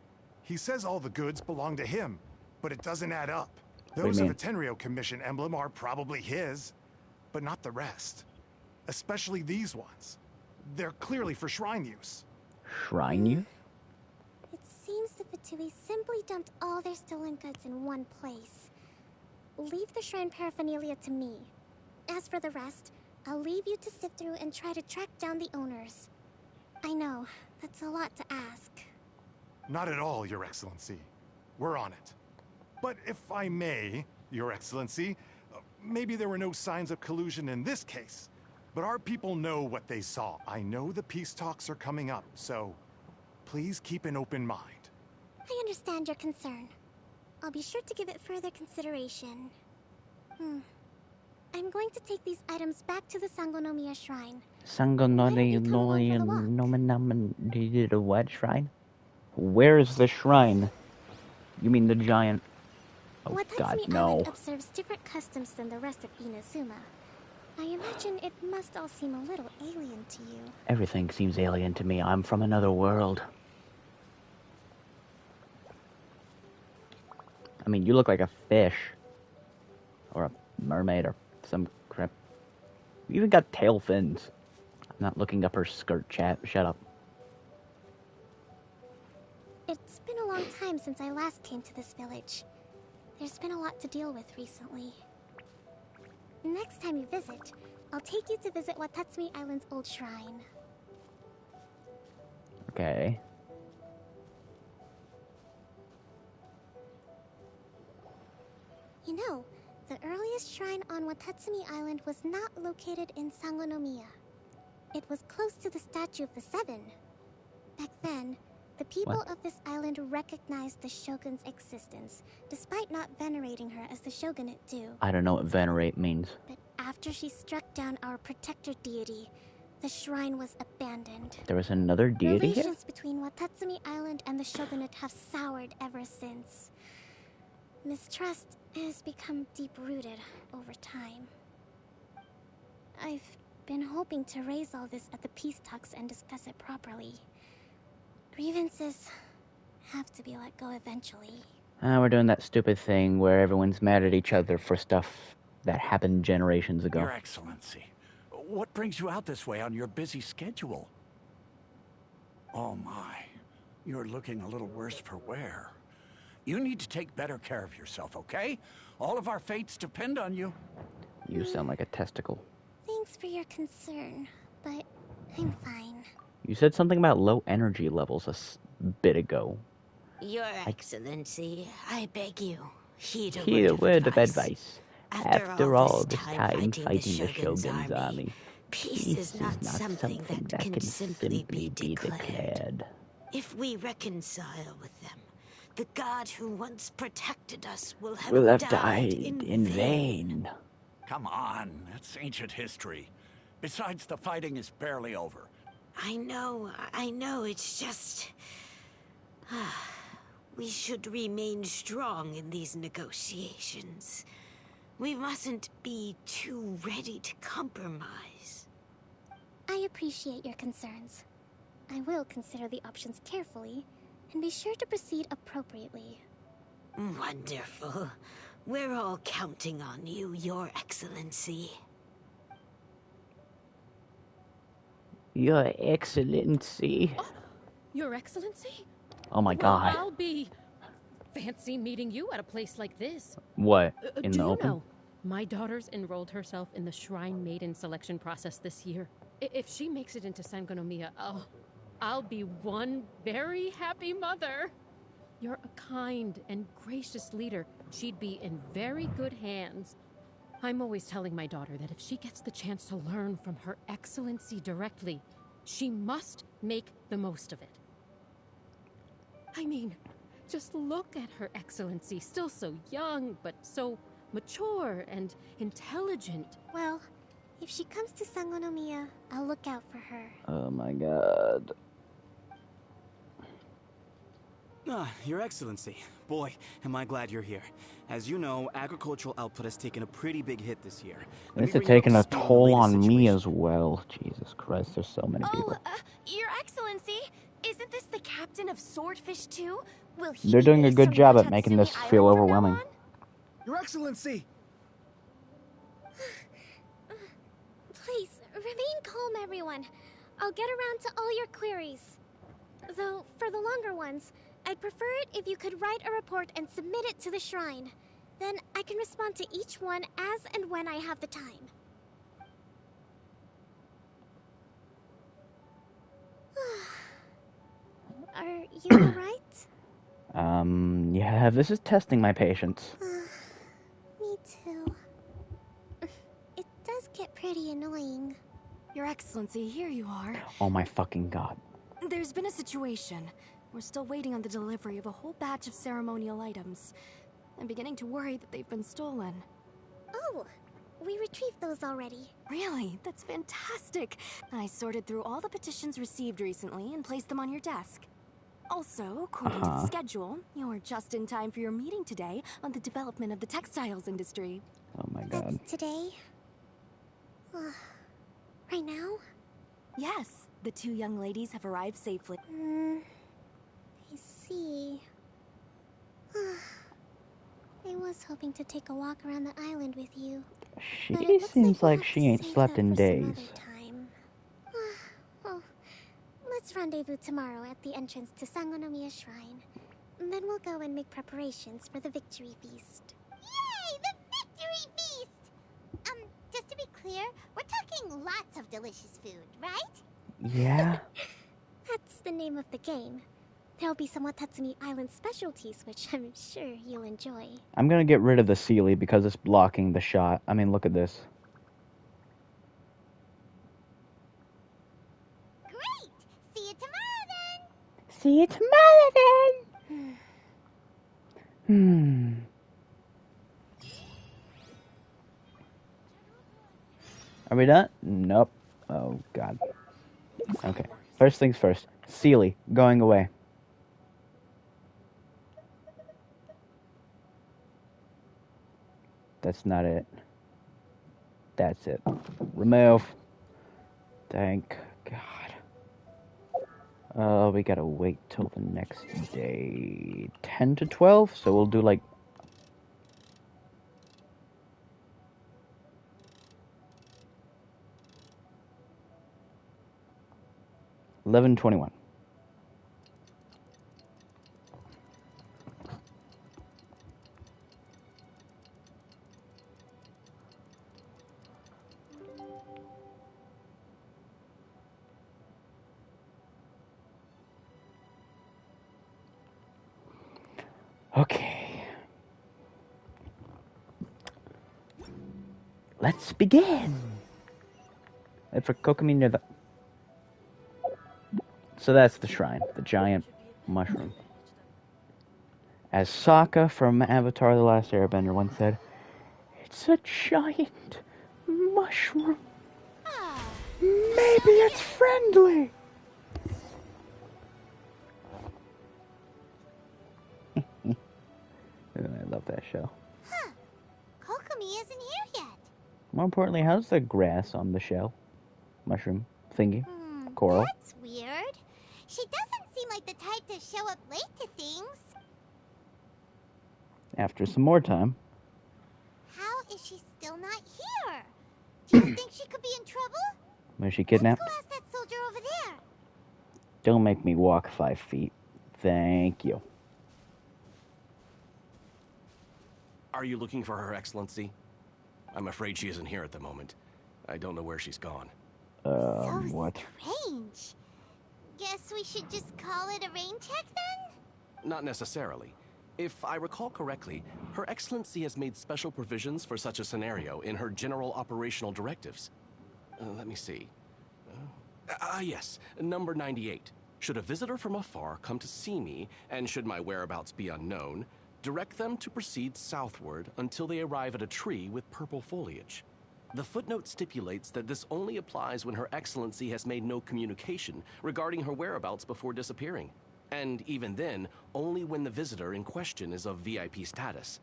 he says all the goods belong to him, but it doesn't add up. do you Those of mean? the Tenryou Commission emblem are probably his, but not the rest. Especially these ones. They're clearly for shrine use. Shrine use? It seems the Fatui simply dumped all their stolen goods in one place. Leave the shrine paraphernalia to me. As for the rest, I'll leave you to sift through and try to track down the owners. I know, that's a lot to ask. Not at all, Your Excellency. We're on it. But if I may, Your Excellency, maybe there were no signs of collusion in this case, but our people know what they saw. I know the peace talks are coming up, so please keep an open mind. I understand your concern. I'll be sure to give it further consideration. I'm going to take these items back to the Sangonomiya Shrine. Did a what shrine? Where's the shrine? You mean the giant... Oh god, Watatsumi no. Island observes different customs than the rest of Inazuma. I imagine it must all seem a little alien to you. Everything seems alien to me. I'm from another world. I mean, you look like a fish. Or a mermaid or some crap. You even got tail fins. I'm not looking up her skirt, chat. Shut up. It's been a long time since I last came to this village. There's been a lot to deal with recently. Next time you visit, I'll take you to visit Watatsumi Island's old shrine. Okay. You know, the earliest shrine on Watatsumi Island was not located in Sangonomiya. It was close to the Statue of the Seven. Back then, the people of this island recognized the shogun's existence, despite not venerating her as the shogunate do. I don't know what venerate means. But after she struck down our protector deity, the shrine was abandoned. There was another deity here? Relations between Watatsumi Island and the shogunate have soured ever since. Mistrust has become deep-rooted over time. I've been hoping to raise all this at the peace talks and discuss it properly. Grievances have to be let go eventually. We're doing that stupid thing where everyone's mad at each other for stuff that happened generations ago. Your Excellency, what brings you out this way on your busy schedule? Oh my, you're looking a little worse for wear. You need to take better care of yourself, okay? All of our fates depend on you. You sound like a testicle. Thanks for your concern, but I'm fine. You said something about low energy levels a bit ago. Your Excellency, I beg you, heed a word of advice. After all this time fighting the Shogun's army, peace is not something that can simply be declared. If we reconcile with them, the god who once protected us will have died in vain. Come on, that's ancient history. Besides, the fighting is barely over. I know, it's just... we should remain strong in these negotiations. We mustn't be too ready to compromise. I appreciate your concerns. I will consider the options carefully, and be sure to proceed appropriately. Wonderful. We're all counting on you, Your Excellency. Your Excellency. Oh, Your Excellency? Oh my God. I'll be fancy meeting you at a place like this. What? In do the you open? know, my daughter's enrolled herself in the Shrine Maiden selection process this year. If she makes it into Sangonomiya, I'll be one very happy mother. You're a kind and gracious leader. She'd be in very good hands. I'm always telling my daughter that if she gets the chance to learn from Her Excellency directly, she must make the most of it. I mean, just look at Her Excellency, still so young, but so mature and intelligent. Well, if she comes to Sangonomiya, I'll look out for her. Oh my God. Your Excellency. Boy, am I glad you're here. As you know, agricultural output has taken a pretty big hit this year. This is taking a toll on me as well. Jesus Christ, there's so many people. Your Excellency, isn't this the captain of Swordfish too? Will he They're be doing a based good on job at Watatsumi making this Island feel from now overwhelming. on? Your Excellency! Please, remain calm, everyone. I'll get around to all your queries. Though, for the longer ones, I'd prefer it if you could write a report and submit it to the shrine. Then I can respond to each one as and when I have the time. Are you alright? Yeah, this is testing my patience. Me too. It does get pretty annoying. Your Excellency, here you are. Oh my fucking God. There's been a situation. We're still waiting on the delivery of a whole batch of ceremonial items. I'm beginning to worry that they've been stolen. Oh, we retrieved those already. Really? That's fantastic. I sorted through all the petitions received recently and placed them on your desk. Also, according to the schedule, you're just in time for your meeting today on the development of the textiles industry. Oh my God. That's today? Right now? Yes, the two young ladies have arrived safely. I see. I was hoping to take a walk around the island with you. She seems like she ain't slept in days. Oh, let's rendezvous tomorrow at the entrance to Sangonomiya Shrine. Then we'll go and make preparations for the victory feast. Yay! The victory feast! Just to be clear, we're talking lots of delicious food, right? Yeah. That's the name of the game. There'll be some Watatsumi Island specialties, which I'm sure you'll enjoy. I'm gonna get rid of the Sealy because it's blocking the shot. I mean, look at this. Great! See you tomorrow then! See you tomorrow then! Are we done? Nope. Oh, God. Okay. First things first. Sealy, going away. That's not it. That's it. Remove. Thank God. We gotta wait till the next day. 10 to 12? So we'll do like... $11:21. Okay. Let's begin. And for Kokomi near the... So that's the shrine, the giant mushroom. As Sokka from Avatar: The Last Airbender once said, "It's a giant mushroom. Maybe it's friendly." I love that show. Huh. Kokomi isn't here yet. More importantly, how's the grass on the shell? Mushroom thingy? Coral? That's weird. She doesn't seem like the type to show up late to things. After some more time. How is she still not here? Do you think she could be in trouble? Was she kidnapped? Let's go ask that soldier over there. Don't make me walk 5 feet. Thank you. Are you looking for Her Excellency? I'm afraid she isn't here at the moment. I don't know where she's gone. What? Strange. Guess we should just call it a rain check then? Not necessarily. If I recall correctly, Her Excellency has made special provisions for such a scenario in her general operational directives. Let me see. Yes, number 98. Should a visitor from afar come to see me, and should my whereabouts be unknown, direct them to proceed southward until they arrive at a tree with purple foliage. The footnote stipulates that this only applies when Her Excellency has made no communication regarding her whereabouts before disappearing. And even then, only when the visitor in question is of VIP status.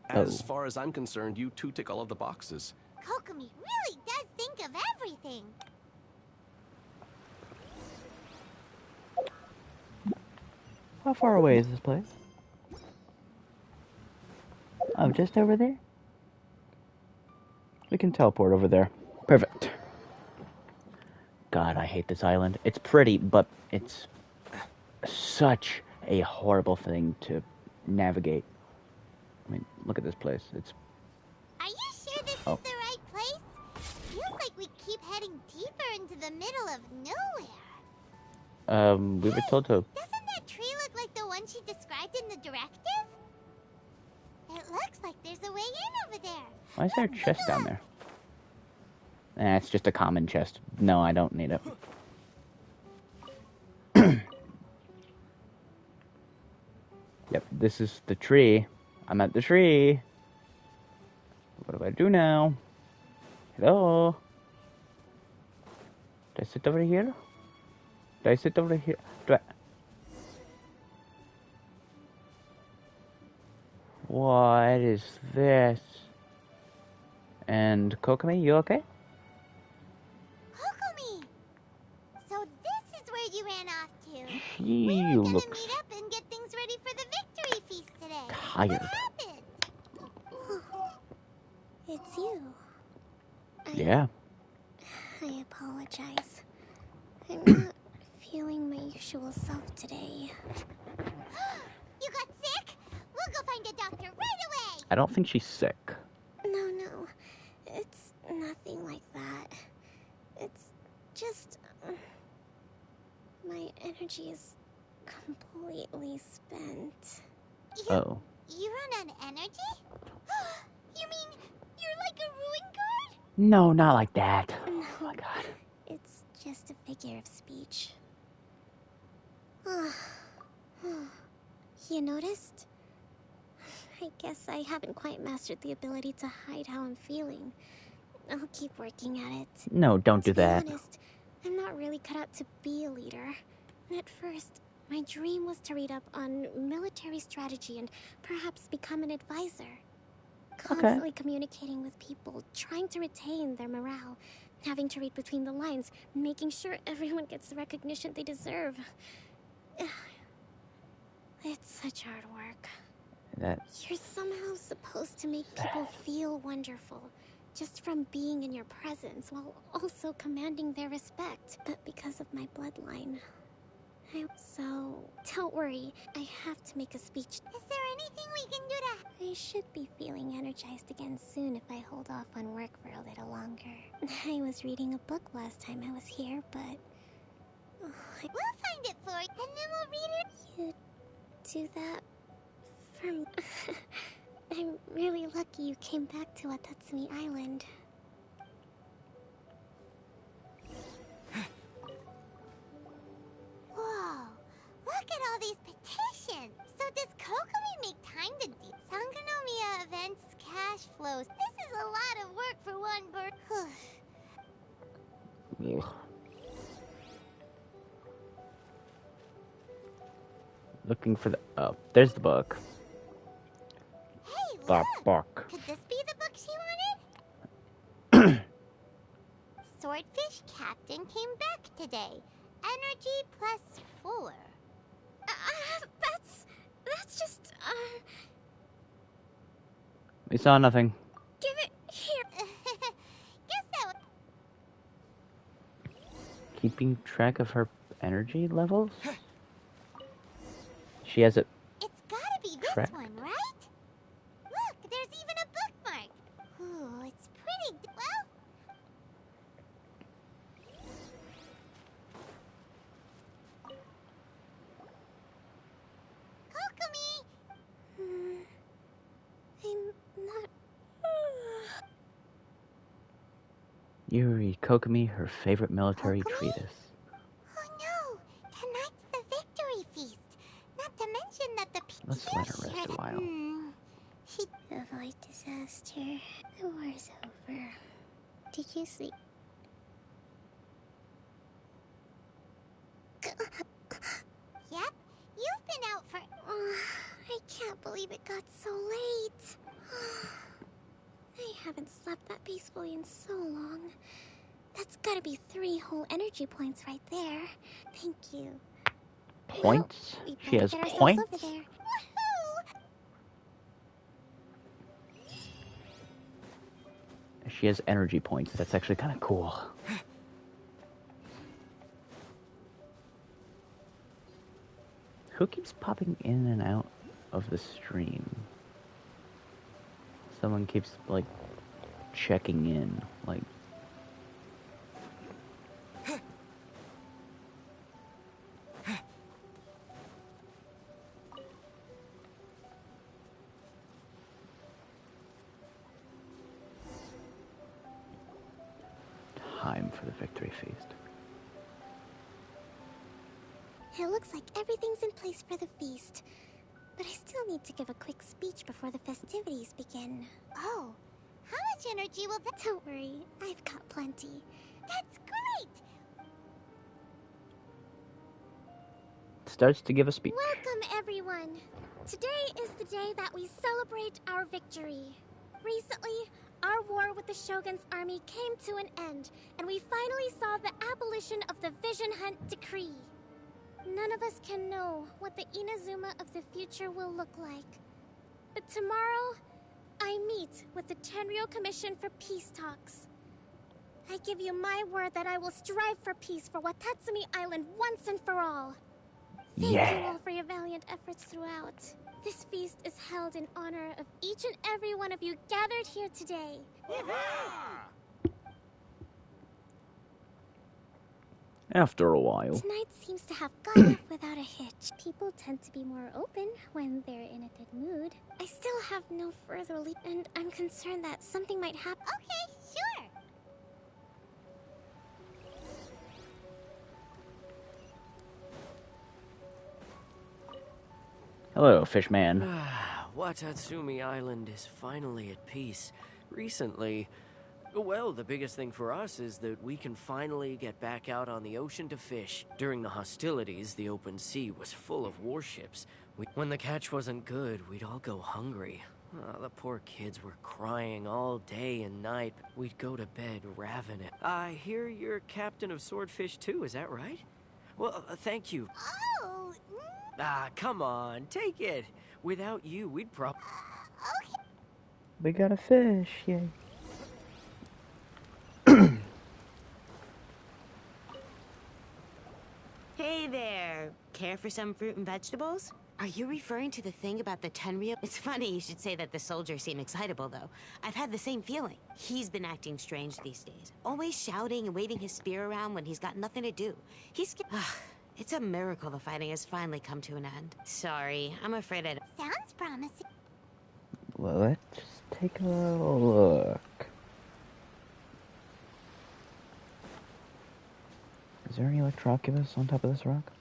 As far as I'm concerned, you two tick all of the boxes. Kokomi really does think of everything. How far away is this place? Oh, just over there? We can teleport over there. Perfect. God, I hate this island. It's pretty, but it's such a horrible thing to navigate. I mean, look at this place. It's... Are you sure this is the right place? Feels like we keep heading deeper into the middle of nowhere. We were told to... Doesn't that tree look like the one she described in the directive? It looks like there's a way in over there. Why is there a chest down there? It's just a common chest. No, I don't need it. Yep, this is the tree. I'm at the tree. What do I do now? Hello? Do I sit over here? Do I sit over here? Do I... What is this? And Kokomi, you okay? She looks Meet up and get things ready for the victory feast today. tired. What happened? It's you. Yeah. I apologize. I'm not feeling my usual self today. You got sick? We'll go find a doctor right away. I don't think she's sick. No. It's nothing like that. It's just... my energy is completely spent. Oh. You run on energy? You mean you're like a ruin guard? No, not like that. No, oh my god. It's just a figure of speech. You noticed? I guess I haven't quite mastered the ability to hide how I'm feeling. I'll keep working at it. No, don't do that. To be honest, I'm not really cut out to be a leader. At first, my dream was to read up on military strategy and perhaps become an advisor. Constantly communicating with people, trying to retain their morale, having to read between the lines, making sure everyone gets the recognition they deserve. It's such hard work. You're somehow supposed to make people feel wonderful, just from being in your presence, while also commanding their respect. But because of my bloodline, So, don't worry, I have to make a speech. Is there anything we can do to... I should be feeling energized again soon if I hold off on work for a little longer. I was reading a book last time I was here, but... We'll find it for you, and then we'll read it. You do that for me. I'm really lucky you came back to Watatsumi Island. Whoa, look at all these petitions. So does Kokomi make time to do Sangonomiya events, cash flows? This is a lot of work for one bird. Looking for the... Oh, there's the book. Hey, the look! book. Could this be the book she wanted? Swordfish Captain came back today. Energy +4. That's just, We saw nothing. Give it here. Guess that... Keeping track of her energy levels? She has it. It's gotta be this one, right? Look, there's even a bookmark. Ooh, it's pretty... Well... Kokomi! I'm not... Yuri Kokomi, her favorite military treatise. Oh no! Tonight's the victory feast. Not to mention that the people... Let's let her rest a while. Avoid disaster. The war's over. Did you sleep? Yep, you've been out for... I can't believe it got so late. I haven't slept that peacefully in so long. That's gotta be 3 whole energy points right there. Thank you. Points? Well, she has points? Over there. She has energy points. That's actually kind of cool. Who keeps popping in and out of the stream? Someone keeps, like, checking in. Like... Time for the victory feast. It looks like everything's in place for the feast. But I still need to give a quick speech before the festivities begin. Oh, how much energy will that... Don't worry, I've got plenty. That's great! Starts to give a speech. Welcome, everyone. Today is the day that we celebrate our victory. Recently, our war with the Shogun's army came to an end, and we finally saw the abolition of the Vision Hunt Decree. None none of us can know what the Inazuma of the future will look like. But tomorrow, I meet with the Tenryou Commission for peace talks. I give you my word that I will strive for peace for Watatsumi Island once and for all. Thank you all for your valiant efforts throughout. This feast is held in honor of each and every one of you gathered here today. After a while. Tonight seems to have gone off without a hitch. People tend to be more open when they're in a good mood. I still have no further lead, and I'm concerned that something might happen. Okay, sure. Hello, Fishman. Watatsumi Island is finally at peace. Recently, well, the biggest thing for us is that we can finally get back out on the ocean to fish. During the hostilities, the open sea was full of warships. When the catch wasn't good, we'd all go hungry. The poor kids were crying all day and night. We'd go to bed ravenous. I hear you're captain of Swordfish too, is that right? Well, thank you. Oh. Come on, take it. Without you, we'd probably... Okay. We got a fish, yay. Hey there. Care for some fruit and vegetables? Are you referring to the thing about the Tenryou? It's funny you should say that the soldiers seem excitable, though. I've had the same feeling. He's been acting strange these days. Always shouting and waving his spear around when he's got nothing to do. It's a miracle the fighting has finally come to an end. Sorry, I'm afraid I don't... Sounds promising. Well, let's take a look. Is there any Electroculus on top of this rock?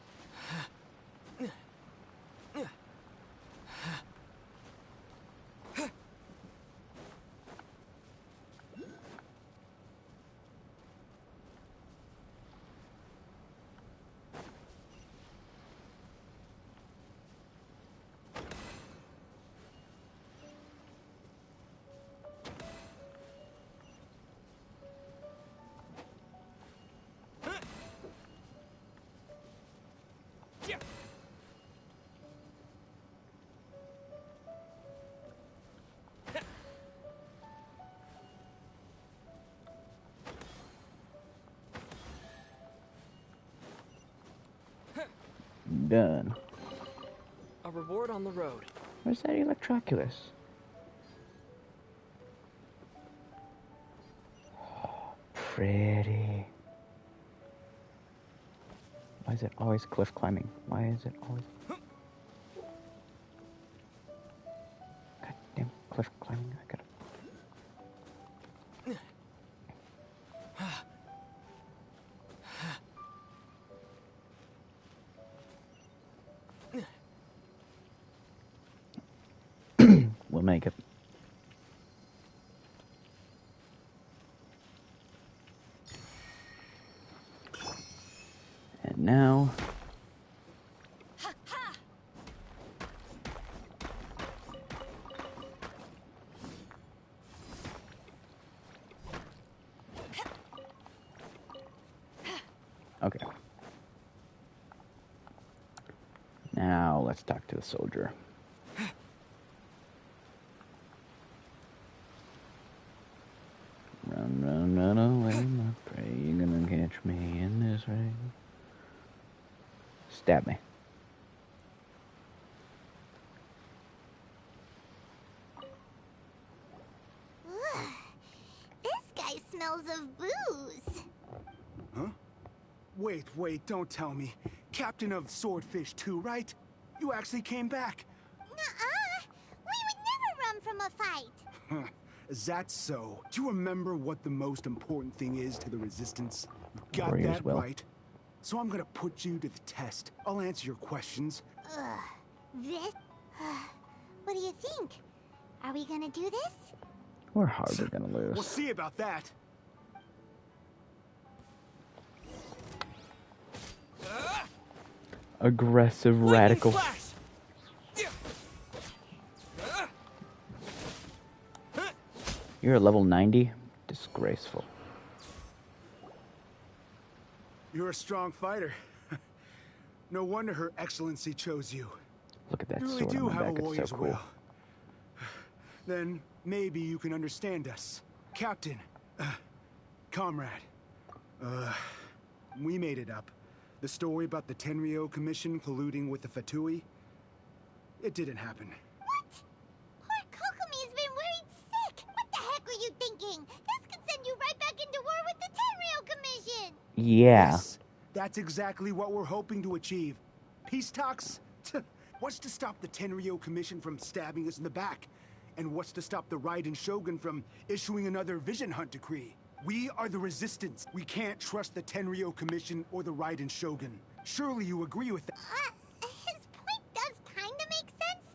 Done. A reward on the road. Where's that Electroculus? Oh, pretty. Why is it always cliff climbing? Why is it always... Goddamn cliff climbing. I gotta... We'll make it. And now... Okay. Now let's talk to the soldier. Run away, my prey. You're gonna catch me in this rain. Stab me. This guy smells of booze. Huh? Wait, don't tell me. Captain of Swordfish 2, right? You actually came back. Nuh-uh. We would never run from a fight. Is that so? Do you remember what the most important thing is to the Resistance? You got Warriors that will. right. So I'm gonna put you to the test. I'll answer your questions. This? What do you think? Are we gonna do this? We're hardly gonna lose. We'll see about that. Aggressive radical. You're at level 90? Disgraceful. You're a strong fighter. No wonder Her Excellency chose you. Look at that You really sword do on my have back. a warrior's It's so cool. will. Then maybe you can understand us. Captain, comrade, we made it up. The story about the Tenryou Commission colluding with the Fatui, it didn't happen. What? Poor Kokomi's been worried sick. What the heck were you thinking? This could send you right back into war with the Tenryou Commission. Yeah. Yes, that's exactly what we're hoping to achieve. Peace talks? What's to stop the Tenryou Commission from stabbing us in the back? And what's to stop the Raiden Shogun from issuing another Vision Hunt decree? We are the Resistance. We can't trust the Tenryou Commission or the Raiden Shogun. Surely you agree with that? His point does kinda make sense,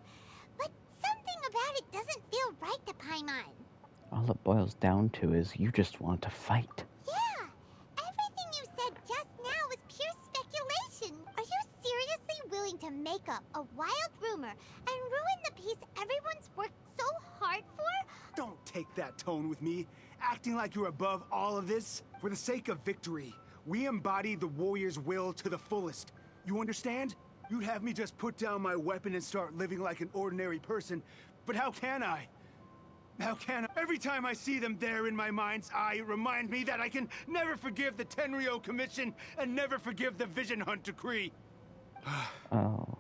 but something about it doesn't feel right to Paimon. All it boils down to is you just want to fight. Yeah, everything you said just now was pure speculation. Are you seriously willing to make up a wild rumor and ruin the peace everyone's worked so hard for? Don't take that tone with me, acting like you're above all of this. For the sake of victory, we embody the warrior's will to the fullest. You understand? You'd have me just put down my weapon and start living like an ordinary person, but how can I? How can I? Every time I see them there in my mind's eye, it reminds me that I can never forgive the Tenryou Commission and never forgive the Vision Hunt decree. Oh.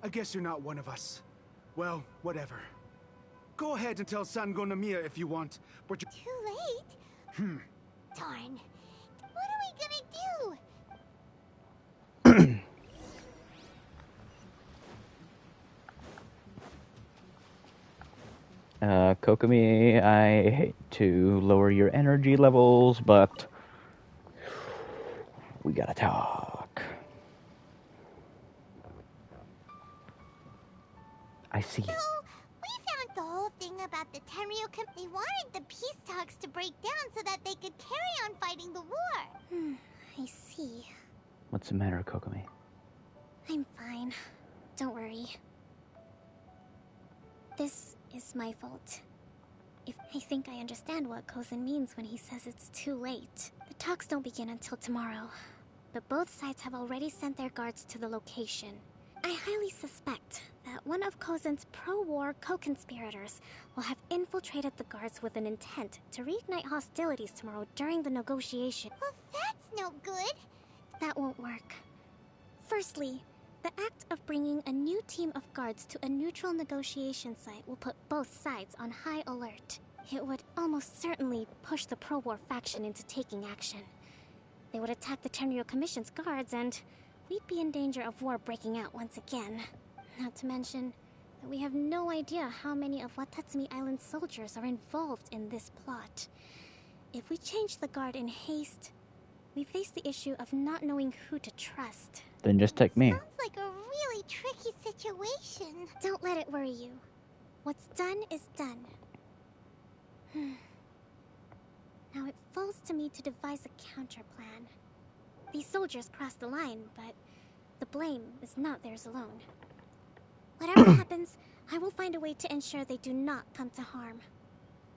I guess you're not one of us. Well, whatever. Go ahead and tell Sangonomiya if you want, but you're... Too late? Darn. What are we gonna do? Kokomi, I hate to lower your energy levels, but we gotta talk. I see. So, we found the whole thing about the Tenryou They wanted the peace talks to break down so that they could carry on fighting the war. I see. What's the matter, Kokomi? I'm fine. Don't worry. This is my fault. I think I understand what Kozin means when he says it's too late. The talks don't begin until tomorrow, but both sides have already sent their guards to the location. I highly suspect that one of Kozin's pro-war co-conspirators will have infiltrated the guards with an intent to reignite hostilities tomorrow during the negotiation. Well, that's no good. That won't work. Firstly, the act of bringing a new team of guards to a neutral negotiation site will put both sides on high alert. It would almost certainly push the pro-war faction into taking action. They would attack the Tenryou Commission's guards, and we'd be in danger of war breaking out once again. Not to mention that we have no idea how many of Watatsumi Island's soldiers are involved in this plot. If we change the guard in haste, we face the issue of not knowing who to trust. Then just take me. Sounds like a really tricky situation. Don't let it worry you. What's done is done. Now it falls to me to devise a counter plan. These soldiers crossed the line, but the blame is not theirs alone. Whatever happens, I will find a way to ensure they do not come to harm.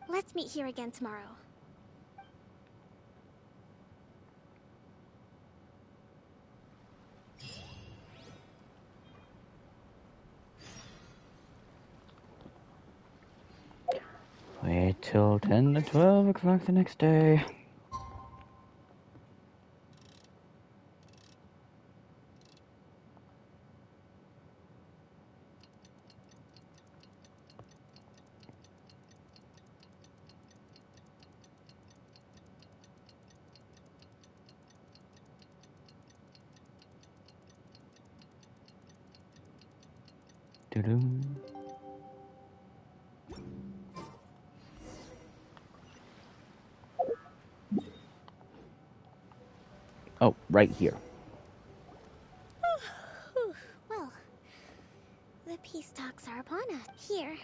Let's meet here again tomorrow. Wait till 10 to 12 o'clock the next day. Doo-doo. Oh, right here. Well, the peace talks are upon us. Here.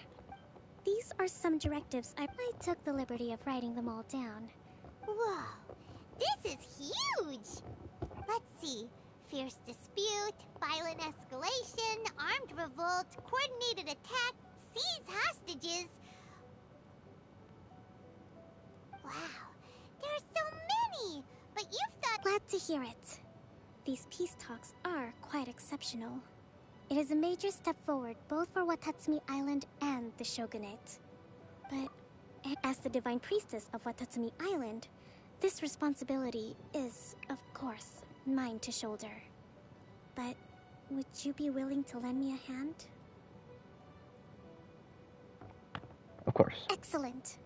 These are some directives. I took the liberty of writing them all down. Whoa, this is huge! Let's see. Fierce dispute, violent escalation, armed revolt, coordinated attack, seize hostages. Wow, there are so many! But you've thought... Glad to hear it. these peace talks are quite exceptional. It is a major step forward both for Watatsumi Island and the Shogunate. But as the Divine Priestess of Watatsumi Island, this responsibility is, of course, mine to shoulder. But would you be willing to lend me a hand? Of course. Excellent.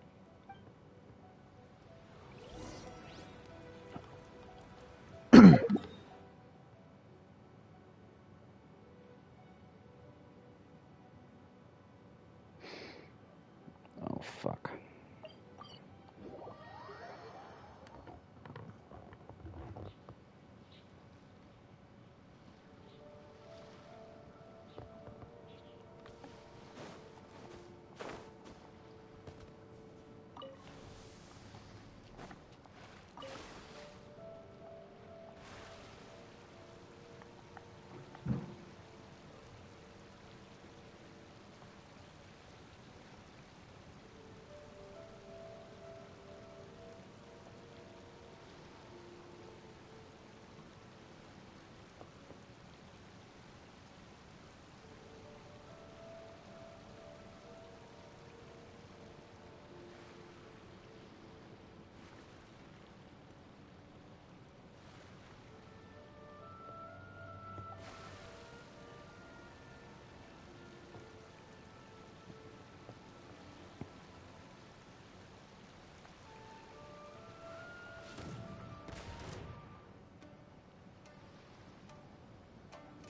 Oh, fuck.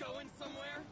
Going somewhere?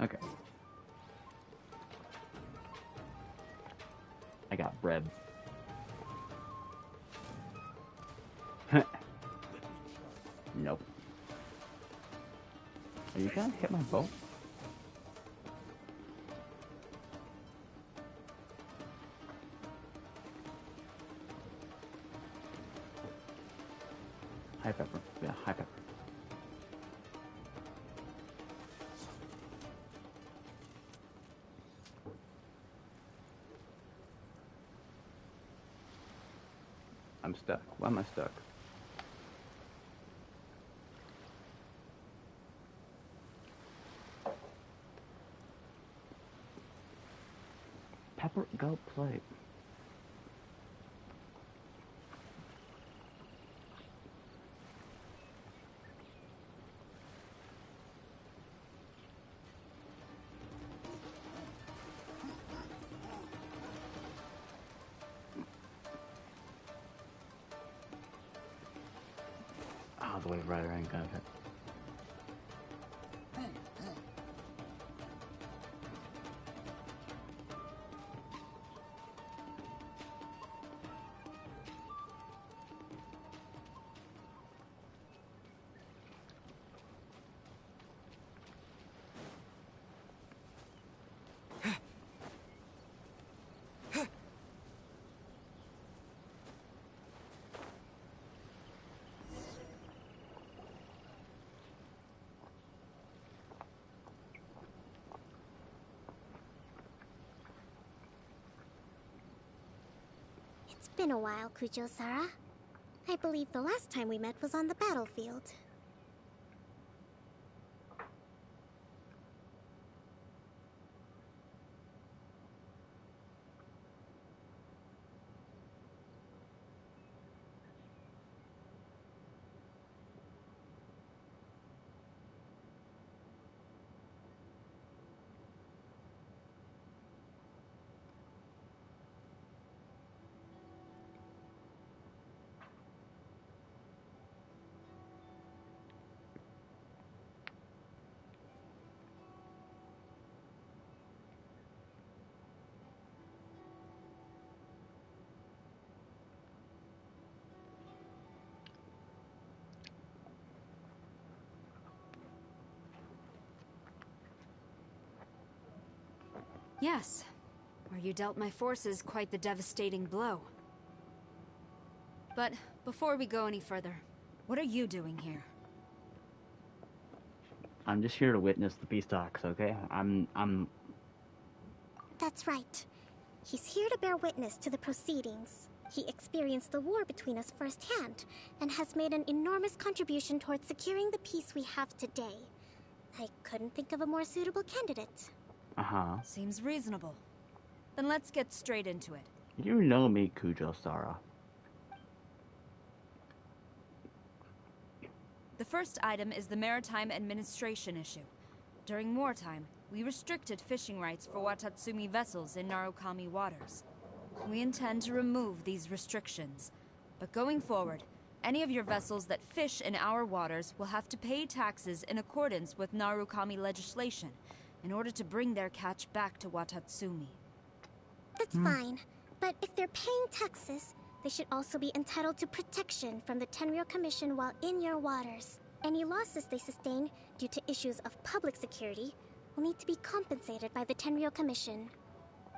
Okay. I got bread. Nope. Are you gonna hit my boat? Hi, Pepper. Yeah, hi, Pepper. I'm stuck. Why am I stuck? Pepper, go play. Oh, the way right around got it. It's been a while, Kujo-Sara. I believe the last time we met was on the battlefield. Yes, where you dealt my forces quite the devastating blow. But before we go any further, what are you doing here? I'm just here to witness the peace talks, okay? I'm... That's right. He's here to bear witness to the proceedings. He experienced the war between us firsthand, and has made an enormous contribution towards securing the peace we have today. I couldn't think of a more suitable candidate. Seems reasonable. Then let's get straight into it. You know me, Kujo-Sara. The first item is the Maritime Administration issue. During wartime, we restricted fishing rights for Watatsumi vessels in Narukami waters. We intend to remove these restrictions. But going forward, any of your vessels that fish in our waters will have to pay taxes in accordance with Narukami legislation in order to bring their catch back to Watatsumi. That's fine, but if they're paying taxes, they should also be entitled to protection from the Tenryou Commission while in your waters. Any losses they sustain due to issues of public security will need to be compensated by the Tenryou Commission.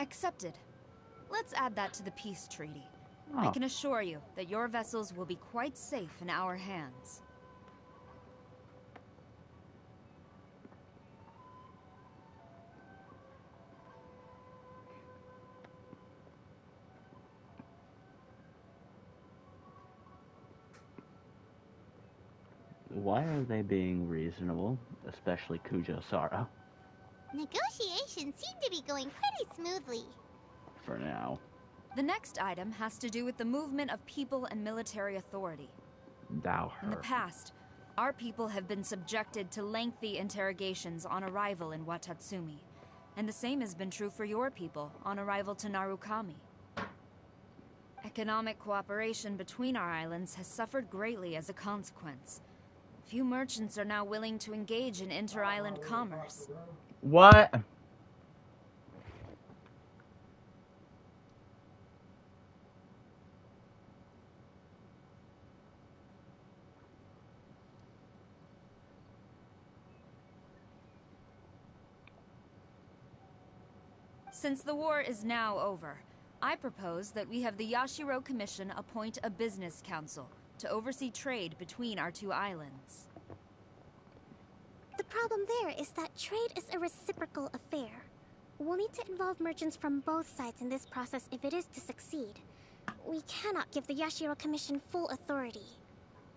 Accepted. Let's add that to the peace treaty. I can assure you that your vessels will be quite safe in our hands. Why are they being reasonable, especially Kujo-Sara? Negotiations seem to be going pretty smoothly. For now. The next item has to do with the movement of people and military authority. In the past, our people have been subjected to lengthy interrogations on arrival in Watatsumi, and the same has been true for your people on arrival to Narukami. Economic cooperation between our islands has suffered greatly as a consequence. Few merchants are now willing to engage in inter-island commerce. What? Since the war is now over, I propose that we have the Yashiro Commission appoint a business council to oversee trade between our two islands. The problem there is that trade is a reciprocal affair. We'll need to involve merchants from both sides in this process if it is to succeed. we cannot give the Yashiro Commission full authority.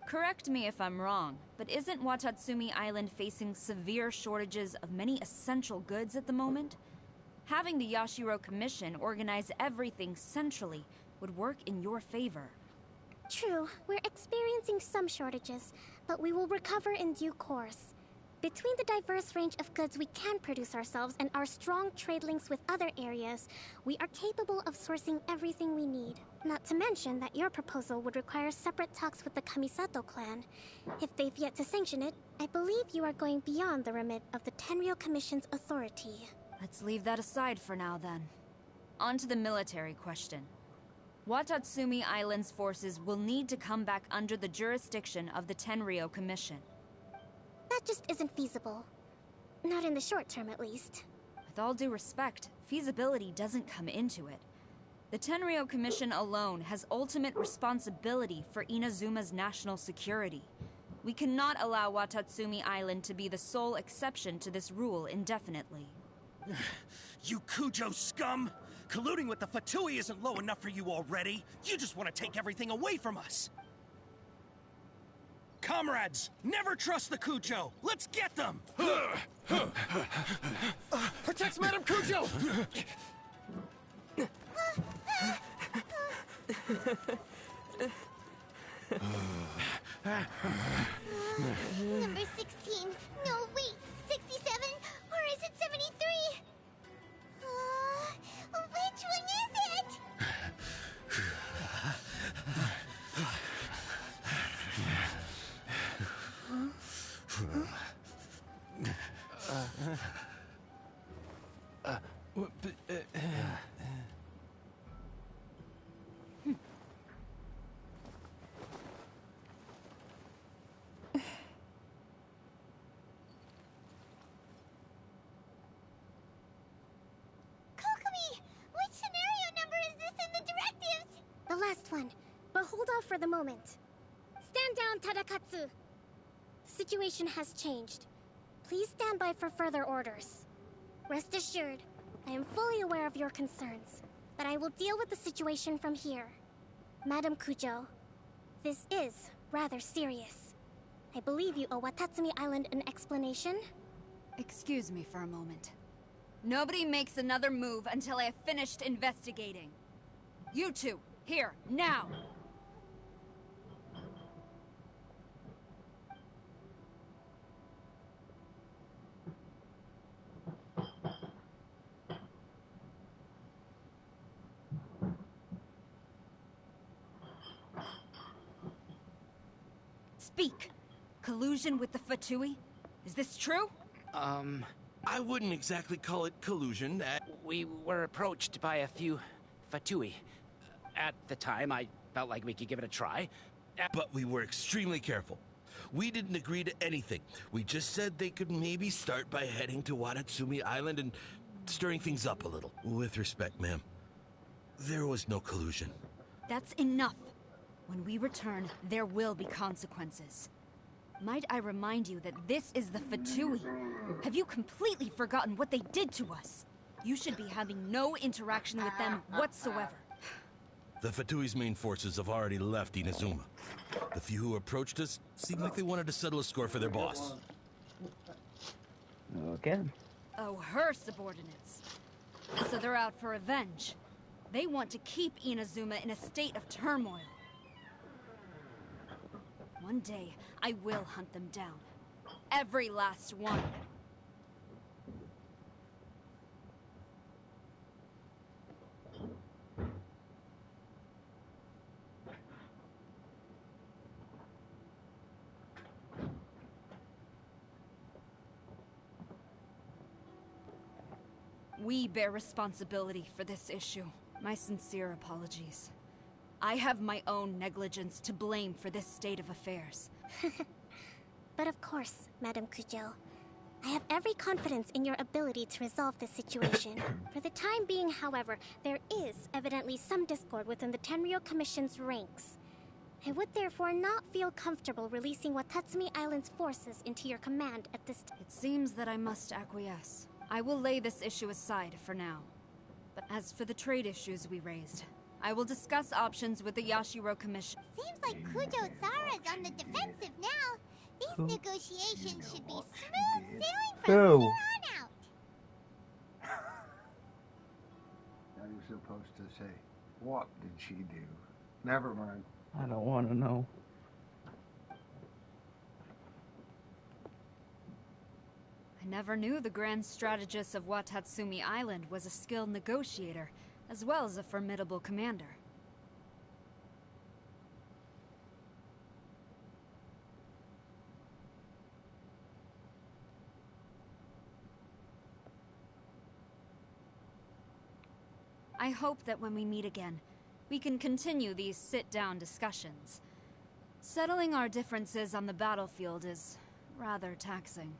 Correct me if I'm wrong, but isn't Watatsumi Island facing severe shortages of many essential goods at the moment? Having the Yashiro Commission organize everything centrally would work in your favor. True, we're experiencing some shortages, but we will recover in due course. Between the diverse range of goods we can produce ourselves and our strong trade links with other areas, we are capable of sourcing everything we need. Not to mention that your proposal would require separate talks with the Kamisato clan. If they've yet to sanction it, I believe you are going beyond the remit of the Tenryou Commission's authority. Let's leave that aside for now, then. On to the military question. Watatsumi Island's forces will need to come back under the jurisdiction of the Tenryou Commission. That just isn't feasible. Not in the short term, at least. With all due respect, feasibility doesn't come into it. The Tenryou Commission alone has ultimate responsibility for Inazuma's national security. We cannot allow Watatsumi Island to be the sole exception to this rule indefinitely. You Kujo scum! Colluding with the Fatui isn't low enough for you already. You just want to take everything away from us. Comrades, never trust the Kujo. Let's get them! Protect Madame Kujo! Number 16. No, wait. 67? Or is it 73? Which one is it? Which scenario number is this in the directives? The last one, but hold off for the moment. Stand down, Tadakatsu. The situation has changed. Please stand by for further orders. Rest assured, I am fully aware of your concerns, but I will deal with the situation from here. Madam Kujo, this is rather serious. I believe you owe Watatsumi Island an explanation. Excuse me for a moment. Nobody makes another move until I have finished investigating. You two, here, now! Speak! Collusion with the Fatui? Is this true? I wouldn't exactly call it collusion. We were approached by a few Fatui. At the time, I felt like we could give it a try. But we were extremely careful. We didn't agree to anything. We just said they could maybe start by heading to Watatsumi Island and stirring things up a little. With respect, ma'am, there was no collusion. That's enough. When we return, there will be consequences. Might I remind you that this is the Fatui? Have you completely forgotten what they did to us? You should be having no interaction with them whatsoever. The Fatui's main forces have already left Inazuma. The few who approached us seemed like they wanted to settle a score for their boss. Okay. Oh, her subordinates. So they're out for revenge. They want to keep Inazuma in a state of turmoil. One day, I will hunt them down. Every last one. We bear responsibility for this issue. My sincere apologies. I have my own negligence to blame for this state of affairs. But of course, Madam Kujo. I have every confidence in your ability to resolve this situation. For the time being, however, there is evidently some discord within the Tenryou Commission's ranks. I would therefore not feel comfortable releasing Watatsumi Island's forces into your command at this time. It seems that I must acquiesce. I will lay this issue aside for now. But as for the trade issues we raised, I will discuss options with the Yashiro Commission. Seems like Kujo-Sara's on the defensive now. These negotiations should be smooth sailing from here on out. Now you're supposed to say, what did she do? Never mind. I don't want to know. I never knew the grand strategist of Watatsumi Island was a skilled negotiator, as well as a formidable commander. I hope that when we meet again, we can continue these sit-down discussions. Settling our differences on the battlefield is rather taxing.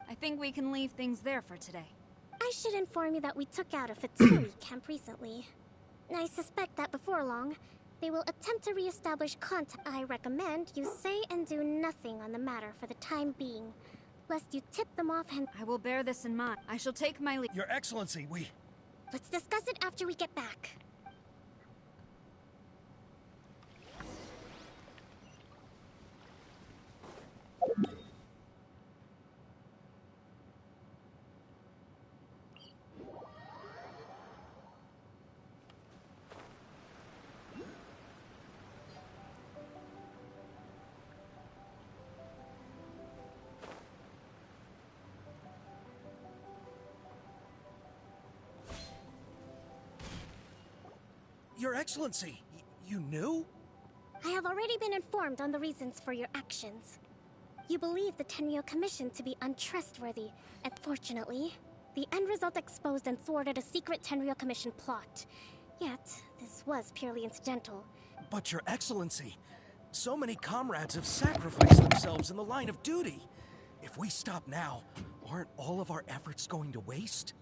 I think we can leave things there for today. I should inform you that we took out a Fatui camp recently. I suspect that before long, they will attempt to re-establish contact. I recommend you say and do nothing on the matter for the time being, lest you tip them off and... I will bear this in mind. I shall take my leave. Your Excellency, we... Let's discuss it after we get back. Your Excellency, you knew? I have already been informed on the reasons for your actions. You believe the Tenryou Commission to be untrustworthy. Unfortunately, the end result exposed and thwarted a secret Tenryou Commission plot. Yet, this was purely incidental. But Your Excellency, so many comrades have sacrificed themselves in the line of duty. If we stop now, aren't all of our efforts going to waste?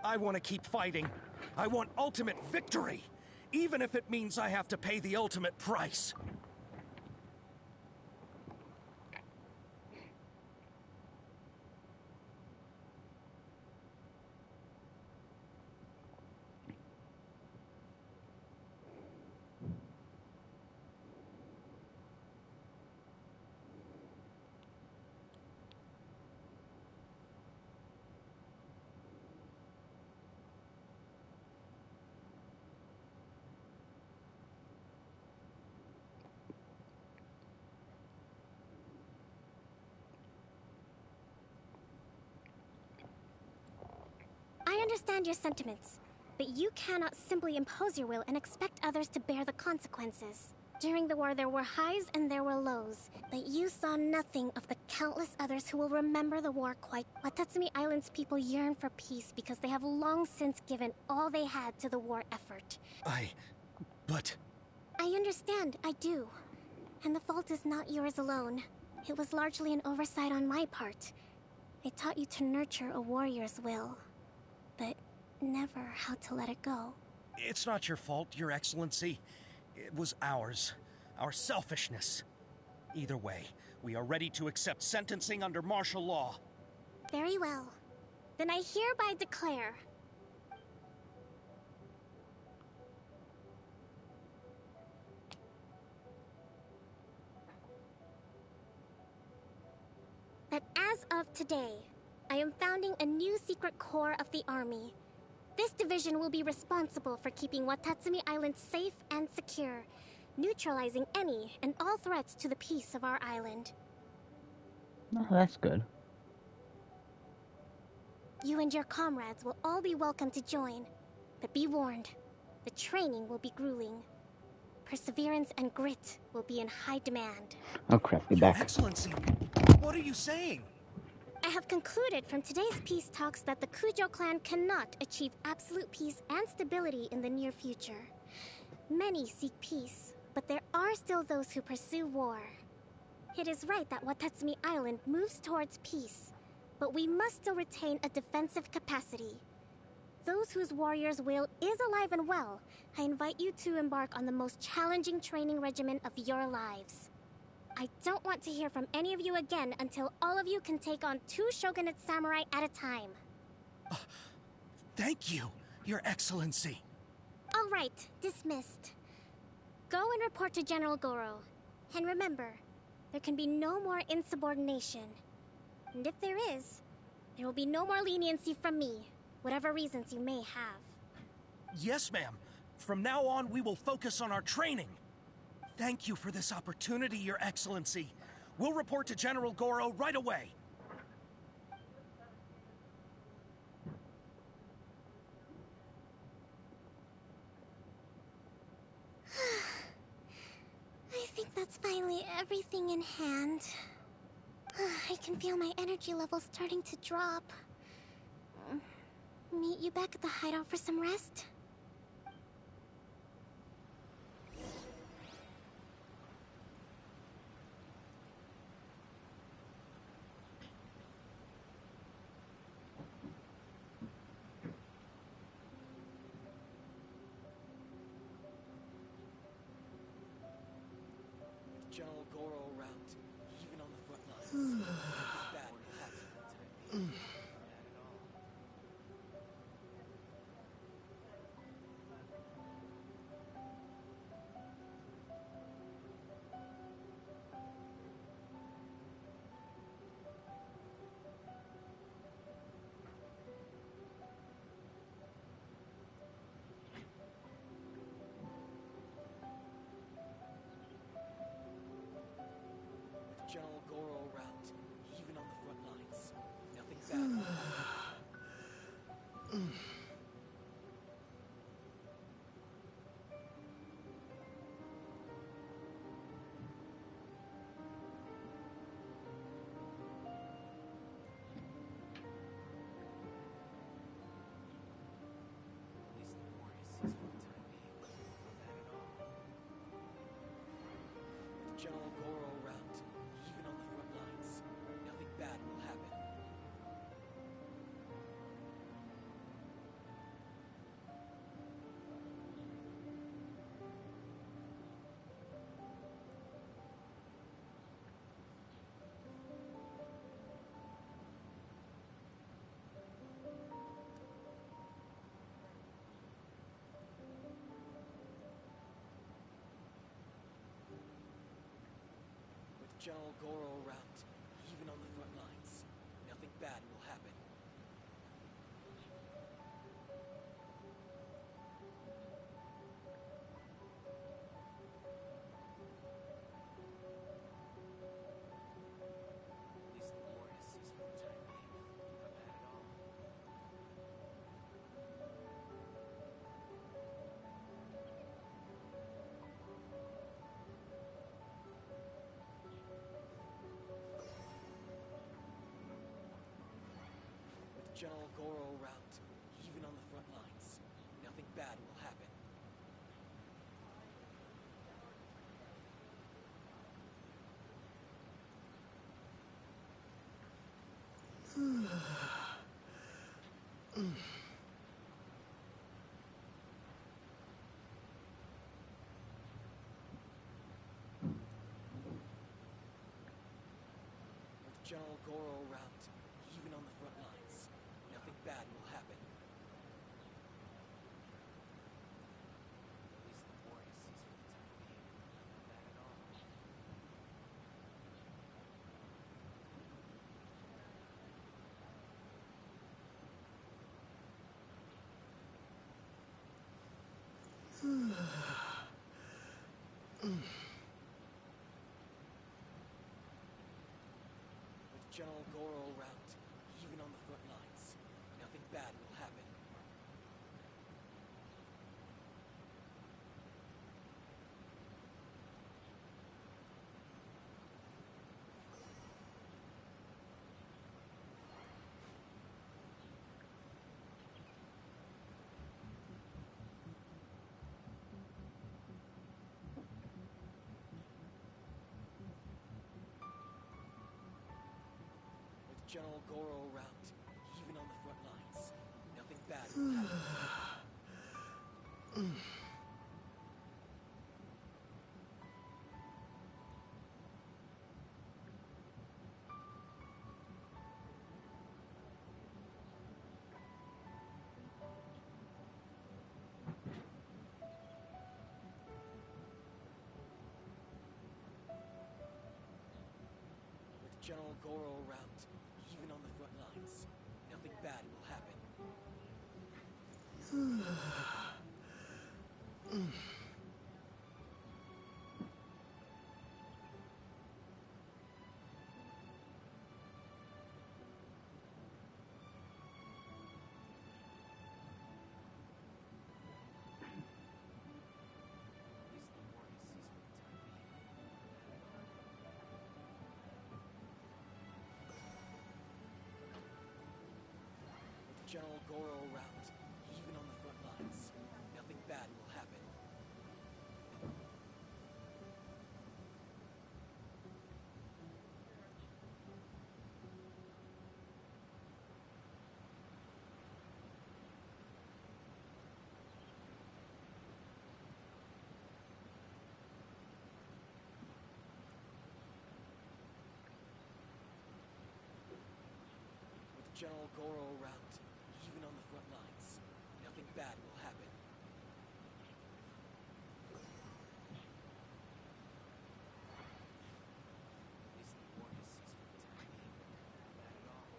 I want to keep fighting. I want ultimate victory, even if it means I have to pay the ultimate price. I understand your sentiments, but you cannot simply impose your will and expect others to bear the consequences. During the war, there were highs and there were lows, but you saw nothing of the countless others who will remember the war quite. Watatsumi Island's people yearn for peace because they have long since given all they had to the war effort. But... I understand, I do. And the fault is not yours alone. It was largely an oversight on my part. I taught you to nurture a warrior's will, but never how to let it go. It's not your fault, Your Excellency. It was ours. Our selfishness. Either way, we are ready to accept sentencing under martial law. Very well. Then I hereby declare... that as of today, I am founding a new secret corps of the army. This division will be responsible for keeping Watatsumi Island safe and secure, neutralizing any and all threats to the peace of our island. Oh, that's good. You and your comrades will all be welcome to join, but be warned, the training will be grueling. Perseverance and grit will be in high demand. Oh crap, be back. Your Excellency, what are you saying? I have concluded from today's peace talks that the Kujo clan cannot achieve absolute peace and stability in the near future. Many seek peace, but there are still those who pursue war. It is right that Watatsumi Island moves towards peace, but we must still retain a defensive capacity. Those whose warrior's will is alive and well, I invite you to embark on the most challenging training regimen of your lives. I don't want to hear from any of you again until all of you can take on 2 shogunate samurai at a time. Thank you, Your Excellency. All right, dismissed. Go and report to General Goro. And remember, there can be no more insubordination. And if there is, there will be no more leniency from me, whatever reasons you may have. Yes, ma'am. From now on, we will focus on our training. Thank you for this opportunity, Your Excellency. We'll report to General Goro right away. I think that's finally everything in hand. I can feel my energy levels starting to drop. Meet you back at the hideout for some rest? General Goro around, even on the front lines. Bad perhaps for the time being. General Goro around, even on the front lines. Nothing bad will happen. At least the warriors cease for the time being. Not bad at all. With General Goro around, even on the front lines, nothing bad will happen. With General Goro around, even on the front lines, nothing bad will happen. At least the warriors cease for the time being. Not bad at all. With General Goro around, even on the front lines, nothing bad will happen. With General Goro around, even on the front lines, nothing bad will happen. At least the warriors cease for the time being. Not bad at all. With General Goro around, even on the front lines, nothing bad will happen. General Goro around, even on the front lines, nothing bad will happen. General Goro around, even on the front lines, nothing bad will happen. General Goro around, even on the front lines, nothing bad will happen. With General Goro around, even on the front lines, nothing bad will happen. At least the war has ceased for the time being. Not bad at all.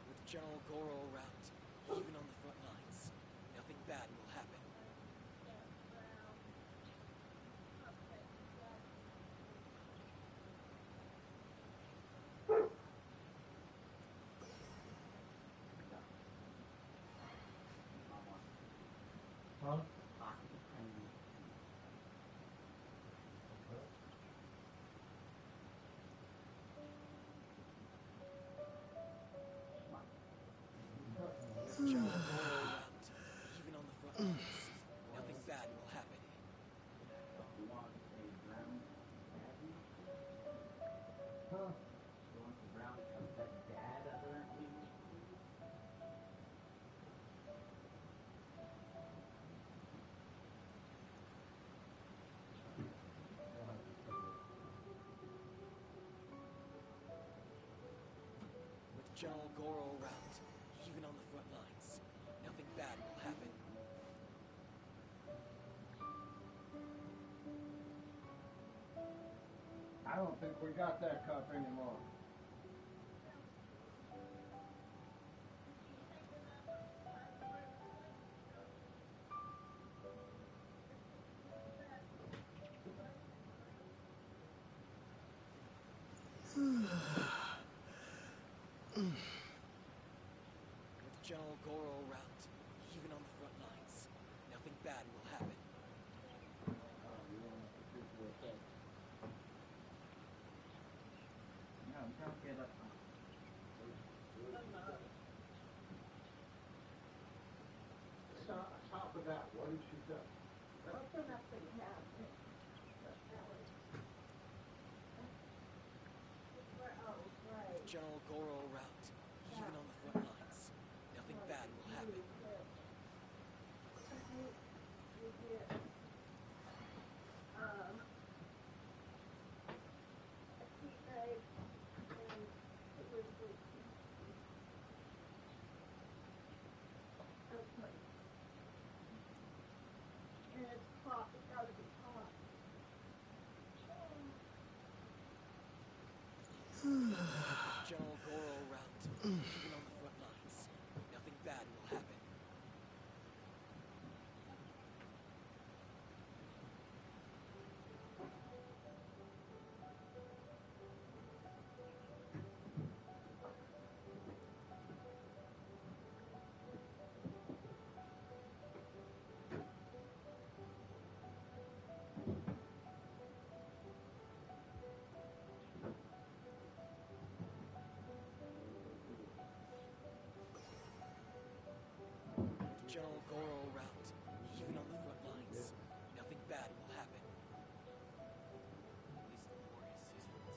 With General Goro around, even on the front lines, nothing bad will happen. With General Goro around, even on the front lines, nothing bad will happen. With General Goro around, even on the front lines, nothing bad will happen. I don't think we got that cup anymore. With General Goro around, even on the front lines, nothing bad will happen. Stop with that. What did she do? With General Goro around, even on the front lines, nothing bad will happen. And it's hot. It's gotta be hot. General Goro route, even on the front lines, nothing bad will happen. At least the war has ceased for the time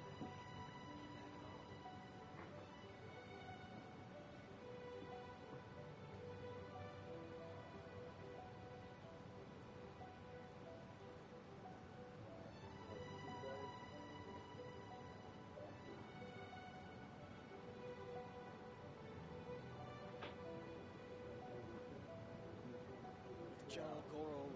being. General Goro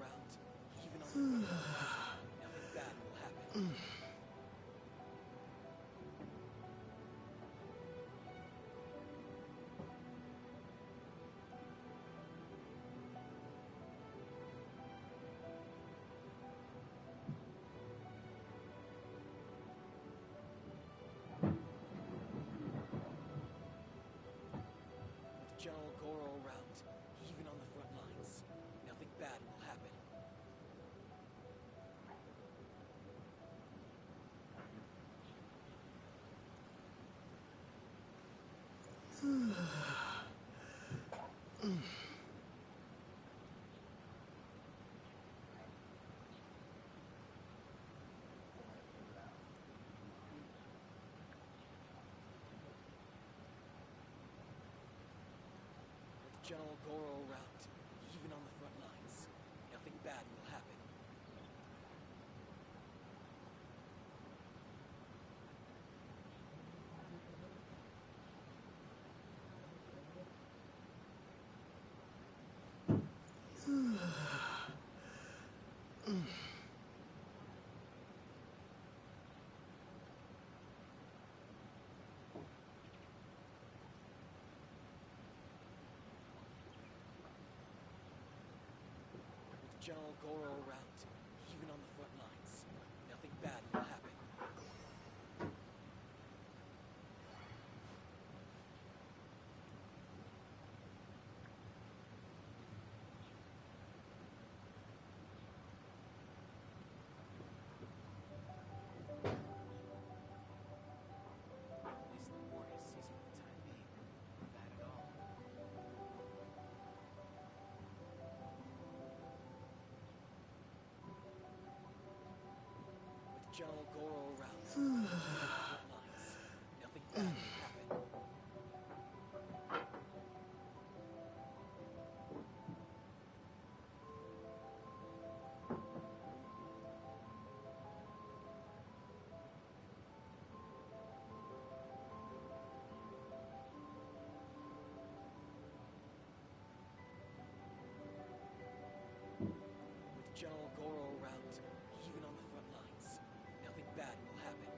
route, even on the front lines, nothing bad will happen. General Goro route, even on the front lines, nothing bad will happen. General Goro route, even on the front lines, nothing bad will happen. General Goro route, even on the front lines, nothing bad will happen. At least the war has ceased for the time being. Not bad at all. General Goro route, even on the front lines, nothing bad will happen. With General Goro route, even on the front lines, nothing bad will happen.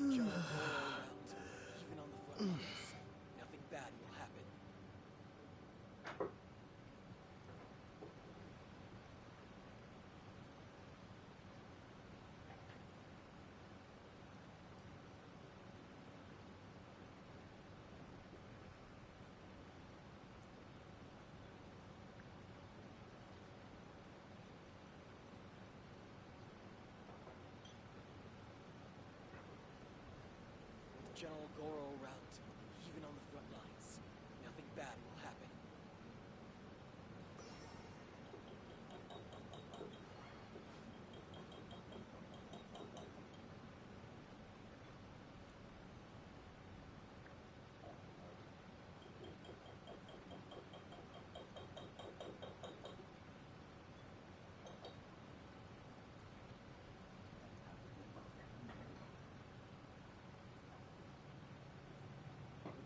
General Goro route, even on the front lines, nothing bad will happen. General Goro route, even on the front lines, nothing bad will happen.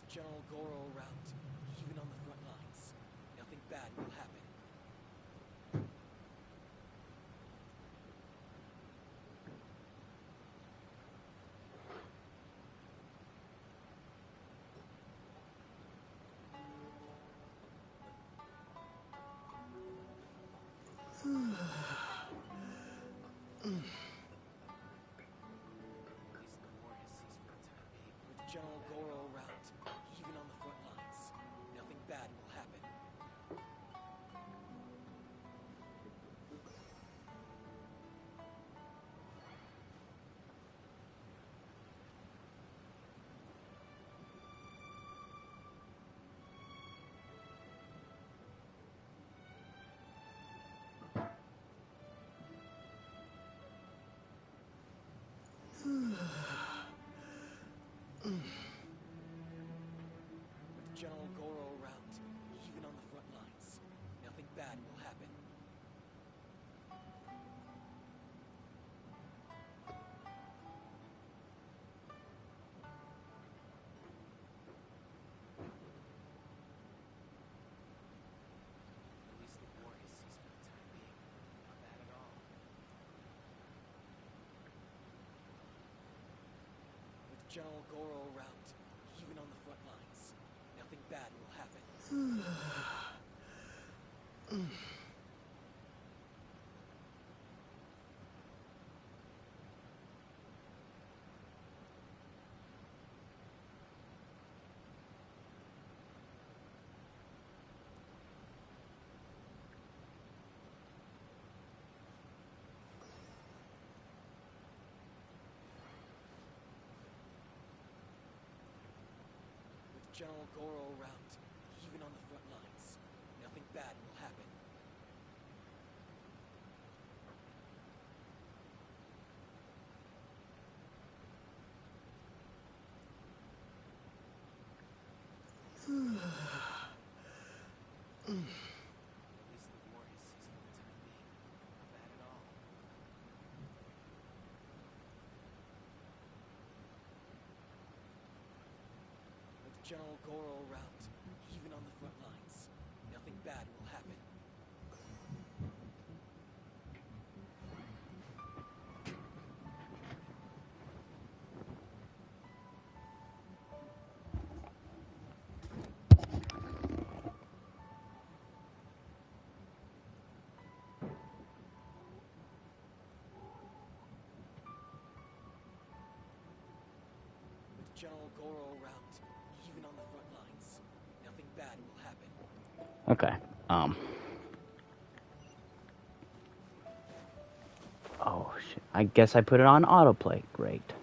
General Goro route, even on the front lines, nothing bad will happen. General Goro route, even on the front lines, nothing bad will happen. With General Goro route, even on the front lines, nothing bad will happen. At least the war has ceased for the time being. Not bad at all. With General Goro route, even on the front lines, nothing bad will happen. With General Goro route, even on the front lines, nothing bad will happen. At least the war has ceased for the time being. Not bad at all. With General Goro route, even on the front lines, nothing bad will happen. With General Goro route, even on the front lines, nothing bad will happen. Okay. Oh shit. I guess I put it on autoplay. Great.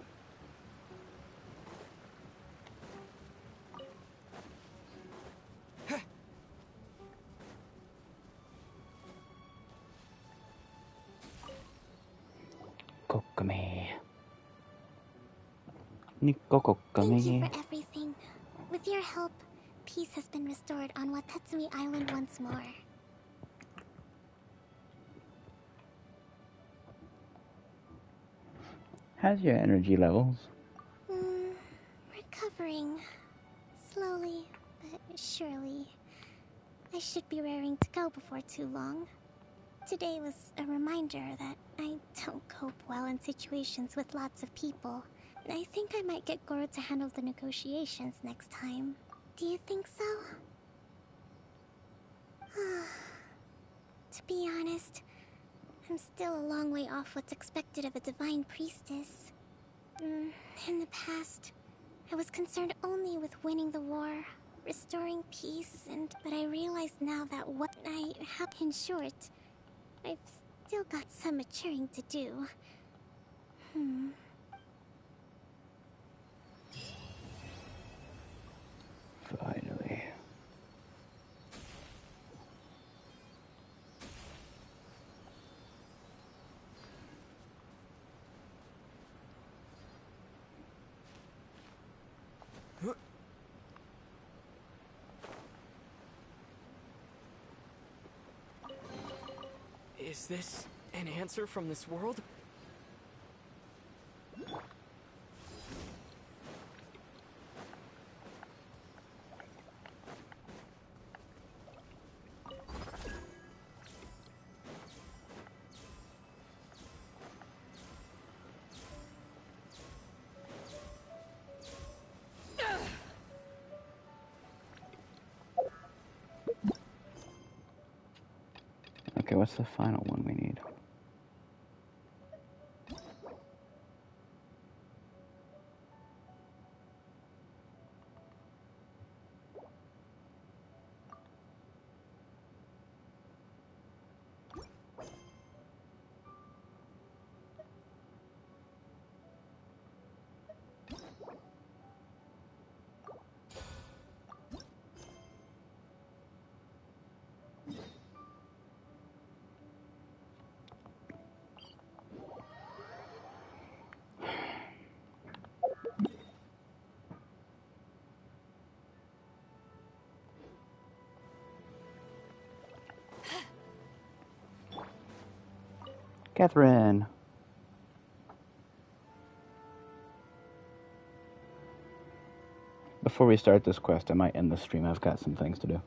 Kokame. Nikko Thank you Kokame. for everything. With your help, peace has been restored on Watatsumi Island once more. How's your energy levels? Recovering. Slowly, but surely. I should be raring to go before too long. Today was a reminder that I don't cope well in situations with lots of people. I think I might get Goro to handle the negotiations next time. Do you think so? To be honest, I'm still a long way off what's expected of a divine priestess. In the past, I was concerned only with winning the war, restoring peace, but I realize now that what I have, in short, I've still got some maturing to do. Finally. Is this an answer from this world? Okay, what's the final one we need? Catherine. Before we start this quest, I might end the stream. I've got some things to do.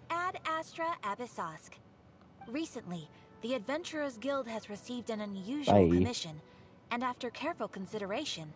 Ad Astra Abyssosk. Recently, the Adventurers Guild has received an unusual commission, and after careful consideration,